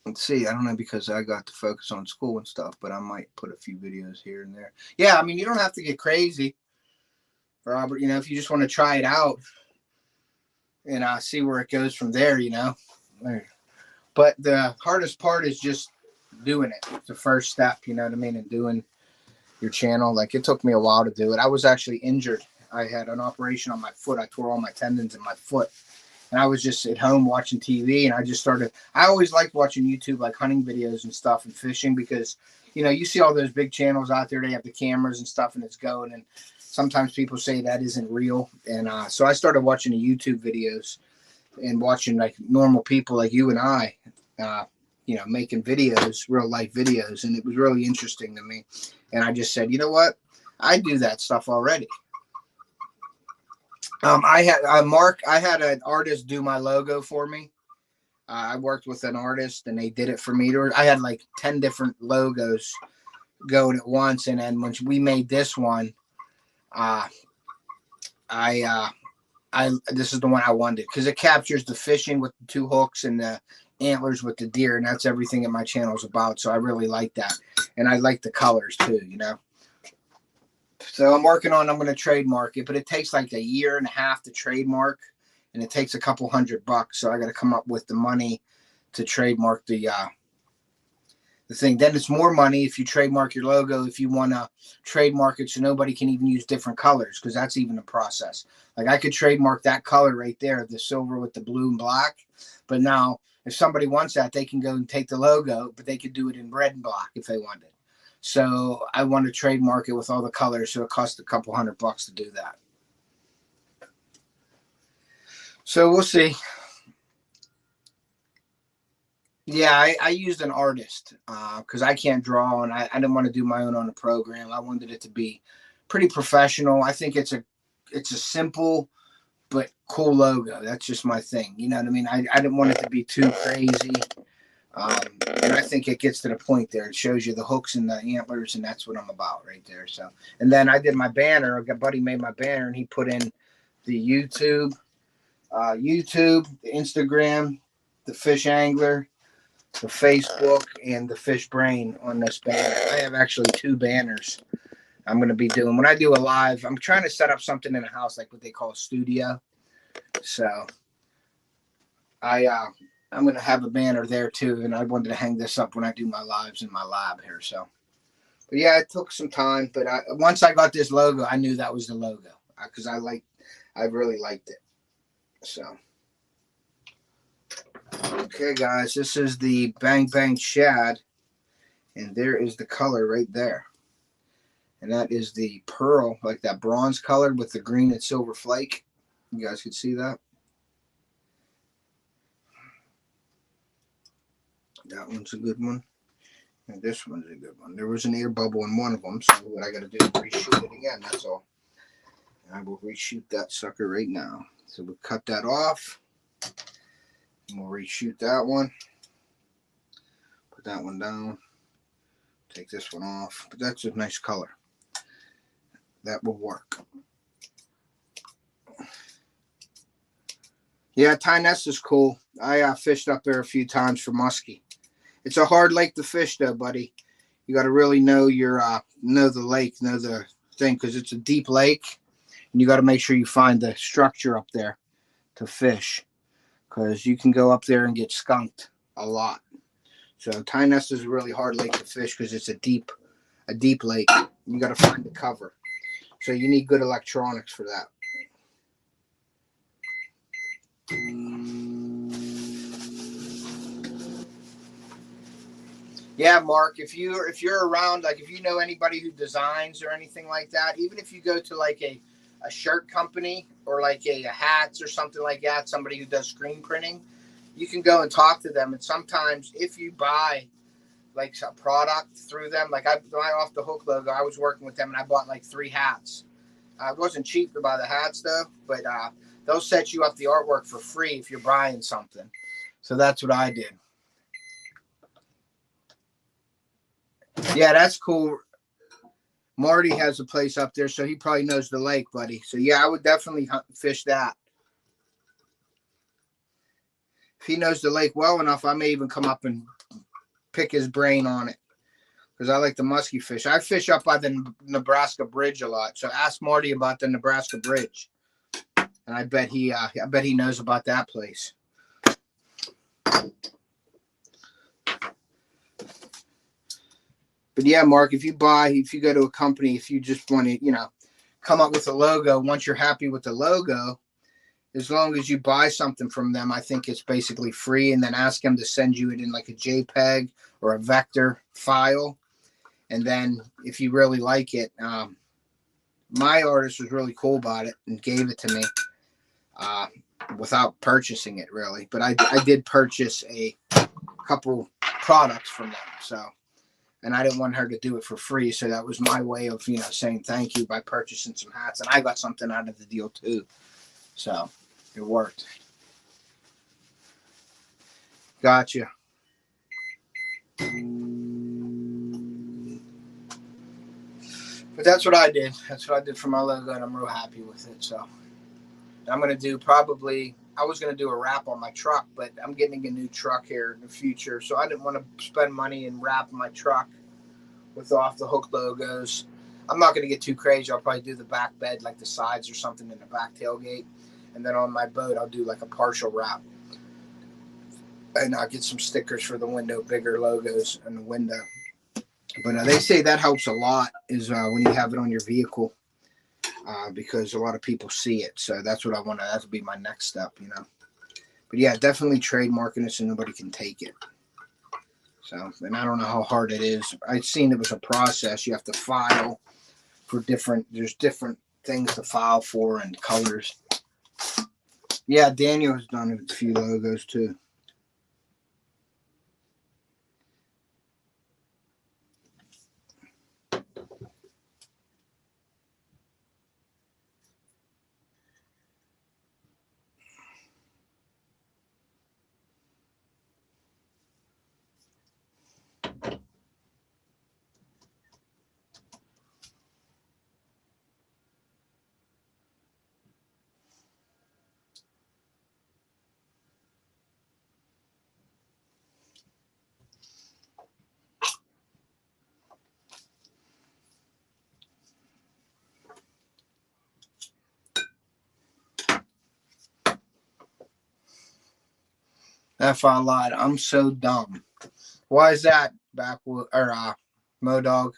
Let's see. I don't know, because I got to focus on school and stuff, but I might put a few videos here and there. Yeah, I mean, you don't have to get crazy, Robert. You know, if you just want to try it out and see where it goes from there, you know. But the hardest part is just doing it. It's the first step, you know what I mean, and doing your channel. Like, it took me a while to do it. I was actually injured. I had an operation on my foot. I tore all my tendons in my foot. And I was just at home watching TV, and I just started. I always liked watching YouTube, like hunting videos and stuff and fishing, because, you know, you see all those big channels out there. They have the cameras and stuff, and it's going. And sometimes people say that isn't real. And so I started watching the YouTube videos and watching like normal people like you and I, you know, making videos, real life videos. And it was really interesting to me. And I just said, you know what? I do that stuff already. I had an artist do my logo for me. I worked with an artist and they did it for me. I had like 10 different logos going at once. And then when we made this one, this is the one I wanted, because it captures the fishing with the 2 hooks and the antlers with the deer. And that's everything that my channel is about. So I really like that. And I like the colors too, you know. So I'm going to trademark it, but it takes like 1.5 years to trademark, and it takes a couple $100. So I got to come up with the money to trademark the thing. Then it's more money if you trademark your logo, if you want to trademark it so nobody can even use different colors, because that's even a process. Like, I could trademark that color right there, the silver with the blue and black. But now if somebody wants that, they can go and take the logo, but they could do it in red and black if they wanted. So I want to trademark it with all the colors. So it costs a couple $100 to do that. So we'll see. Yeah, I used an artist because I can't draw, and I didn't want to do my own on the program. I wanted it to be pretty professional. I think it's a simple but cool logo. That's just my thing. You know what I mean? I didn't want it to be too crazy. And I think it gets to the point there. It shows you the hooks and the antlers, and that's what I'm about right there. So, and then I did my banner. A buddy made my banner, and he put in the YouTube, the Instagram, the fish angler, the Facebook, and the fish brain on this banner. I have actually 2 banners I'm going to be doing. When I do a live, I'm trying to set up something in the house, like what they call a studio. So I'm going to have a banner there too, and I wanted to hang this up when I do my lives in my lab here. So, but yeah, it took some time, but once I got this logo, I knew that was the logo because I really liked it. So, okay, guys, this is the Bang Bang Shad, and there is the color right there, and that is the pearl, like that bronze color with the green and silver flake. You guys can see that. That one's a good one. And this one's a good one. There was an air bubble in one of them, so what I got to do is reshoot it again, that's all. And I will reshoot that sucker right now. So we'll cut that off. And we'll reshoot that one. Put that one down. Take this one off. But that's a nice color. That will work. Yeah, Ty Nest is cool. I fished up there a few times for muskie. It's a hard lake to fish, though, buddy. You got to really know your know the lake, know the thing, because it's a deep lake, and you got to make sure you find the structure up there to fish, because you can go up there and get skunked a lot. So Ty Nest is a really hard lake to fish because it's a deep lake. You got to find the cover, so you need good electronics for that. Yeah, Mark, if you're around, like if you know anybody who designs or anything like that, even if you go to like a shirt company or like a hats or something like that, somebody who does screen printing, you can go and talk to them. And sometimes if you buy like a product through them, like my Off the Hook logo, I was working with them and I bought like 3 hats. It wasn't cheap to buy the hats though, but they'll set you up the artwork for free if you're buying something. So that's what I did. Yeah, that's cool. Marty has a place up there, so he probably knows the lake, buddy. So yeah, I would definitely fish that. If he knows the lake well enough, I may even come up and pick his brain on it, because I like the musky fish. I fish up by the Nebraska Bridge a lot, so ask Marty about the Nebraska Bridge, and I bet he knows about that place. But yeah, Mark, if you go to a company, if you just want to, come up with a logo, once you're happy with the logo, as long as you buy something from them, I think it's basically free, and then ask them to send you it in like a JPEG or a vector file. And then if you really like it, my artist was really cool about it and gave it to me without purchasing it really. But I did purchase a couple products from them, so. And I didn't want her to do it for free, so that was my way of, saying thank you by purchasing some hats. And I got something out of the deal too, so it worked. Gotcha. But that's what I did. That's what I did for my logo, and I'm real happy with it. So I'm going to do I was going to do a wrap on my truck, but I'm getting a new truck here in the future, so I didn't want to spend money and wrap my truck with Off the Hook logos. I'm not going to get too crazy. I'll probably do the back bed, like the sides or something in the back tailgate. And then on my boat, I'll do like a partial wrap. And I'll get some stickers for the window, bigger logos in the window. But they say that helps a lot is when you have it on your vehicle, because a lot of people see it. So that's what I want to, that would be my next step, But yeah, definitely trademarking it so nobody can take it. So, and I don't know how hard it is. I'd seen it was a process. You have to file for there's different things to file for and colors. Yeah, Daniel has done a few logos too. If I lied, I'm so dumb. Why is that, Backwood or Modog?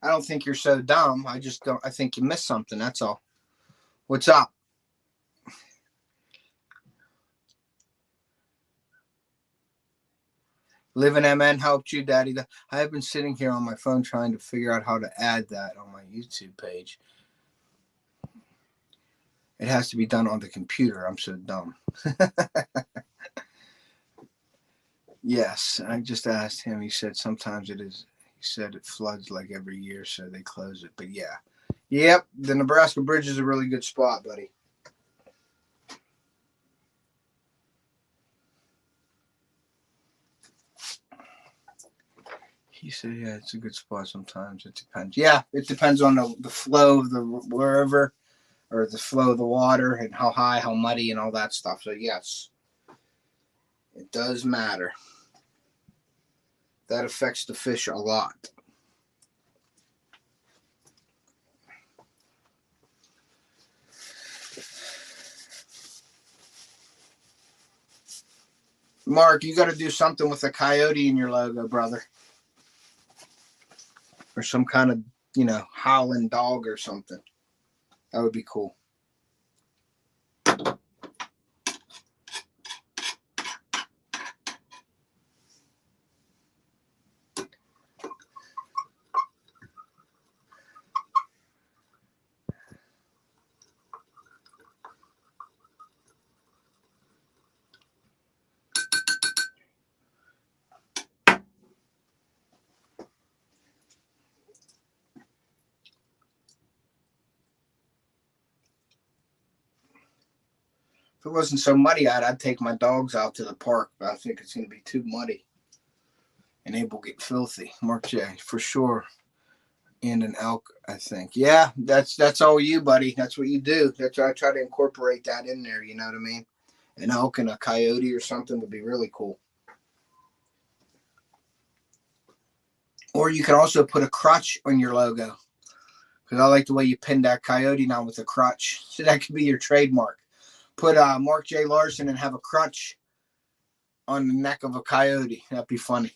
I don't think you're so dumb. I just don't. I think you missed something. That's all. What's up? Living MN helped you, Daddy. I have been sitting here on my phone trying to figure out how to add that on my YouTube page. It has to be done on the computer. I'm so dumb. Yes, I just asked him. He said sometimes it is. He said it floods like every year, so they close it. But yeah. Yep, the Nebraska Bridge is a really good spot, buddy. He said, yeah, it's a good spot sometimes. It depends. Yeah, it depends on the flow of the wherever, or the flow of the water and how high, how muddy, and all that stuff. So, yes, it does matter. That affects the fish a lot. Mark, you got to do something with a coyote in your logo, brother. Or some kind of, howling dog or something. That would be cool. If it wasn't so muddy out, I'd take my dogs out to the park, but I think it's going to be too muddy. And they will get filthy. Mark J, for sure. And an elk, I think. Yeah, that's all you, buddy. That's what you do. That's why I try to incorporate that in there, you know what I mean? An elk and a coyote or something would be really cool. Or you could also put a crutch on your logo. Because I like the way you pinned that coyote down with a crutch. So that could be your trademark. Put Mark J. Larson and have a crutch on the neck of a coyote. That'd be funny.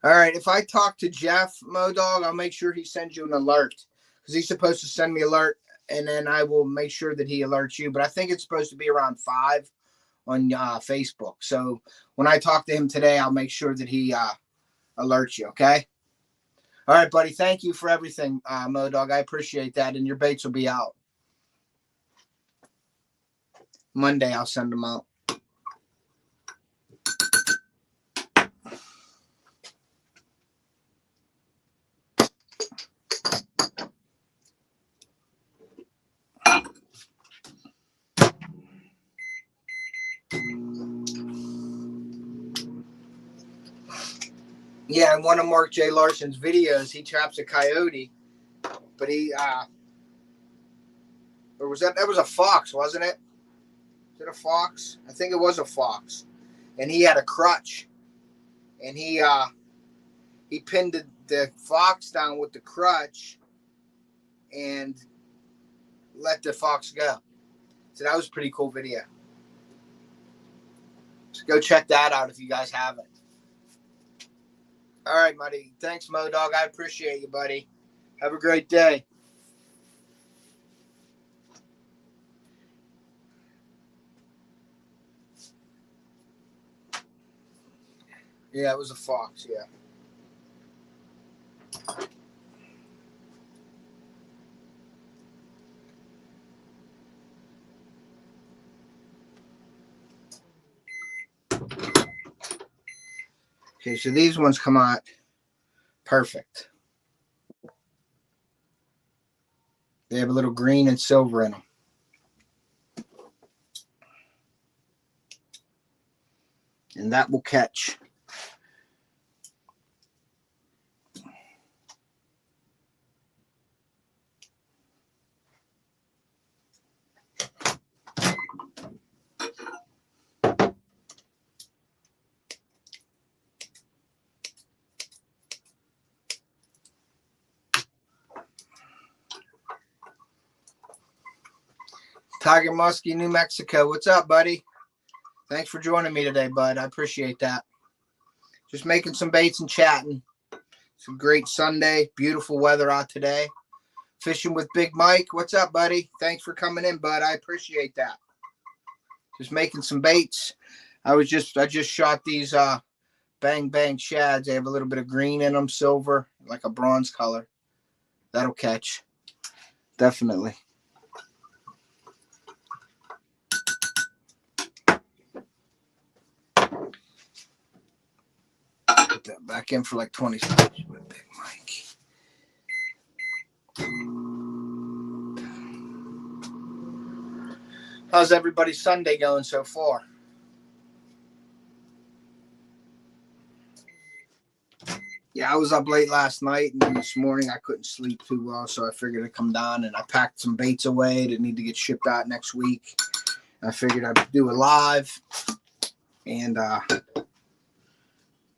All right. If I talk to Jeff Modog, I'll make sure he sends you an alert. Because he's supposed to send me an alert. And then I will make sure that he alerts you. But I think it's supposed to be around 5 on Facebook. So when I talk to him today, I'll make sure that he alerts you. Okay? All right, buddy. Thank you for everything, Modog. I appreciate that. And your baits will be out. Monday, I'll send them out. Yeah, in one of Mark J. Larson's videos, he traps a coyote, but or was that was a fox, wasn't it? Is it a fox? I think it was a fox. And he had a crutch. And he pinned the fox down with the crutch and let the fox go. So that was a pretty cool video. So go check that out if you guys haven't. All right, buddy. Thanks, Modog. I appreciate you, buddy. Have a great day. Yeah, it was a fox, yeah. Okay, so these ones come out perfect. They have a little green and silver in them. And that will catch. Tiger Muskie, New Mexico. What's up, buddy? Thanks for joining me today, bud. I appreciate that. Just making some baits and chatting. It's a great Sunday. Beautiful weather out today. Fishing with Big Mike. What's up, buddy? Thanks for coming in, bud. I appreciate that. Just making some baits. I just shot these bang bang shads. They have a little bit of green in them, silver, like a bronze color. That'll catch. Definitely. Put that back in for like 20 seconds with Big Mike. How's everybody's Sunday going so far? Yeah, I was up late last night, and then this morning I couldn't sleep too well, so I figured I'd come down, and I packed some baits away that need to get shipped out next week. I figured I'd do it live and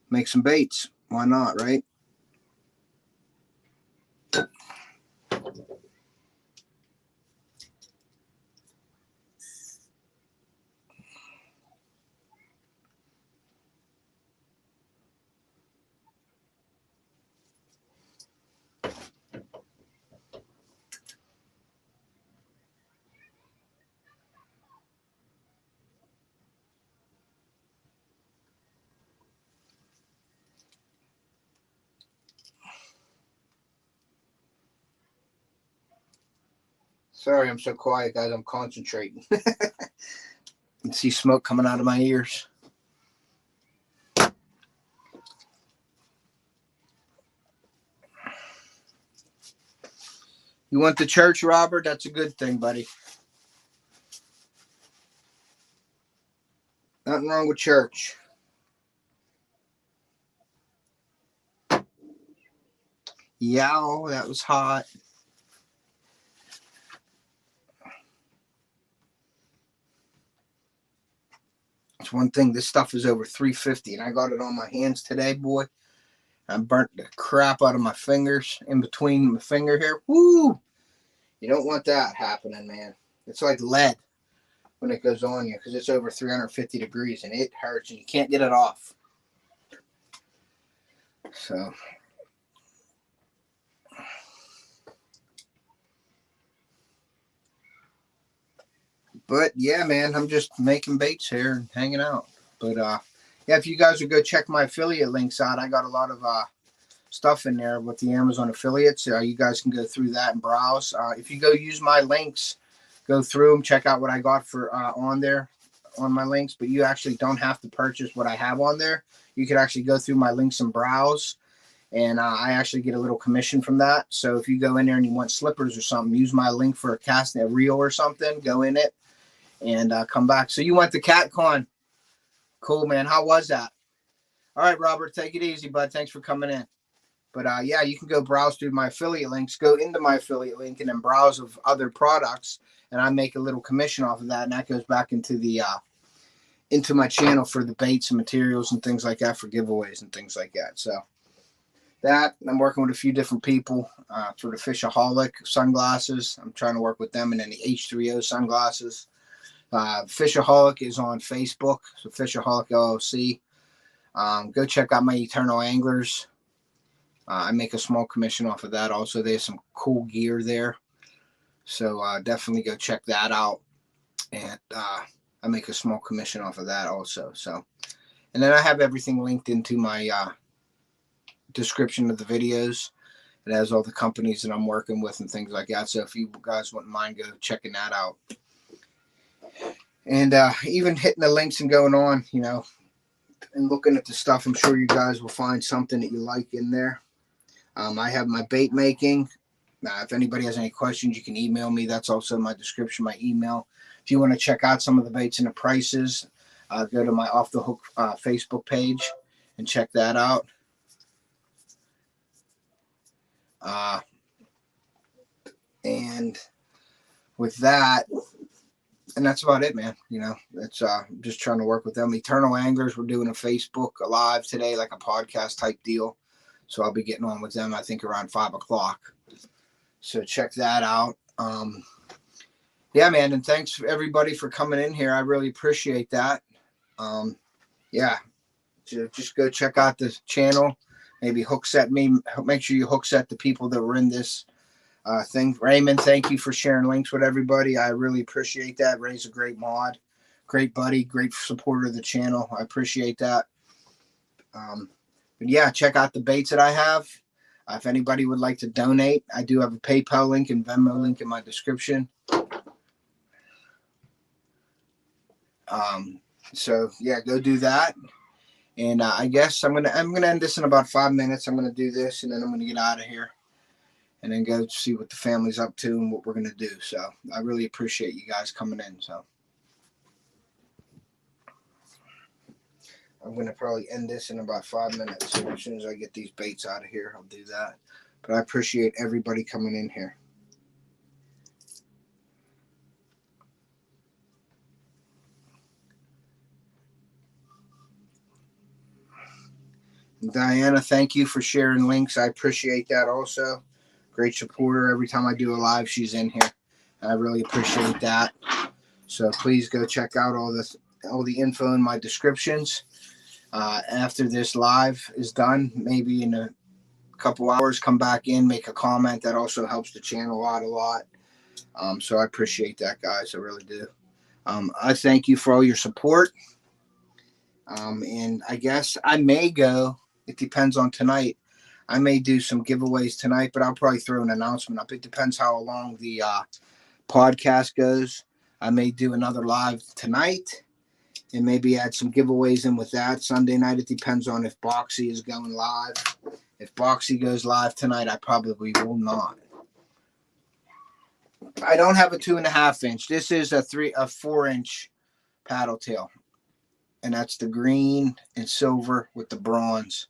make some baits. Why not, right? Sorry, I'm so quiet, guys. I'm concentrating. You can see smoke coming out of my ears. You went to church, Robert? That's a good thing, buddy. Nothing wrong with church. Yow, that was hot. It's one thing. This stuff is over 350, and I got it on my hands today, boy. I burnt the crap out of my fingers in between my finger here. Woo! You don't want that happening, man. It's like lead when it goes on you because it's over 350 degrees and it hurts and you can't get it off. So, but yeah, man, I'm just making baits here and hanging out. But yeah, if you guys would go check my affiliate links out, I got a lot of stuff in there with the Amazon affiliates. You guys can go through that and browse. If you go use my links, go through them, check out what I got for on there on my links. But you actually don't have to purchase what I have on there. You could actually go through my links and browse. And I actually get a little commission from that. So if you go in there and you want slippers or something, use my link for a cast, a reel or something. Go in it and come back. So you went to CatCon. Cool, man. How was that? All right, Robert, take it easy, bud. Thanks for coming in. But yeah, you can go browse through my affiliate links, go into my affiliate link and then browse of other products. And I make a little commission off of that. And that goes back into the into my channel for the baits and materials and things like that for giveaways and things like that. So that, I'm working with a few different people for the Fishaholic sunglasses. I'm trying to work with them, and then the H3O sunglasses. Fishaholic is on Facebook, so Fishaholic LLC. Go check out my Eternal Anglers. I make a small commission off of that. Also, there's some cool gear there, so definitely go check that out. And I make a small commission off of that also. So, And then I have everything linked into my description of the videos. It has all the companies that I'm working with and things like that. So if you guys wouldn't mind go checking that out. And even hitting the links and going on, you know, and looking at the stuff, I'm sure you guys will find something that you like in there. I have my bait making. If anybody has any questions, you can email me. That's also in my description, my email. If you want to check out some of the baits and the prices, go to my Off the Hook Facebook page and check that out. And with that, and that's about it, man. You know, it's just trying to work with them. Eternal Anglers, we're doing a Facebook live today, like a podcast type deal. So I'll be getting on with them, I think, around 5 o'clock. So check that out. Yeah, man. And thanks everybody for coming in here. I really appreciate that. Yeah, just go check out the channel. Maybe hook set me. Make sure you hook set the people that were in this thing. Raymond, thank you for sharing links with everybody. I really appreciate that. Ray's a great mod, great buddy, great supporter of the channel. I appreciate that. But yeah, check out the baits that I have. If anybody would like to donate, I do have a PayPal link and Venmo link in my description. So yeah, go do that. And I guess I'm gonna end this in about 5 minutes. I'm gonna do this and then I'm gonna get out of here. And then go see what the family's up to and what we're going to do. So I really appreciate you guys coming in. So I'm going to probably end this in about 5 minutes. So as soon as I get these baits out of here, I'll do that. But I appreciate everybody coming in here. Diana, thank you for sharing links. I appreciate that also. Great supporter. Every time I do a live, she's in here. I really appreciate that. So please go check out all the info in my descriptions. After this live is done, maybe in a couple hours, come back in, make a comment. That also helps the channel out a lot. So I appreciate that, guys. I really do. I thank you for all your support. And I guess I may go. It depends on tonight. I may do some giveaways tonight, but I'll probably throw an announcement up. It depends how long the podcast goes. I may do another live tonight and maybe add some giveaways in with that. Sunday night, it depends on if Boxy is going live. If Boxy goes live tonight, I probably will not. I don't have a 2.5 inch. This is a 4-inch paddle tail. And that's the green and silver with the bronze.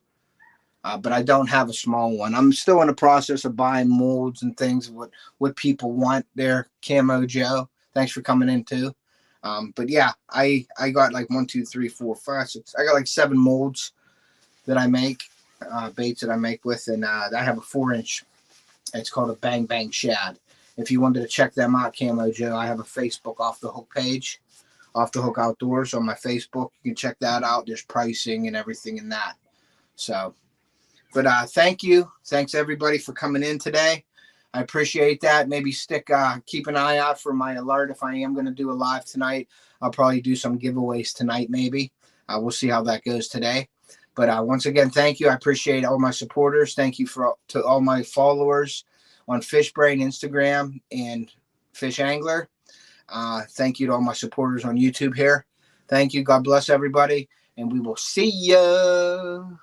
But I don't have a small one. I'm still in the process of buying molds and things, what people want there. Camo Joe, thanks for coming in too. But yeah, I got like 1, 2, 3, 4, 5, 6. I got like 7 molds that I make, baits that I make with. And I have a 4-inch. It's called a Bang Bang Shad. If you wanted to check them out, Camo Joe, I have a Facebook Off the Hook page. Off the Hook Outdoors on my Facebook. You can check that out. There's pricing and everything in that. So, but thank you. Thanks everybody for coming in today. I appreciate that. Maybe keep an eye out for my alert. If I am going to do a live tonight, I'll probably do some giveaways tonight maybe. We'll see how that goes today. But once again, thank you. I appreciate all my supporters. Thank you to all my followers on Fishbrain, Instagram, and Fish Angler. Thank you to all my supporters on YouTube here. Thank you. God bless everybody. And we will see you.